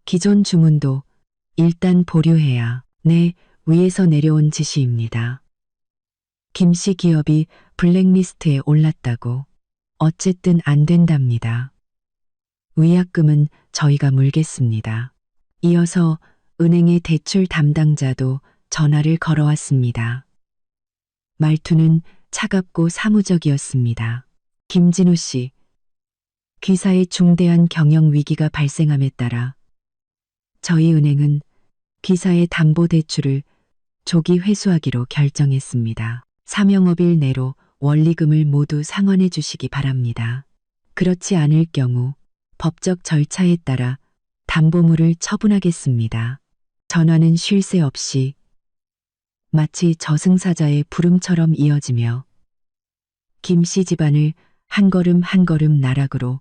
기존 주문도 일단 보류해야. 네, 위에서 내려온 지시입니다. 김 씨 기업이 블랙리스트에 올랐다고. 어쨌든 안 된답니다. 위약금은 저희가 물겠습니다. 이어서 은행의 대출 담당자도 전화를 걸어왔습니다. 말투는 차갑고 사무적이었습니다. 김진우 씨, 귀사의 중대한 경영 위기가 발생함에 따라 저희 은행은 귀사의 담보대출을 조기 회수하기로 결정했습니다. 사명업일 내로 원리금을 모두 상환해 주시기 바랍니다. 그렇지 않을 경우 법적 절차에 따라 담보물을 처분하겠습니다. 전화는 쉴 새 없이 마치 저승사자의 부름처럼 이어지며 김 씨 집안을 한 걸음 한 걸음 나락으로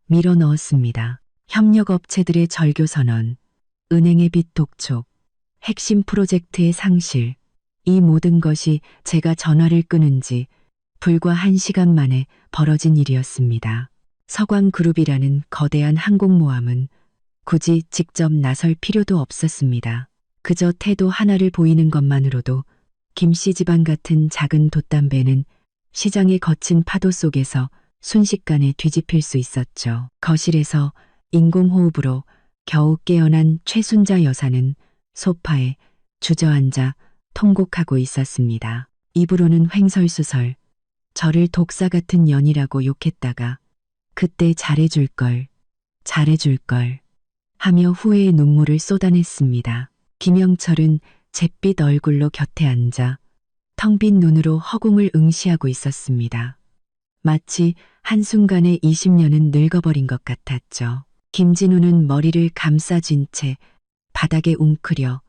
밀어 넣었습니다. 협력업체들의 절교선언, 은행의 빚 독촉, 핵심 프로젝트의 상실, 이 모든 것이 제가 전화를 끊은 지 불과 1시간 만에 벌어진 일이었습니다. 서광그룹이라는 거대한 항공모함은 굳이 직접 나설 필요도 없었습니다. 그저 태도 하나를 보이는 것만으로도 김씨 집안 같은 작은 돛담배는 시장의 거친 파도 속에서 순식간에 뒤집힐 수 있었죠. 거실에서 인공호흡으로 겨우 깨어난 최순자 여사는 소파에 주저앉아 통곡하고 있었습니다. 입으로는 횡설수설 저를 독사 같은 년이라고 욕했다가 그때 잘해줄 걸 하며 후회의 눈물을 쏟아냈습니다. 김영철은 잿빛 얼굴로 곁에 앉아 텅 빈 눈으로 허공을 응시하고 있었습니다. 마치 한순간에 20년은 늙어버린 것 같았죠. 김진우는 머리를 감싸쥔 채 바닥에 웅크려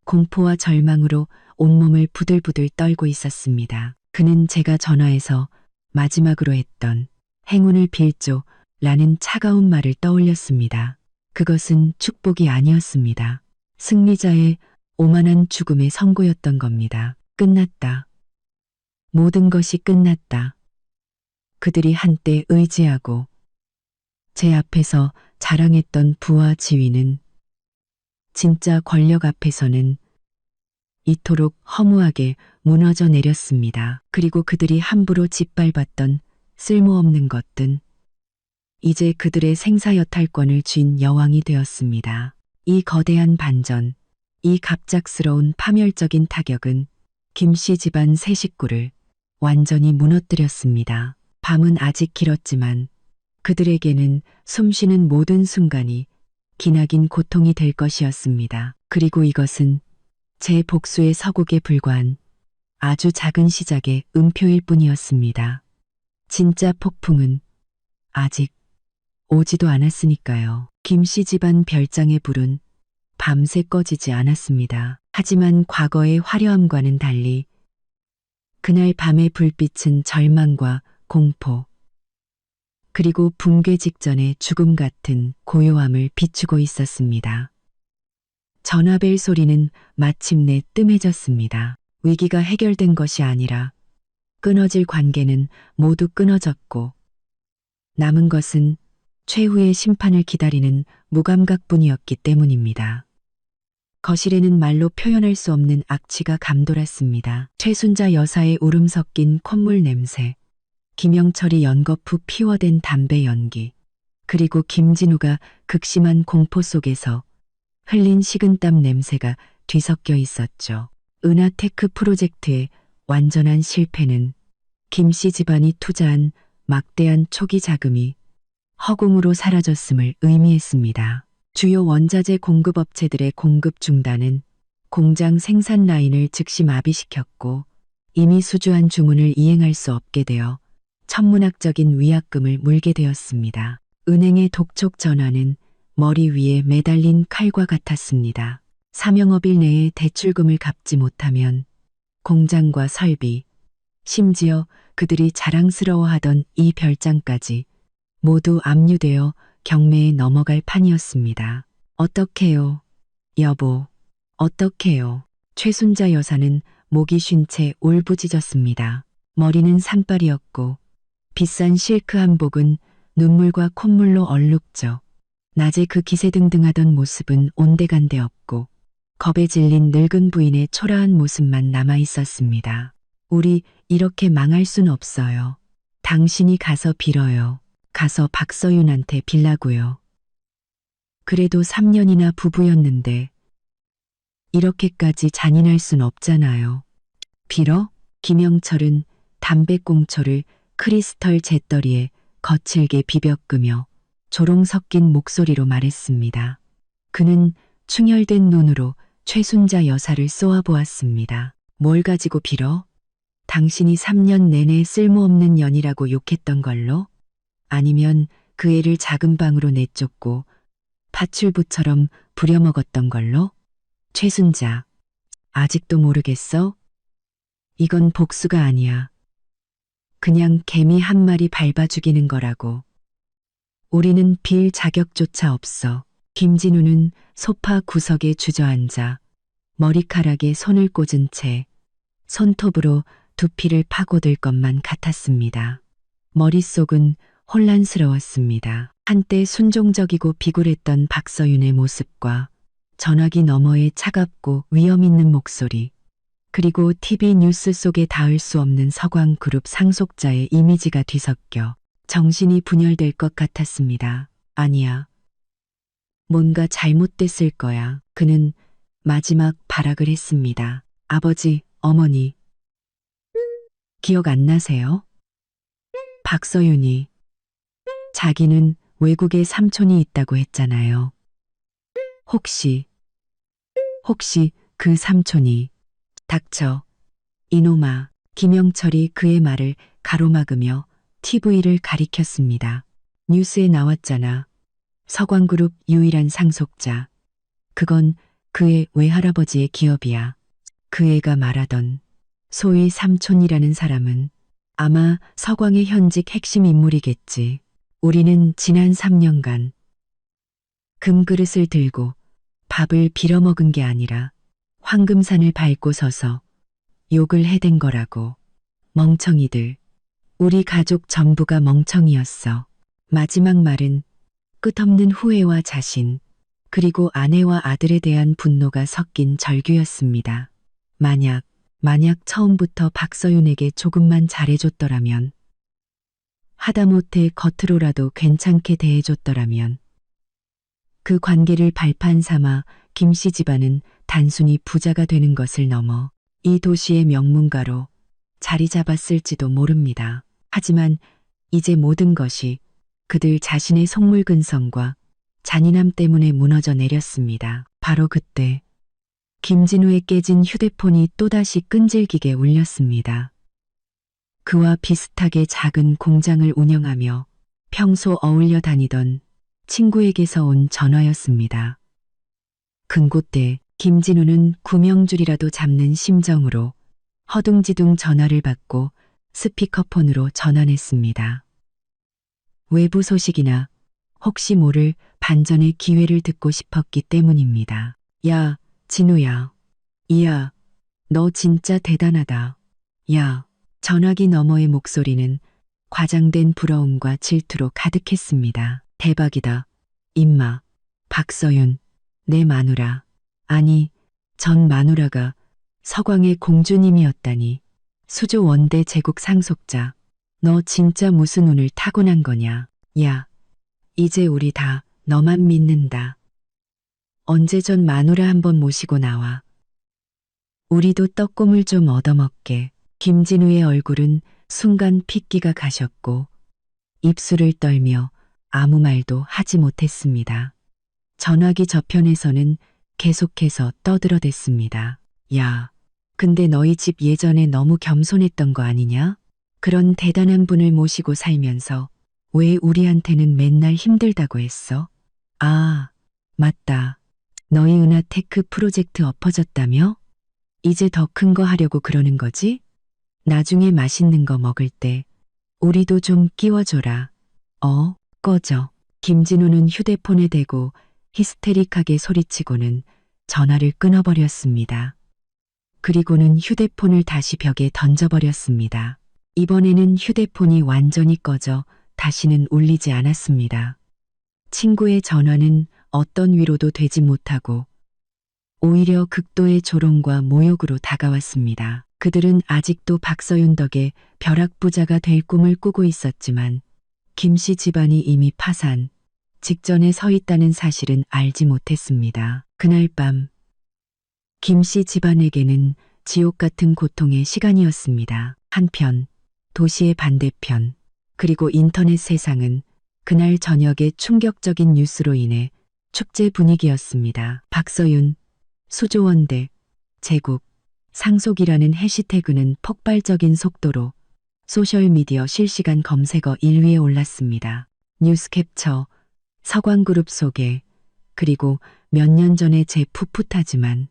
공포와 절망으로 온몸을 부들부들 떨고 있었습니다. 그는 제가 전화해서 마지막으로 했던 행운을 빌죠 라는 차가운 말을 떠올렸습니다. 그것은 축복이 아니었습니다. 승리자의 오만한 죽음의 선고였던 겁니다. 끝났다. 모든 것이 끝났다. 그들이 한때 의지하고 제 앞에서 자랑했던 부와 지위는 진짜 권력 앞에서는 이토록 허무하게 무너져 내렸습니다. 그리고 그들이 함부로 짓밟았던 쓸모없는 것든 이제 그들의 생사여탈권을 쥔 여왕이 되었습니다. 이 거대한 반전, 이 갑작스러운 파멸적인 타격은 김씨 집안 세 식구를 완전히 무너뜨렸습니다. 밤은 아직 길었지만 그들에게는 숨쉬는 모든 순간이 기나긴 고통이 될 것이었습니다. 그리고 이것은 제 복수의 서곡에 불과한 아주 작은 시작의 음표일 뿐이었습니다. 진짜 폭풍은 아직 오지도 않았으니까요. 김씨 집안 별장의 불은 밤새 꺼지지 않았습니다. 하지만 과거의 화려함과는 달리 그날 밤의 불빛은 절망과 공포, 그리고 붕괴 직전의 죽음 같은 고요함을 비추고 있었습니다. 전화벨 소리는 마침내 뜸해졌습니다. 위기가 해결된 것이 아니라 끊어질 관계는 모두 끊어졌고 남은 것은 최후의 심판을 기다리는 무감각뿐이었기 때문입니다. 거실에는 말로 표현할 수 없는 악취가 감돌았습니다. 최순자 여사의 울음 섞인 콧물 냄새, 김영철이 연거푸 피워댄 담배 연기, 그리고 김진우가 극심한 공포 속에서 흘린 식은땀 냄새가 뒤섞여 있었죠. 은하테크 프로젝트의 완전한 실패는 김씨 집안이 투자한 막대한 초기 자금이 허공으로 사라졌음을 의미했습니다. 주요 원자재 공급업체들의 공급 중단은 공장 생산 라인을 즉시 마비시켰고 이미 수주한 주문을 이행할 수 없게 되어 천문학적인 위약금을 물게 되었습니다. 은행의 독촉 전화는 머리 위에 매달린 칼과 같았습니다. 사명업일 내에 대출금을 갚지 못하면 공장과 설비, 심지어 그들이 자랑스러워하던 이 별장까지 모두 압류되어 경매에 넘어갈 판이었습니다. 어떡해요, 여보, 어떡해요. 최순자 여사는 목이 쉰 채 울부짖었습니다. 머리는 산발이었고 비싼 실크 한복은 눈물과 콧물로 얼룩져 낮에 그 기세등등하던 모습은 온데간데 없고 겁에 질린 늙은 부인의 초라한 모습만 남아 있었습니다. 우리 이렇게 망할 순 없어요. 당신이 가서 빌어요. 가서 박서윤한테 빌라고요. 그래도 3년이나 부부였는데 이렇게까지 잔인할 순 없잖아요. 빌어? 김영철은 담배꽁초를 크리스털 잿더리에 거칠게 비벼끄며 조롱 섞인 목소리로 말했습니다. 그는 충혈된 눈으로 최순자 여사를 쏘아보았습니다. 뭘 가지고 빌어? 당신이 3년 내내 쓸모없는 년이라고 욕했던 걸로? 아니면 그 애를 작은 방으로 내쫓고 파출부처럼 부려먹었던 걸로? 최순자, 아직도 모르겠어? 이건 복수가 아니야. 그냥 개미 한 마리 밟아 죽이는 거라고. 우리는 빌 자격조차 없어. 김진우는 소파 구석에 주저앉아 머리카락에 손을 꽂은 채 손톱으로 두피를 파고들 것만 같았습니다. 머릿속은 혼란스러웠습니다. 한때 순종적이고 비굴했던 박서윤의 모습과 전화기 너머의 차갑고 위험 있는 목소리, 그리고 TV 뉴스 속에 닿을 수 없는 서광그룹 상속자의 이미지가 뒤섞여 정신이 분열될 것 같았습니다. 아니야. 뭔가 잘못됐을 거야. 그는 마지막 발악을 했습니다. 아버지, 어머니. 기억 안 나세요? 박서윤이. 자기는 외국에 삼촌이 있다고 했잖아요. 혹시 그 삼촌이 닥쳐. 이놈아. 김영철이 그의 말을 가로막으며 TV를 가리켰습니다. 뉴스에 나왔잖아. 서광그룹 유일한 상속자. 그건 그의 외할아버지의 기업이야. 그 애가 말하던 소위 삼촌이라는 사람은 아마 서광의 현직 핵심 인물이겠지. 우리는 지난 3년간 금그릇을 들고 밥을 빌어먹은 게 아니라 황금산을 밟고 서서 욕을 해댄 거라고. 멍청이들. 우리 가족 전부가 멍청이였어. 마지막 말은 끝없는 후회와 자신, 그리고 아내와 아들에 대한 분노가 섞인 절규였습니다. 만약 처음부터 박서윤에게 조금만 잘해줬더라면, 하다못해 겉으로라도 괜찮게 대해줬더라면, 그 관계를 발판 삼아 김씨 집안은 단순히 부자가 되는 것을 넘어 이 도시의 명문가로 자리 잡았을지도 모릅니다. 하지만 이제 모든 것이 그들 자신의 속물근성과 잔인함 때문에 무너져 내렸습니다. 바로 그때 김진우의 깨진 휴대폰이 또다시 끈질기게 울렸습니다. 그와 비슷하게 작은 공장을 운영하며 평소 어울려 다니던 친구에게서 온 전화였습니다. 금고때 김진우는 구명줄이라도 잡는 심정으로 허둥지둥 전화를 받고 스피커폰으로 전환했습니다. 외부 소식이나 혹시 모를 반전의 기회를 듣고 싶었기 때문입니다. 야, 진우야. 이야, 너 진짜 대단하다. 야, 전화기 너머의 목소리는 과장된 부러움과 질투로 가득했습니다. 대박이다. 임마. 박서윤. 내 마누라. 아니, 전 마누라가 서광의 공주님이었다니. 수조 원대 제국 상속자. 너 진짜 무슨 운을 타고난 거냐. 야, 이제 우리 다 너만 믿는다. 언제 전 마누라 한번 모시고 나와. 우리도 떡고물 좀 얻어먹게. 김진우의 얼굴은 순간 핏기가 가셨고 입술을 떨며 아무 말도 하지 못했습니다. 전화기 저편에서는 계속해서 떠들어댔습니다. 야, 근데 너희 집 예전에 너무 겸손했던 거 아니냐? 그런 대단한 분을 모시고 살면서 왜 우리한테는 맨날 힘들다고 했어? 아, 맞다. 너희 은하테크 프로젝트 엎어졌다며? 이제 더 큰 거 하려고 그러는 거지? 나중에 맛있는 거 먹을 때 우리도 좀 끼워줘라. 꺼져. 김진우는 휴대폰에 대고 히스테릭하게 소리치고는 전화를 끊어버렸습니다. 그리고는 휴대폰을 다시 벽에 던져버렸습니다. 이번에는 휴대폰이 완전히 꺼져 다시는 울리지 않았습니다. 친구의 전화는 어떤 위로도 되지 못하고 오히려 극도의 조롱과 모욕으로 다가왔습니다. 그들은 아직도 박서윤 덕에 벼락부자가 될 꿈을 꾸고 있었지만 김씨 집안이 이미 파산 직전에 서 있다는 사실은 알지 못했습니다. 그날 밤 김씨 집안에게는 지옥 같은 고통의 시간이었습니다. 한편 도시의 반대편 그리고 인터넷 세상은 그날 저녁의 충격적인 뉴스로 인해 축제 분위기였습니다. 박서윤, 수조원대, 제국, 상속이라는 해시태그는 폭발적인 속도로 소셜미디어 실시간 검색어 1위에 올랐습니다. 뉴스 캡처, 서광그룹 소개, 그리고 몇 년 전의 제 풋풋하지만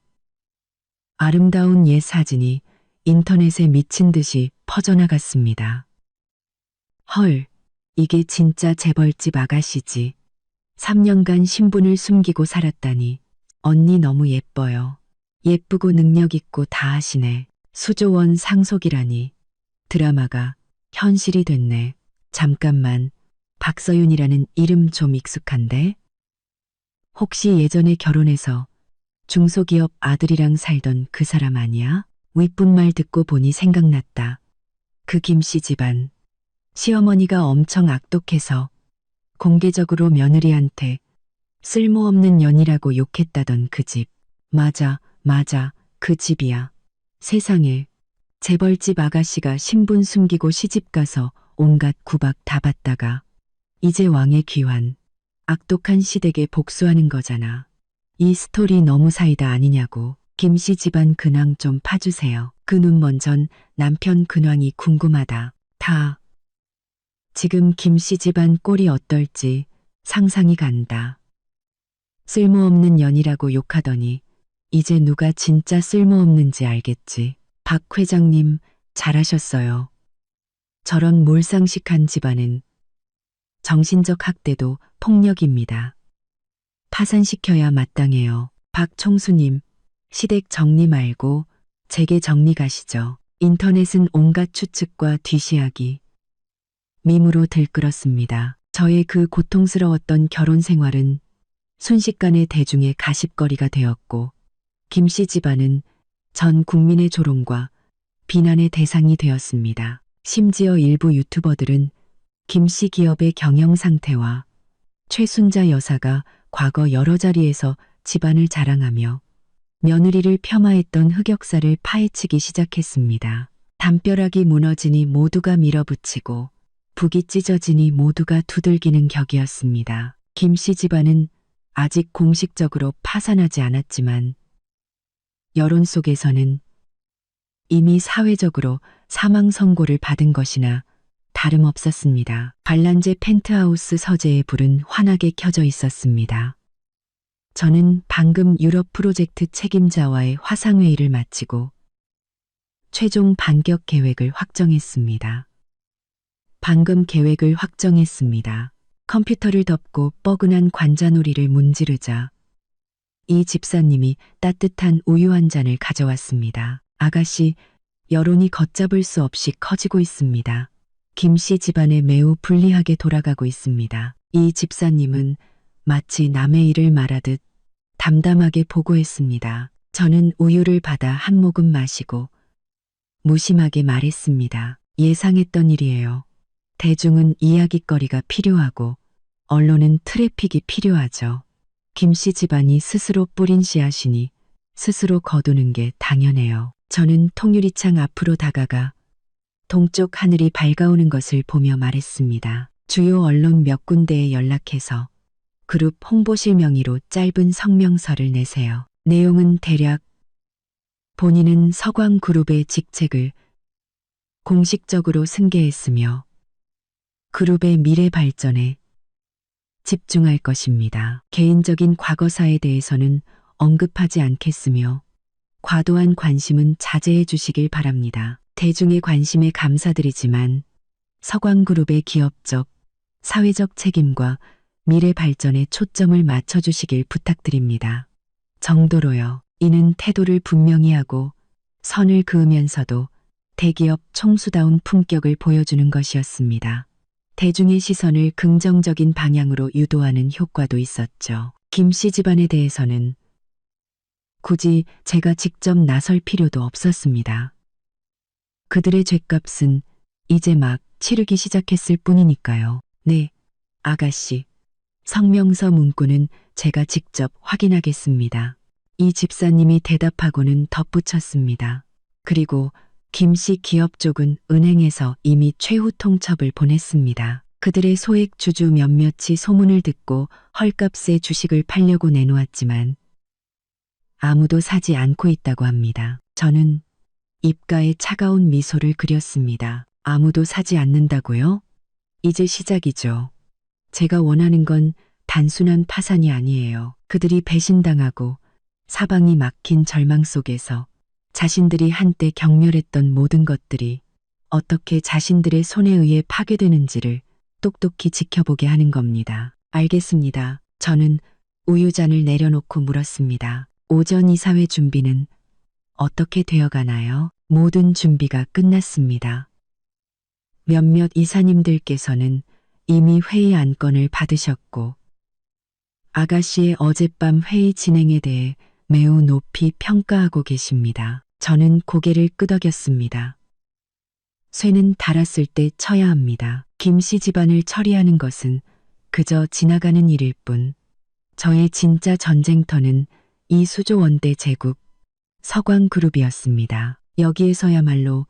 아름다운 옛 사진이 인터넷에 미친 듯이 퍼져나갔습니다. 헐, 이게 진짜 재벌집 아가씨지. 3년간 신분을 숨기고 살았다니. 언니 너무 예뻐요. 예쁘고 능력 있고 다 하시네. 수조원 상속이라니. 드라마가 현실이 됐네. 잠깐만, 박서윤이라는 이름 좀 익숙한데? 혹시 예전에 결혼해서 중소기업 아들이랑 살던 그 사람 아니야? 윗분말 듣고 보니 생각났다. 그 김씨 집안. 시어머니가 엄청 악독해서 공개적으로 며느리한테 쓸모없는 년이라고 욕했다던 그 집. 맞아, 그 집이야. 세상에, 재벌집 아가씨가 신분 숨기고 시집가서 온갖 구박 다 받다가 이제 왕의 귀환, 악독한 시댁에 복수하는 거잖아. 이 스토리 너무 사이다 아니냐고. 김씨 집안 근황 좀 파주세요. 그 눈먼 전 남편 근황이 궁금하다. 지금 김씨 집안 꼴이 어떨지 상상이 간다. 쓸모없는 년이라고 욕하더니 이제 누가 진짜 쓸모없는지 알겠지. 박 회장님 잘하셨어요. 저런 몰상식한 집안은 정신적 학대도 폭력입니다. 파산시켜야 마땅해요. 박 총수님, 시댁 정리 말고 재계 정리 가시죠. 인터넷은 온갖 추측과 뒤시하기, 밈으로 들끓었습니다. 저의 그 고통스러웠던 결혼 생활은 순식간에 대중의 가십거리가 되었고 김씨 집안은 전 국민의 조롱과 비난의 대상이 되었습니다. 심지어 일부 유튜버들은 김씨 기업의 경영 상태와 최순자 여사가 과거 여러 자리에서 집안을 자랑하며 며느리를 폄하했던 흑역사를 파헤치기 시작했습니다. 담벼락이 무너지니 모두가 밀어붙이고 북이 찢어지니 모두가 두들기는 격이었습니다. 김씨 집안은 아직 공식적으로 파산하지 않았지만 여론 속에서는 이미 사회적으로 사망 선고를 받은 것이나 다름없었습니다. 반란제 펜트하우스 서재의 불은 환하게 켜져 있었습니다. 저는 방금 유럽 프로젝트 책임자와의 화상회의를 마치고 최종 반격 계획을 확정했습니다. 방금 계획을 확정했습니다. 컴퓨터를 덮고 뻐근한 관자놀이를 문지르자 이 집사님이 따뜻한 우유 한 잔을 가져왔습니다. 아가씨, 여론이 걷잡을 수 없이 커지고 있습니다. 김씨 집안에 매우 불리하게 돌아가고 있습니다. 이 집사님은 마치 남의 일을 말하듯 담담하게 보고했습니다. 저는 우유를 받아 한 모금 마시고 무심하게 말했습니다. 예상했던 일이에요. 대중은 이야깃거리가 필요하고 언론은 트래픽이 필요하죠. 김씨 집안이 스스로 뿌린 씨앗이니 스스로 거두는 게 당연해요. 저는 통유리창 앞으로 다가가 동쪽 하늘이 밝아오는 것을 보며 말했습니다. 주요 언론 몇 군데에 연락해서 그룹 홍보실 명의로 짧은 성명서를 내세요. 내용은 대략 본인은 서광그룹의 직책을 공식적으로 승계했으며 그룹의 미래 발전에 집중할 것입니다. 개인적인 과거사에 대해서는 언급하지 않겠으며 과도한 관심은 자제해 주시길 바랍니다. 대중의 관심에 감사드리지만 서광그룹의 기업적, 사회적 책임과 미래 발전에 초점을 맞춰주시길 부탁드립니다. 정도로요. 이는 태도를 분명히 하고 선을 그으면서도 대기업 총수다운 품격을 보여주는 것이었습니다. 대중의 시선을 긍정적인 방향으로 유도하는 효과도 있었죠. 김씨 집안에 대해서는 굳이 제가 직접 나설 필요도 없었습니다. 그들의 죗값은 이제 막 치르기 시작했을 뿐이니까요. 네, 아가씨. 성명서 문구는 제가 직접 확인하겠습니다. 이 집사님이 대답하고는 덧붙였습니다. 그리고 김씨 기업 쪽은 은행에서 이미 최후 통첩을 보냈습니다. 그들의 소액 주주 몇몇이 소문을 듣고 헐값에 주식을 팔려고 내놓았지만 아무도 사지 않고 있다고 합니다. 저는 입가에 차가운 미소를 그렸습니다. 아무도 사지 않는다고요? 이제 시작이죠. 제가 원하는 건 단순한 파산이 아니에요. 그들이 배신당하고 사방이 막힌 절망 속에서 자신들이 한때 경멸했던 모든 것들이 어떻게 자신들의 손에 의해 파괴되는지를 똑똑히 지켜보게 하는 겁니다. 알겠습니다. 저는 우유잔을 내려놓고 물었습니다. 오전 이사회 준비는 어떻게 되어가나요? 모든 준비가 끝났습니다. 몇몇 이사님들께서는 이미 회의 안건을 받으셨고 아가씨의 어젯밤 회의 진행에 대해 매우 높이 평가하고 계십니다. 저는 고개를 끄덕였습니다. 쇠는 닳았을 때 쳐야 합니다. 김씨 집안을 처리하는 것은 그저 지나가는 일일 뿐 저의 진짜 전쟁터는 이 수조원대 제국 서광그룹이었습니다. 여기에서야말로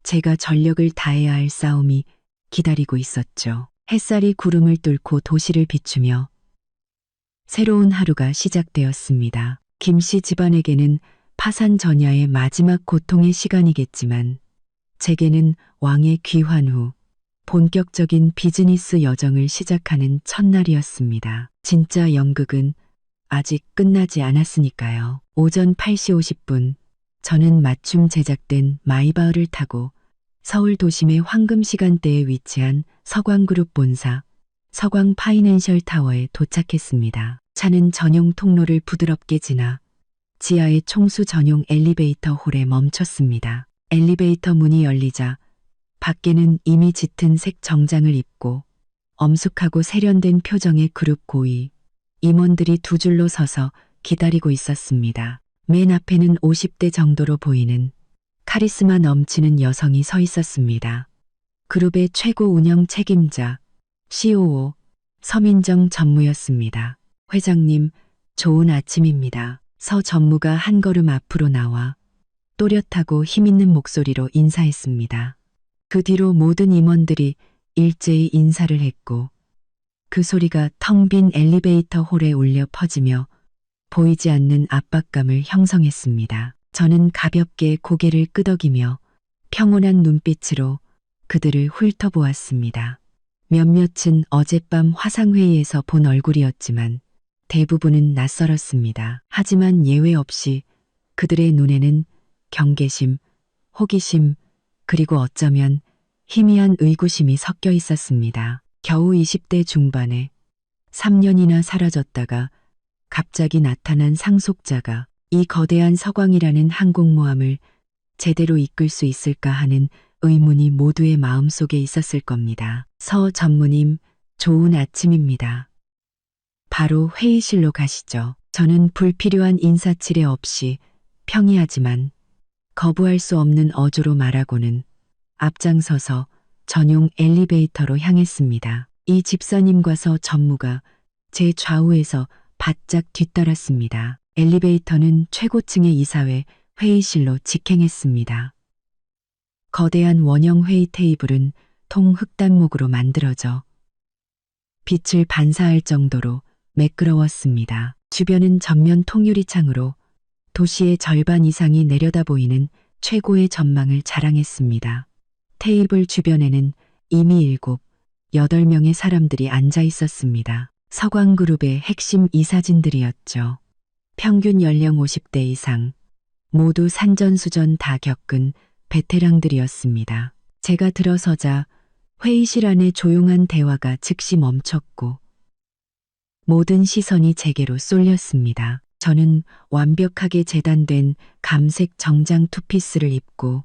제가 전력을 다해야 할 싸움이 기다리고 있었죠. 햇살이 구름을 뚫고 도시를 비추며 새로운 하루가 시작되었습니다. 김 씨 집안에게는 파산 전야의 마지막 고통의 시간이겠지만 제게는 왕의 귀환 후 본격적인 비즈니스 여정을 시작하는 첫날이었습니다. 진짜 연극은 아직 끝나지 않았으니까요. 오전 8시 50분 저는 맞춤 제작된 마이바흐를 타고 서울 도심의 황금 시간대에 위치한 서광그룹 본사 서광 파이낸셜 타워에 도착했습니다. 차는 전용 통로를 부드럽게 지나 지하의 총수 전용 엘리베이터 홀에 멈췄습니다. 엘리베이터 문이 열리자 밖에는 이미 짙은 색 정장을 입고 엄숙하고 세련된 표정의 그룹 고위 임원들이 두 줄로 서서 기다리고 있었습니다. 맨 앞에는 50대 정도로 보이는 카리스마 넘치는 여성이 서 있었습니다. 그룹의 최고 운영 책임자 COO 서민정 전무였습니다. 회장님, 좋은 아침입니다. 서 전무가 한 걸음 앞으로 나와 또렷하고 힘있는 목소리로 인사했습니다. 그 뒤로 모든 임원들이 일제히 인사를 했고 그 소리가 텅 빈 엘리베이터 홀에 울려 퍼지며 보이지 않는 압박감을 형성했습니다. 저는 가볍게 고개를 끄덕이며 평온한 눈빛으로 그들을 훑어보았습니다. 몇몇은 어젯밤 화상회의에서 본 얼굴이었지만 대부분은 낯설었습니다. 하지만 예외 없이 그들의 눈에는 경계심, 호기심, 그리고 어쩌면 희미한 의구심이 섞여 있었습니다. 겨우 20대 중반에 3년이나 사라졌다가 갑자기 나타난 상속자가 이 거대한 서광이라는 항공모함을 제대로 이끌 수 있을까 하는 의문이 모두의 마음속에 있었을 겁니다. 서 전무님, 좋은 아침입니다. 바로 회의실로 가시죠. 저는 불필요한 인사치레 없이 평이하지만 거부할 수 없는 어조로 말하고는 앞장서서 전용 엘리베이터로 향했습니다. 이 집사님과 서 전무가 제 좌우에서 바짝 뒤따랐습니다. 엘리베이터는 최고층의 이사회 회의실로 직행했습니다. 거대한 원형 회의 테이블은 통 흑단목으로 만들어져 빛을 반사할 정도로 매끄러웠습니다. 주변은 전면 통유리창으로 도시의 절반 이상이 내려다 보이는 최고의 전망을 자랑했습니다. 테이블 주변에는 이미 7, 8명의 사람들이 앉아 있었습니다. 서광그룹의 핵심 이사진들이었죠. 평균 연령 50대 이상, 모두 산전수전 다 겪은 베테랑들이었습니다. 제가 들어서자 회의실 안의 조용한 대화가 즉시 멈췄고 모든 시선이 제게로 쏠렸습니다. 저는 완벽하게 재단된 감색 정장 투피스를 입고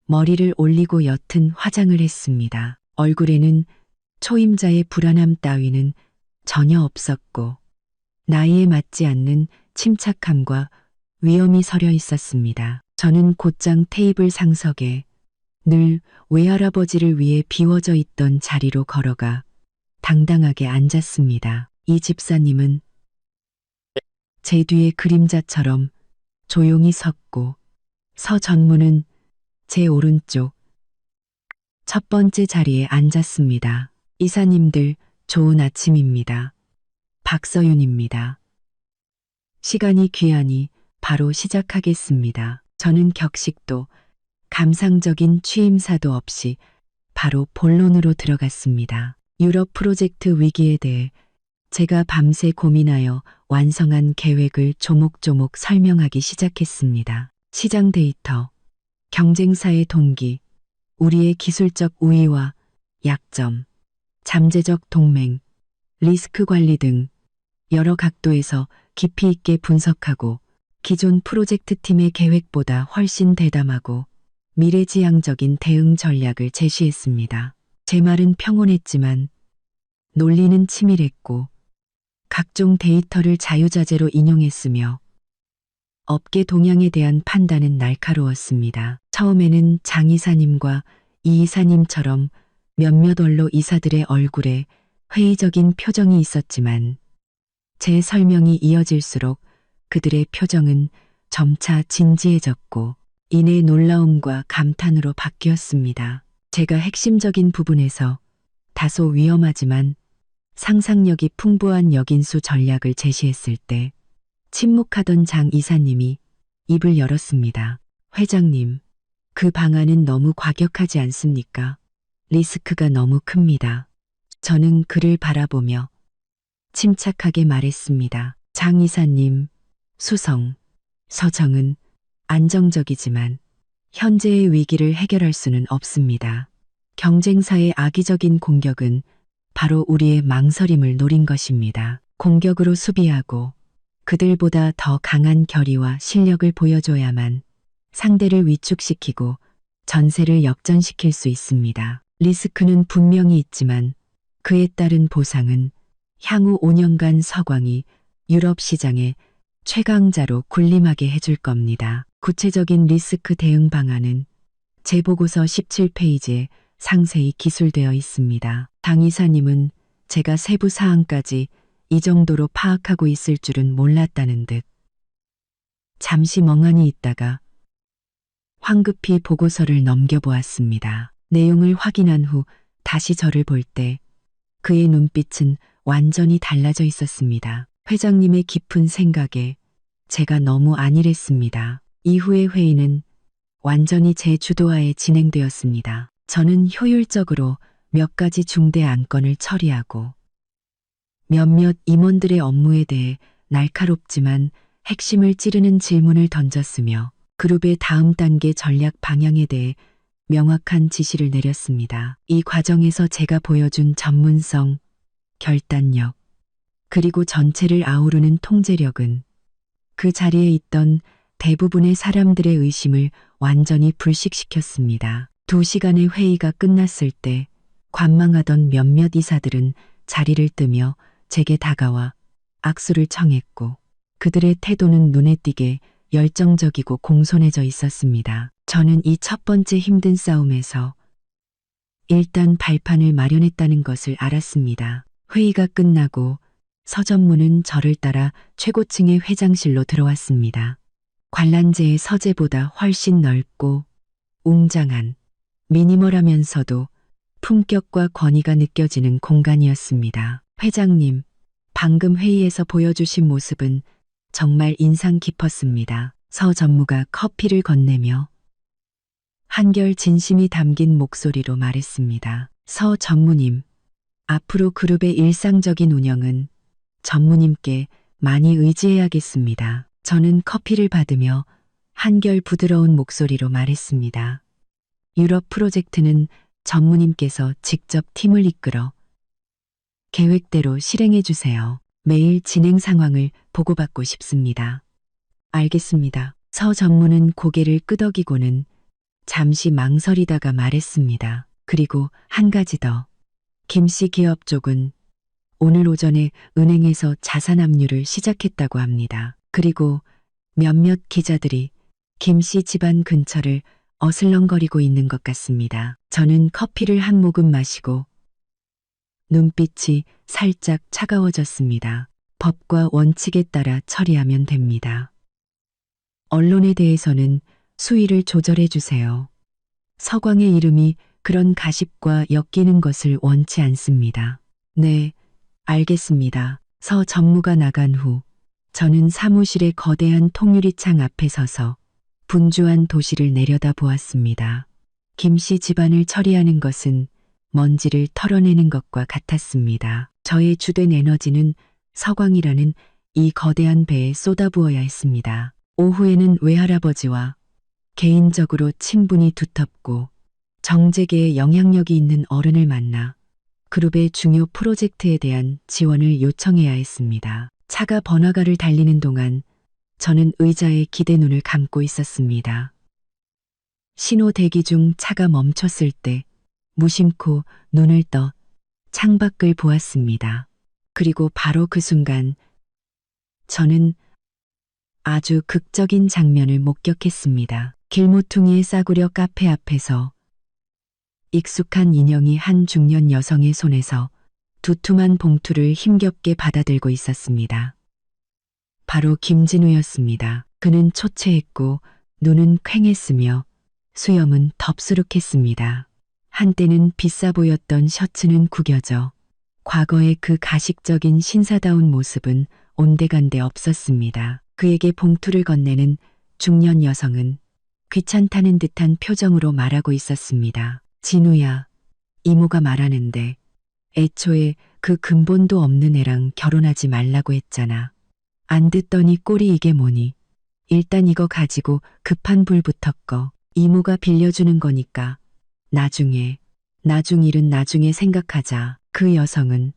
머리를 올리고 옅은 화장을 했습니다. 얼굴에는 초임자의 불안함 따위는 전혀 없었고 나이에 맞지 않는 침착함과 위엄이 서려 있었습니다. 저는 곧장 테이블 상석에 늘 외할아버지를 위해 비워져 있던 자리로 걸어가 당당하게 앉았습니다. 이 집사님은 제 뒤에 그림자처럼 조용히 섰고 서 전무는 제 오른쪽 첫 번째 자리에 앉았습니다. 이사님들 좋은 아침입니다. 박서윤입니다. 시간이 귀하니 바로 시작하겠습니다. 저는 격식도 감상적인 취임사도 없이 바로 본론으로 들어갔습니다. 유럽 프로젝트 위기에 대해 제가 밤새 고민하여 완성한 계획을 조목조목 설명하기 시작했습니다. 시장 데이터, 경쟁사의 동기, 우리의 기술적 우위와 약점, 잠재적 동맹, 리스크 관리 등 여러 각도에서 깊이 있게 분석하고 기존 프로젝트 팀의 계획보다 훨씬 대담하고 미래지향적인 대응 전략을 제시했습니다. 제 말은 평온했지만 논리는 치밀했고 각종 데이터를 자유자재로 인용했으며 업계 동향에 대한 판단은 날카로웠습니다. 처음에는 장 이사님과 이 이사님처럼 몇몇 원로 이사들의 얼굴에 회의적인 표정이 있었지만 제 설명이 이어질수록 그들의 표정은 점차 진지해졌고 이내 놀라움과 감탄으로 바뀌었습니다. 제가 핵심적인 부분에서 다소 위험하지만 상상력이 풍부한 역인수 전략을 제시했을 때 침묵하던 장 이사님이 입을 열었습니다. 회장님, 그 방안은 너무 과격하지 않습니까? 리스크가 너무 큽니다. 저는 그를 바라보며 침착하게 말했습니다. 장 이사님, 수성, 서정은 안정적이지만 현재의 위기를 해결할 수는 없습니다. 경쟁사의 악의적인 공격은 바로 우리의 망설임을 노린 것입니다. 공격으로 수비하고 그들보다 더 강한 결의와 실력을 보여줘야만 상대를 위축시키고 전세를 역전시킬 수 있습니다. 리스크는 분명히 있지만 그에 따른 보상은 향후 5년간 서광이 유럽 시장의 최강자로 군림하게 해줄 겁니다. 구체적인 리스크 대응 방안은 제 보고서 17페이지에 상세히 기술되어 있습니다. 당 이사님은 제가 세부 사항까지 이 정도로 파악하고 있을 줄은 몰랐다는 듯 잠시 멍하니 있다가 황급히 보고서를 넘겨보았습니다. 내용을 확인한 후 다시 저를 볼 때 그의 눈빛은 완전히 달라져 있었습니다. 회장님의 깊은 생각에 제가 너무 안일했습니다. 이후의 회의는 완전히 제 주도하에 진행되었습니다. 저는 효율적으로 몇 가지 중대 안건을 처리하고 몇몇 임원들의 업무에 대해 날카롭지만 핵심을 찌르는 질문을 던졌으며 그룹의 다음 단계 전략 방향에 대해 명확한 지시를 내렸습니다. 이 과정에서 제가 보여준 전문성, 결단력, 그리고 전체를 아우르는 통제력은 그 자리에 있던 대부분의 사람들의 의심을 완전히 불식시켰습니다. 2시간의 회의가 끝났을 때 관망하던 몇몇 이사들은 자리를 뜨며 제게 다가와 악수를 청했고 그들의 태도는 눈에 띄게 열정적이고 공손해져 있었습니다. 저는 이 첫 번째 힘든 싸움에서 일단 발판을 마련했다는 것을 알았습니다. 회의가 끝나고 서전무는 저를 따라 최고층의 회장실로 들어왔습니다. 관람재의 서재보다 훨씬 넓고 웅장한 미니멀하면서도 품격과 권위가 느껴지는 공간이었습니다. 회장님, 방금 회의에서 보여주신 모습은 정말 인상 깊었습니다. 서 전무가 커피를 건네며 한결 진심이 담긴 목소리로 말했습니다. 서 전무님, 앞으로 그룹의 일상적인 운영은 전무님께 많이 의지해야겠습니다. 저는 커피를 받으며 한결 부드러운 목소리로 말했습니다. 유럽 프로젝트는 전무님께서 직접 팀을 이끌어 계획대로 실행해 주세요. 매일 진행 상황을 보고받고 싶습니다. 알겠습니다. 서 전무는 고개를 끄덕이고는 잠시 망설이다가 말했습니다. 그리고 한 가지 더. 김씨 기업 쪽은 오늘 오전에 은행에서 자산 압류를 시작했다고 합니다. 그리고 몇몇 기자들이 김씨 집안 근처를 어슬렁거리고 있는 것 같습니다. 저는 커피를 한 모금 마시고 눈빛이 살짝 차가워졌습니다. 법과 원칙에 따라 처리하면 됩니다. 언론에 대해서는 수위를 조절해 주세요. 서광의 이름이 그런 가십과 엮이는 것을 원치 않습니다. 네, 알겠습니다. 서 전무가 나간 후 저는 사무실의 거대한 통유리창 앞에 서서 분주한 도시를 내려다 보았습니다. 김씨 집안을 처리하는 것은 먼지를 털어내는 것과 같았습니다. 저의 주된 에너지는 서광이라는 이 거대한 배에 쏟아부어야 했습니다. 오후에는 외할아버지와 개인적으로 친분이 두텁고 정재계에 영향력이 있는 어른을 만나 그룹의 중요 프로젝트에 대한 지원을 요청해야 했습니다. 차가 번화가를 달리는 동안 저는 의자에 기대 눈을 감고 있었습니다. 신호 대기 중 차가 멈췄을 때 무심코 눈을 떠 창밖을 보았습니다. 그리고 바로 그 순간 저는 아주 극적인 장면을 목격했습니다. 길모퉁이의 싸구려 카페 앞에서 익숙한 인형이 한 중년 여성의 손에서 두툼한 봉투를 힘겹게 받아들고 있었습니다. 바로 김진우였습니다. 그는 초췌했고 눈은 퀭했으며 수염은 덥수룩했습니다. 한때는 비싸 보였던 셔츠는 구겨져 과거의 그 가식적인 신사다운 모습은 온데간데 없었습니다. 그에게 봉투를 건네는 중년 여성은 귀찮다는 듯한 표정으로 말하고 있었습니다. 진우야, 이모가 말하는데 애초에 그 근본도 없는 애랑 결혼하지 말라고 했잖아. 안 듣더니 꼴이 이게 뭐니? 일단 이거 가지고 급한 불부터 꺼. 이모가 빌려주는 거니까 나중 일은 나중에 생각하자. 그 여성은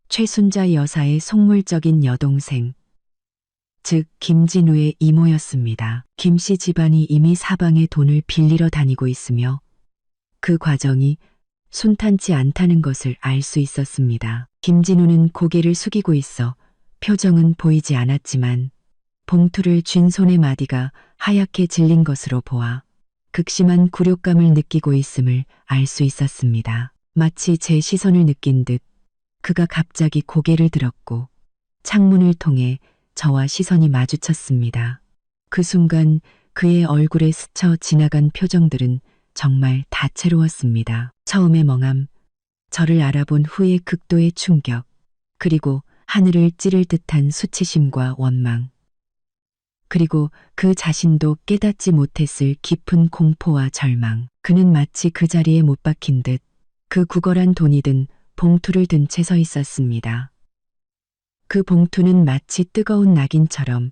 최순자 여사의 속물적인 여동생, 즉 김진우의 이모였습니다. 김씨 집안이 이미 사방에 돈을 빌리러 다니고 있으며 그 과정이 순탄치 않다는 것을 알 수 있었습니다. 김진우는 고개를 숙이고 있어 표정은 보이지 않았지만 봉투를 쥔 손의 마디가 하얗게 질린 것으로 보아 극심한 굴욕감을 느끼고 있음을 알 수 있었습니다. 마치 제 시선을 느낀 듯 그가 갑자기 고개를 들었고 창문을 통해 저와 시선이 마주쳤습니다. 그 순간 그의 얼굴에 스쳐 지나간 표정들은 정말 다채로웠습니다. 처음에 멍함, 저를 알아본 후의 극도의 충격, 그리고 하늘을 찌를 듯한 수치심과 원망, 그리고 그 자신도 깨닫지 못했을 깊은 공포와 절망. 그는 마치 그 자리에 못 박힌 듯 그 구걸한 돈이 든 봉투를 든 채 서 있었습니다. 그 봉투는 마치 뜨거운 낙인처럼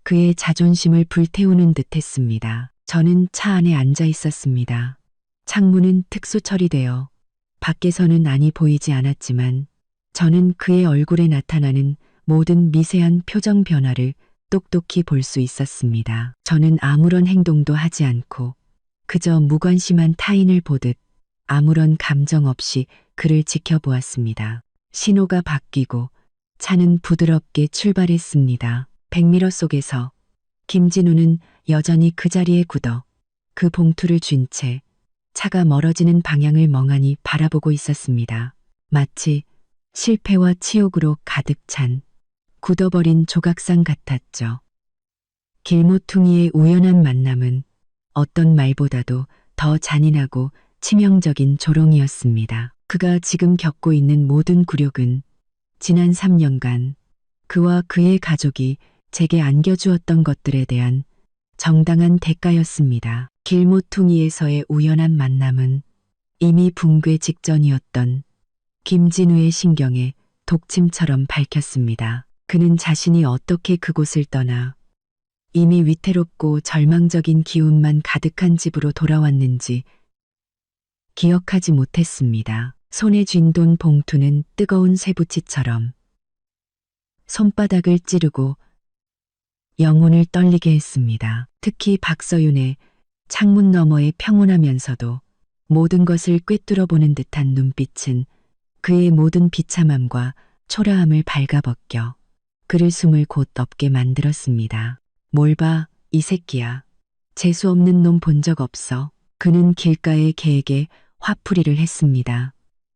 그의 자존심을 불태우는 듯 했습니다. 저는 차 안에 앉아 있었습니다. 창문은 특수 처리되어 밖에서는 안이 보이지 않았지만 저는 그의 얼굴에 나타나는 모든 미세한 표정 변화를 똑똑히 볼 수 있었습니다. 저는 아무런 행동도 하지 않고 그저 무관심한 타인을 보듯 아무런 감정 없이 그를 지켜보았습니다. 신호가 바뀌고 차는 부드럽게 출발했습니다. 백미러 속에서 김진우는 여전히 그 자리에 굳어 그 봉투를 쥔 채 차가 멀어지는 방향을 멍하니 바라보고 있었습니다. 마치 실패와 치욕으로 가득 찬 굳어버린 조각상 같았죠. 길모퉁이의 우연한 만남은 어떤 말보다도 더 잔인하고 치명적인 조롱이었습니다. 그가 지금 겪고 있는 모든 굴욕은 지난 3년간 그와 그의 가족이 제게 안겨주었던 것들에 대한 정당한 대가였습니다. 길모퉁이에서의 우연한 만남은 이미 붕괴 직전이었던 김진우의 신경에 독침처럼 밝혔습니다. 그는 자신이 어떻게 그곳을 떠나 이미 위태롭고 절망적인 기운만 가득한 집으로 돌아왔는지 기억하지 못했습니다. 손에 쥔 돈 봉투는 뜨거운 쇠붙이처럼 손바닥을 찌르고 영혼을 떨리게 했습니다. 특히 박서윤의 창문 너머의 평온하면서도 모든 것을 꿰뚫어 보는 듯한 눈빛은 그의 모든 비참함과 초라함을 발가벗겨 그를 숨을 곧 엎게 만들었습니다. 뭘 봐, 이 새끼야. 재수 없는 놈 본 적 없어. 그는 길가의 개에게 화풀이를 했습니다.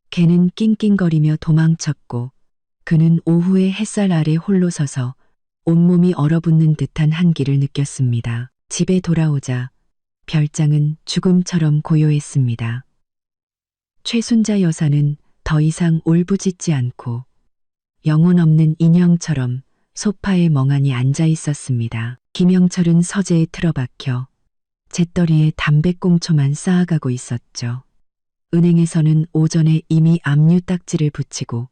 개는 낑낑거리며 도망쳤고 그는 오후의 햇살 아래 홀로 서서 온몸이 얼어붙는 듯한 한기를 느꼈습니다. 집에 돌아오자 별장은 죽음처럼 고요했습니다. 최순자 여사는 더 이상 울부짖지 않고 영혼 없는 인형처럼 소파에 멍하니 앉아 있었습니다. 김영철은 서재에 틀어박혀 잿더리에 담배꽁초만 쌓아가고 있었죠. 은행에서는 오전에 이미 압류 딱지를 붙이고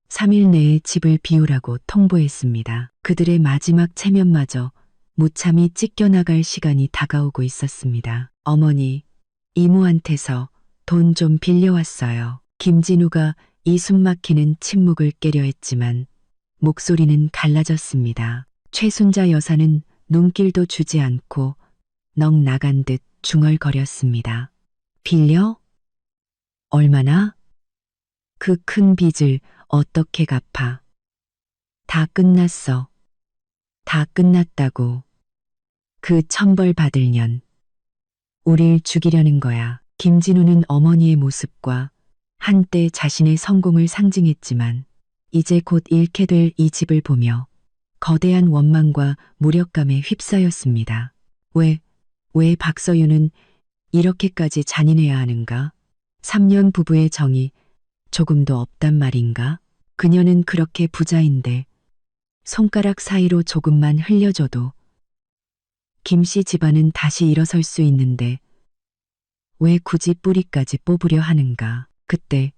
3일 내에 집을 비우라고 통보했습니다. 그들의 마지막 체면마저 무참히 찢겨나갈 시간이 다가오고 있었습니다. 어머니, 이모한테서 돈 좀 빌려왔어요. 김진우가 이 숨막히는 침묵을 깨려 했지만 목소리는 갈라졌습니다. 최순자 여사는 눈길도 주지 않고 넋 나간 듯 중얼거렸습니다. 빌려? 얼마나? 그 큰 빚을 어떻게 갚아? 다 끝났어. 다 끝났다고. 그 천벌 받을 년. 우릴 죽이려는 거야. 김진우는 어머니의 모습과 한때 자신의 성공을 상징했지만 이제 곧 잃게 될 이 집을 보며 거대한 원망과 무력감에 휩싸였습니다. 왜 박서윤은 이렇게까지 잔인해야 하는가? 3년 부부의 정이 조금도 없단 말인가? 그녀는 그렇게 부자인데 손가락 사이로 조금만 흘려줘도 김씨 집안은 다시 일어설 수 있는데 왜 굳이 뿌리까지 뽑으려 하는가? 그때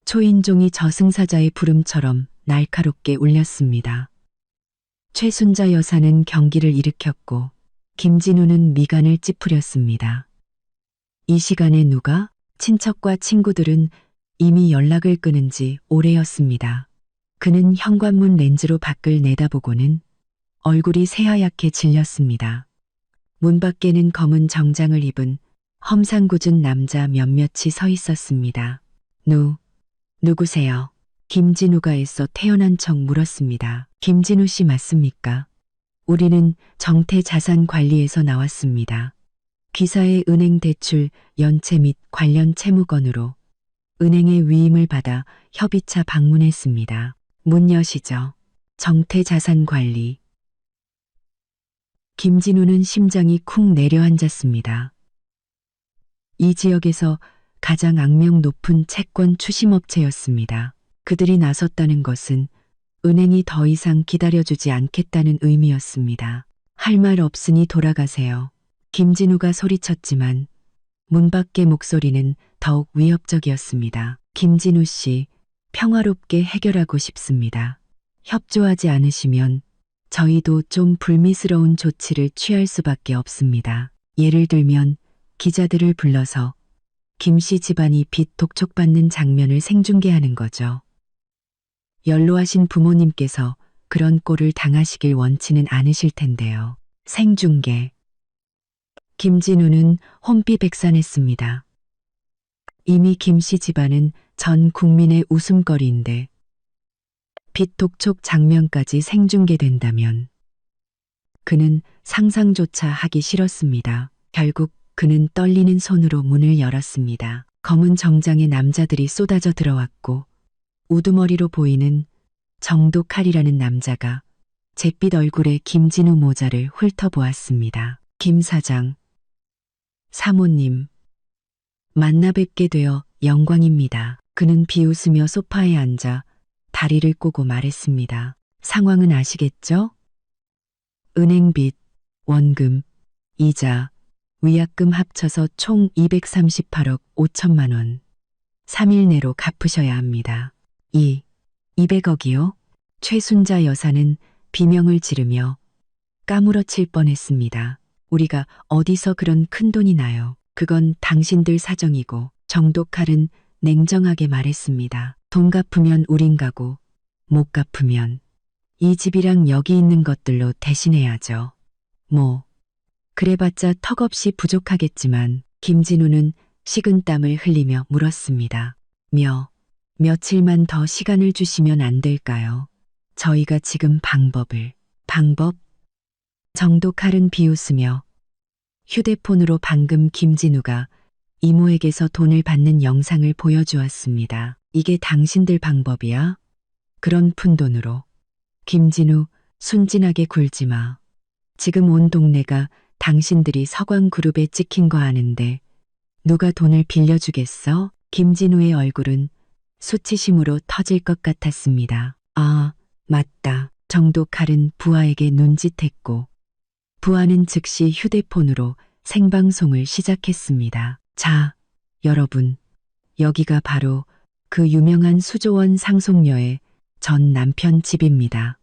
초인종이 저승사자의 부름처럼 날카롭게 울렸습니다. 최순자 여사는 경기를 일으켰고 김진우는 미간을 찌푸렸습니다. 이 시간에 누가? 친척과 친구들은 이미 연락을 끊은 지 오래였습니다. 그는 현관문 렌즈로 밖을 내다보고는 얼굴이 새하얗게 질렸습니다. 문 밖에는 검은 정장을 입은 험상궂은 남자 몇몇이 서 있었습니다. 누구세요? 김진우가 애써 태어난 척 물었습니다. 김진우 씨 맞습니까? 우리는 정태자산관리에서 나왔습니다. 기사의 은행 대출, 연체 및 관련 채무건으로 은행의 위임을 받아 협의차 방문했습니다. 문 여시죠. 정태자산관리. 김진우는 심장이 쿵 내려앉았습니다. 이 지역에서 가장 악명 높은 채권 추심업체였습니다. 그들이 나섰다는 것은 은행이 더 이상 기다려주지 않겠다는 의미였습니다. 할 말 없으니 돌아가세요. 김진우가 소리쳤지만 문 밖의 목소리는 더욱 위협적이었습니다. 김진우 씨, 평화롭게 해결하고 싶습니다. 협조하지 않으시면 저희도 좀 불미스러운 조치를 취할 수밖에 없습니다. 예를 들면 기자들을 불러서 김씨 집안이 빚 독촉받는 장면을 생중계하는 거죠. 연로하신 부모님께서 그런 꼴을 당하시길 원치는 않으실 텐데요. 생중계. 김진우는 혼비백산했습니다. 이미 김씨 집안은 전 국민의 웃음거리인데 빚 독촉 장면까지 생중계된다면 그는 상상조차 하기 싫었습니다. 결국 그는 떨리는 손으로 문을 열었습니다. 검은 정장의 남자들이 쏟아져 들어왔고 우두머리로 보이는 정독칼이라는 남자가 잿빛 얼굴에 김진우 모자를 훑어보았습니다. 김 사장, 사모님, 만나 뵙게 되어 영광입니다. 그는 비웃으며 소파에 앉아 다리를 꼬고 말했습니다. 상황은 아시겠죠? 은행빚, 원금, 이자, 위약금 합쳐서 총 238억 5천만 원. 3일 내로 갚으셔야 합니다. 200억이요? 최순자 여사는 비명을 지르며 까무러칠 뻔했습니다. 우리가 어디서 그런 큰 돈이 나요? 그건 당신들 사정이고 정독칼은 냉정하게 말했습니다. 돈 갚으면 우린 가고 못 갚으면 이 집이랑 여기 있는 것들로 대신해야죠. 그래봤자 턱없이 부족하겠지만 김진우는 식은땀을 흘리며 물었습니다. 며칠만 더 시간을 주시면 안 될까요? 저희가 지금 방법? 정독칼은 비웃으며 휴대폰으로 방금 김진우가 이모에게서 돈을 받는 영상을 보여주었습니다. 이게 당신들 방법이야? 그런 푼돈으로. 김진우, 순진하게 굴지 마. 지금 온 동네가 당신들이 서광그룹에 찍힌 거 아는데 누가 돈을 빌려주겠어? 김진우의 얼굴은 수치심으로 터질 것 같았습니다. 아, 맞다. 정독칼은 부하에게 눈짓했고 부하는 즉시 휴대폰으로 생방송을 시작했습니다. 자, 여러분, 여기가 바로 그 유명한 수조원 상속녀의 전 남편 집입니다.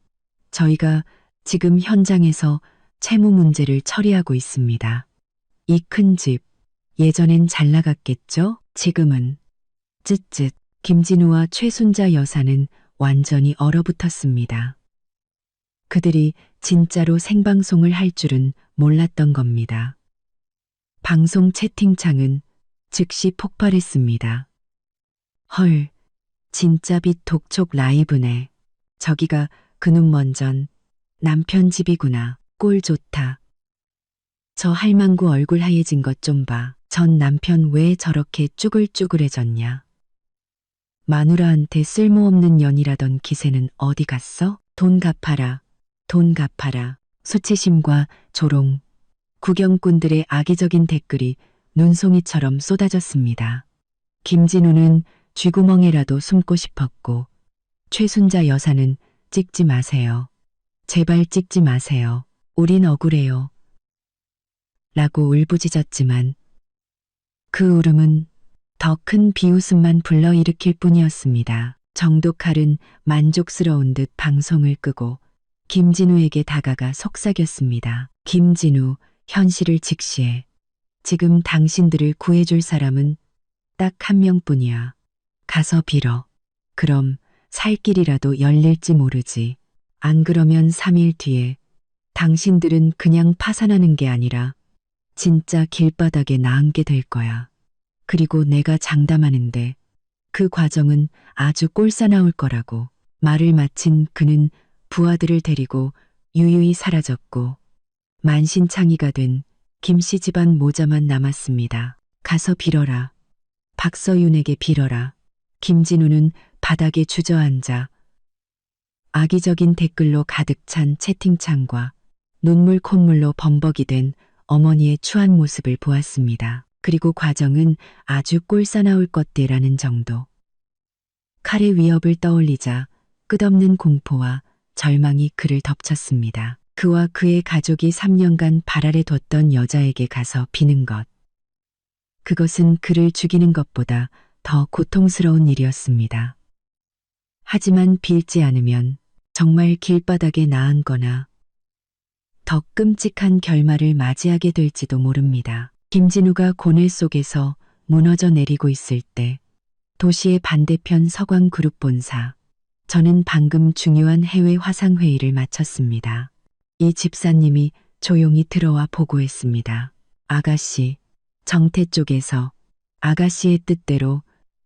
저희가 지금 현장에서 채무 문제를 처리하고 있습니다. 이 큰 집, 예전엔 잘 나갔겠죠? 지금은. 쯧쯧. 김진우와 최순자 여사는 완전히 얼어붙었습니다. 그들이 진짜로 생방송을 할 줄은 몰랐던 겁니다. 방송 채팅창은 즉시 폭발했습니다. 헐, 진짜 빚 독촉 라이브네. 저기가 그 눈먼전 남편 집이구나. 꼴 좋다. 저 할망구 얼굴 하얘진 것 좀 봐. 전 남편 왜 저렇게 쭈글쭈글해졌냐. 마누라한테 쓸모없는 년이라던 기세는 어디 갔어? 돈 갚아라. 돈 갚아라. 수치심과 조롱, 구경꾼들의 악의적인 댓글이 눈송이처럼 쏟아졌습니다. 김진우는 쥐구멍에라도 숨고 싶었고 최순자 여사는 찍지 마세요. 제발 찍지 마세요. 우린 억울해요. 라고 울부짖었지만 그 울음은 더 큰 비웃음만 불러일으킬 뿐이었습니다. 정독할은 만족스러운 듯 방송을 끄고 김진우에게 다가가 속삭였습니다. 김진우, 현실을 직시해. 지금 당신들을 구해줄 사람은 딱 한 명뿐이야. 가서 빌어. 그럼 살 길이라도 열릴지 모르지. 안 그러면 3일 뒤에 당신들은 그냥 파산하는 게 아니라 진짜 길바닥에 나앉게 될 거야. 그리고 내가 장담하는데 그 과정은 아주 꼴사나올 거라고. 말을 마친 그는 부하들을 데리고 유유히 사라졌고 만신창이가 된 김씨 집안 모자만 남았습니다. 가서 빌어라. 박서윤에게 빌어라. 김진우는 바닥에 주저앉아 악의적인 댓글로 가득 찬 채팅창과 눈물 콧물로 범벅이 된 어머니의 추한 모습을 보았습니다. 그리고 과정은 아주 꼴사나올 것대라는 정도. 칼의 위협을 떠올리자 끝없는 공포와 절망이 그를 덮쳤습니다. 그와 그의 가족이 3년간 발 아래 뒀던 여자에게 가서 비는 것. 그것은 그를 죽이는 것보다 더 고통스러운 일이었습니다. 하지만 빌지 않으면 정말 길바닥에 나앉거나 더 끔찍한 결말을 맞이하게 될지도 모릅니다. 김진우가 고뇌 속에서 무너져 내리고 있을 때 도시의 반대편 서광그룹 본사. 저는 방금 중요한 해외 화상회의를 마쳤습니다. 이 집사님이 조용히 들어와 보고했습니다. 아가씨, 정태 쪽에서 아가씨의 뜻대로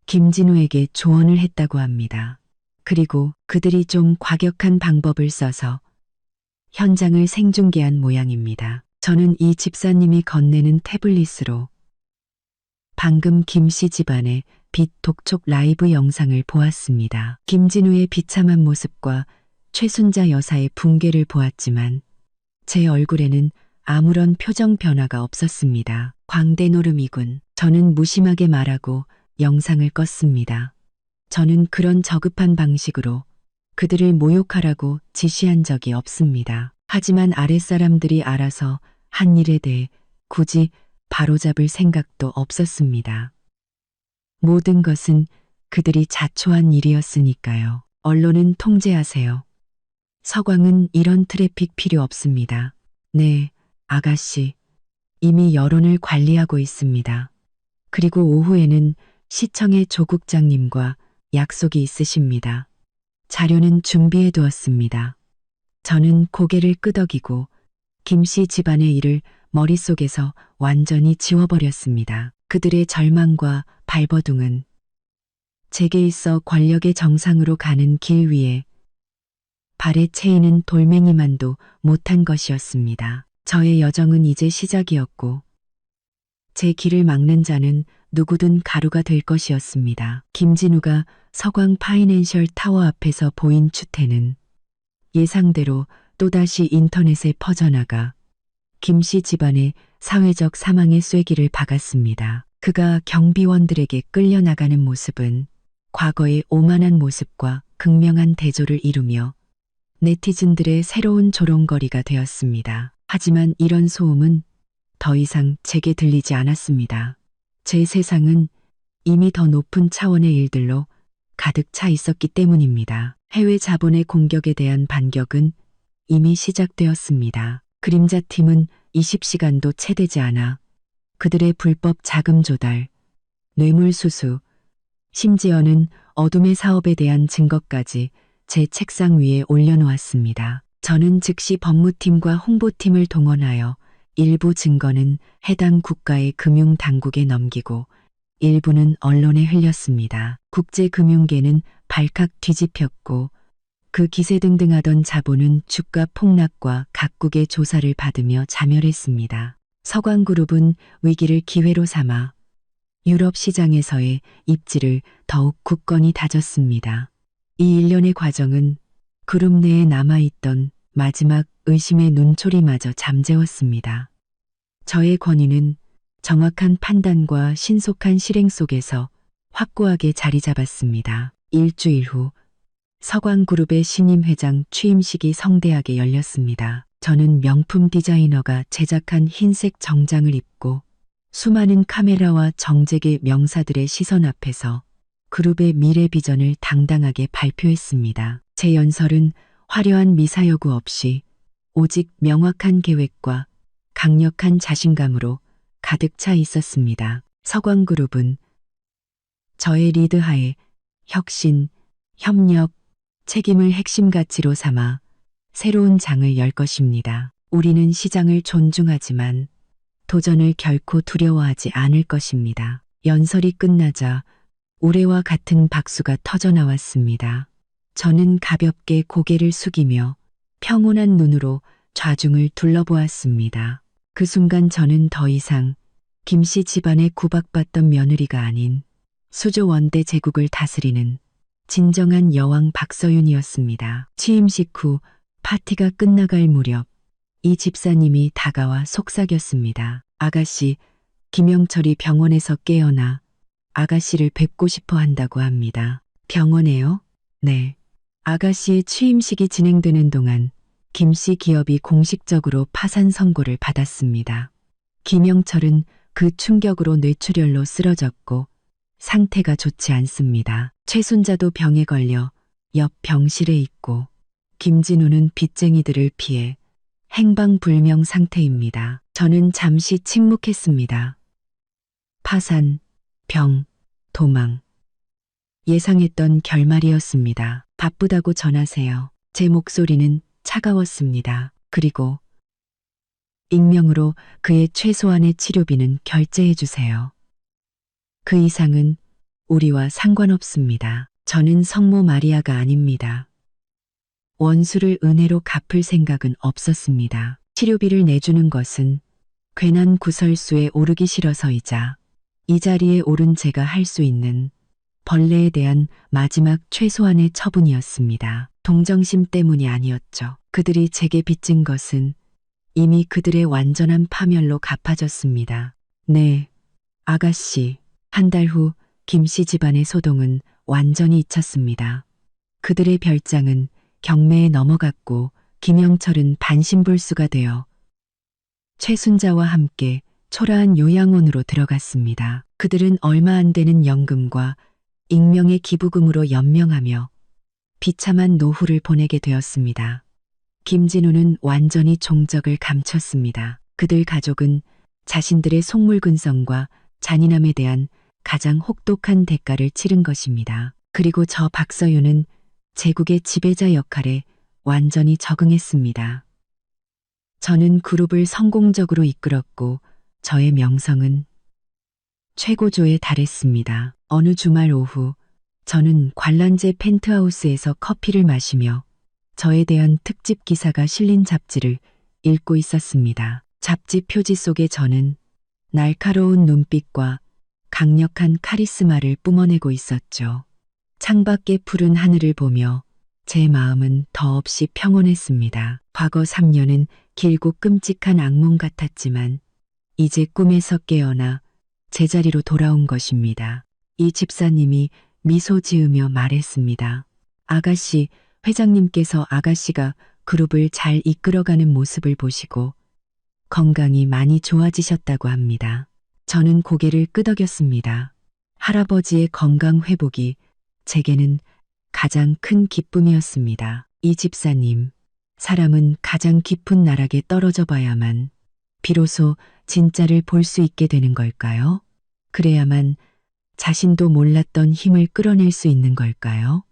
김진우에게 조언을 했다고 합니다. 그리고 그들이 좀 과격한 방법을 써서 현장을 생중계한 모양입니다. 저는 이 집사님이 건네는 태블릿으로 방금 김씨 집안의 빛 독촉 라이브 영상을 보았습니다. 김진우의 비참한 모습과 최순자 여사의 붕괴를 보았지만 제 얼굴에는 아무런 표정 변화가 없었습니다. 광대 노름이군. 저는 무심하게 말하고 영상을 껐습니다. 저는 그런 저급한 방식으로 그들을 모욕하라고 지시한 적이 없습니다. 하지만 아랫사람들이 알아서 한 일에 대해 굳이 바로잡을 생각도 없었습니다. 모든 것은 그들이 자초한 일이었으니까요. 언론은 통제하세요. 서광은 이런 트래픽 필요 없습니다. 네, 아가씨. 이미 여론을 관리하고 있습니다. 그리고 오후에는 시청의 조 국장님과 약속이 있으십니다. 자료는 준비해 두었습니다. 저는 고개를 끄덕이고 김씨 집안의 일을 머릿속에서 완전히 지워버렸습니다. 그들의 절망과 발버둥은 제게 있어 권력의 정상으로 가는 길 위에 발에 채이는 돌멩이만도 못한 것이었습니다. 저의 여정은 이제 시작이었고 제 길을 막는 자는 누구든 가루가 될 것이었습니다. 김진우가 서광 파이낸셜 타워 앞에서 보인 추태는 예상대로 또다시 인터넷에 퍼져나가 김씨 집안의 사회적 사망의 쐐기를 박았습니다. 그가 경비원들에게 끌려나가는 모습은 과거의 오만한 모습과 극명한 대조를 이루며 네티즌들의 새로운 조롱거리가 되었습니다. 하지만 이런 소음은 더 이상 제게 들리지 않았습니다. 제 세상은 이미 더 높은 차원의 일들로 가득 차 있었기 때문입니다. 해외 자본의 공격에 대한 반격은 이미 시작되었습니다. 그림자팀은 20시간도 채 되지 않아 그들의 불법 자금 조달, 뇌물수수, 심지어는 어둠의 사업에 대한 증거까지 제 책상 위에 올려놓았습니다. 저는 즉시 법무팀과 홍보팀을 동원하여 일부 증거는 해당 국가의 금융당국에 넘기고 일부는 언론에 흘렸습니다. 국제금융계는 발칵 뒤집혔고 그 기세등등하던 자본은 주가 폭락과 각국의 조사를 받으며 자멸했습니다. 서광그룹은 위기를 기회로 삼아 유럽 시장에서의 입지를 더욱 굳건히 다졌습니다. 이 일련의 과정은 그룹 내에 남아있던 마지막 의심의 눈초리마저 잠재웠습니다. 저의 권위는 정확한 판단과 신속한 실행 속에서 확고하게 자리 잡았습니다. 일주일 후 서광그룹의 신임 회장 취임식이 성대하게 열렸습니다. 저는 명품 디자이너가 제작한 흰색 정장을 입고 수많은 카메라와 정재계 명사들의 시선 앞에서 그룹의 미래 비전을 당당하게 발표했습니다. 제 연설은 화려한 미사여구 없이 오직 명확한 계획과 강력한 자신감으로 가득 차 있었습니다. 서광그룹은 저의 리드하에 혁신, 협력, 책임을 핵심 가치로 삼아 새로운 장을 열 것입니다. 우리는 시장을 존중하지만 도전을 결코 두려워하지 않을 것입니다. 연설이 끝나자 우레와 같은 박수가 터져 나왔습니다. 저는 가볍게 고개를 숙이며 평온한 눈으로 좌중을 둘러보았습니다. 그 순간 저는 더 이상 김씨 집안의 구박받던 며느리가 아닌 수조 원대 제국을 다스리는 진정한 여왕 박서윤이었습니다. 취임식 후 파티가 끝나갈 무렵 이 집사님이 다가와 속삭였습니다. 아가씨, 김영철이 병원에서 깨어나 아가씨를 뵙고 싶어 한다고 합니다. 병원에요? 네. 아가씨의 취임식이 진행되는 동안 김씨 기업이 공식적으로 파산 선고를 받았습니다. 김영철은 그 충격으로 뇌출혈로 쓰러졌고 상태가 좋지 않습니다. 최순자도 병에 걸려 옆 병실에 있고 김진우는 빚쟁이들을 피해 행방불명 상태입니다. 저는 잠시 침묵했습니다. 파산, 병, 도망. 예상했던 결말이었습니다. 바쁘다고 전하세요. 제 목소리는 차가웠습니다. 그리고 익명으로 그의 최소한의 치료비는 결제해 주세요. 그 이상은 우리와 상관없습니다. 저는 성모 마리아가 아닙니다. 원수를 은혜로 갚을 생각은 없었습니다. 치료비를 내주는 것은 괜한 구설수에 오르기 싫어서이자 이 자리에 오른 제가 할 수 있는 벌레에 대한 마지막 최소한의 처분이었습니다. 동정심 때문이 아니었죠. 그들이 제게 빚진 것은 이미 그들의 완전한 파멸로 갚아졌습니다. 네, 아가씨. 한 달 후 김씨 집안의 소동은 완전히 잊혔습니다. 그들의 별장은 경매에 넘어갔고 김영철은 반신불수가 되어 최순자와 함께 초라한 요양원으로 들어갔습니다. 그들은 얼마 안 되는 연금과 익명의 기부금으로 연명하며 비참한 노후를 보내게 되었습니다. 김진우는 완전히 종적을 감췄습니다. 그들 가족은 자신들의 속물근성과 잔인함에 대한 가장 혹독한 대가를 치른 것입니다. 그리고 저 박서윤은 제국의 지배자 역할에 완전히 적응했습니다. 저는 그룹을 성공적으로 이끌었고 저의 명성은 최고조에 달했습니다. 어느 주말 오후 저는 관람제 펜트하우스에서 커피를 마시며 저에 대한 특집 기사가 실린 잡지를 읽고 있었습니다. 잡지 표지 속에 저는 날카로운 눈빛과 강력한 카리스마를 뿜어내고 있었죠. 창밖의 푸른 하늘을 보며 제 마음은 더없이 평온했습니다. 과거 3년은 길고 끔찍한 악몽 같았지만 이제 꿈에서 깨어나 제자리로 돌아온 것입니다. 이 집사님이 미소 지으며 말했습니다. 아가씨, 회장님께서 아가씨가 그룹을 잘 이끌어가는 모습을 보시고 건강이 많이 좋아지셨다고 합니다. 저는 고개를 끄덕였습니다. 할아버지의 건강 회복이 제게는 가장 큰 기쁨이었습니다. 이 집사님, 사람은 가장 깊은 나락에 떨어져 봐야만 비로소 진짜를 볼 수 있게 되는 걸까요? 그래야만 자신도 몰랐던 힘을 끌어낼 수 있는 걸까요?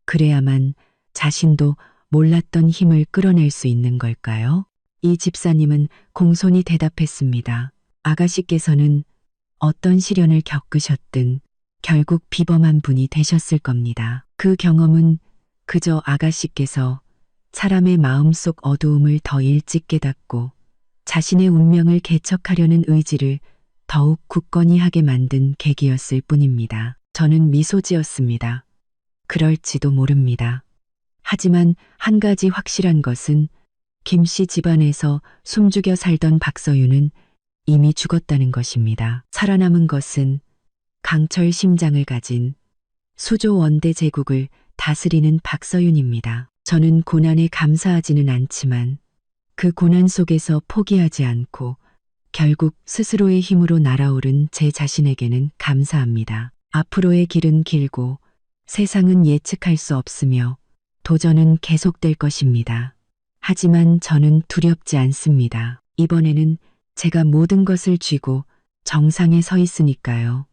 그래야만 자신도 몰랐던 힘을 끌어낼 수 있는 걸까요? 이 집사님은 공손히 대답했습니다. 아가씨께서는 어떤 시련을 겪으셨든 결국 비범한 분이 되셨을 겁니다. 그 경험은 그저 아가씨께서 사람의 마음속 어두움을 더 일찍 깨닫고 자신의 운명을 개척하려는 의지를 더욱 굳건히 하게 만든 계기였을 뿐입니다. 저는 미소 지었습니다. 그럴지도 모릅니다. 하지만 한 가지 확실한 것은 김씨 집안에서 숨죽여 살던 박서윤은 이미 죽었다는 것입니다. 살아남은 것은 강철 심장을 가진 수조 원대 제국을 다스리는 박서윤입니다. 저는 고난에 감사하지는 않지만 그 고난 속에서 포기하지 않고 결국 스스로의 힘으로 날아오른 제 자신에게는 감사합니다. 앞으로의 길은 길고 세상은 예측할 수 없으며 도전은 계속될 것입니다. 하지만 저는 두렵지 않습니다. 이번에는 제가 모든 것을 쥐고 정상에 서 있으니까요.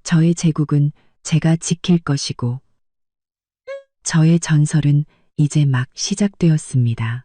저의 제국은 제가 지킬 것이고 저의 전설은 이제 막 시작되었습니다.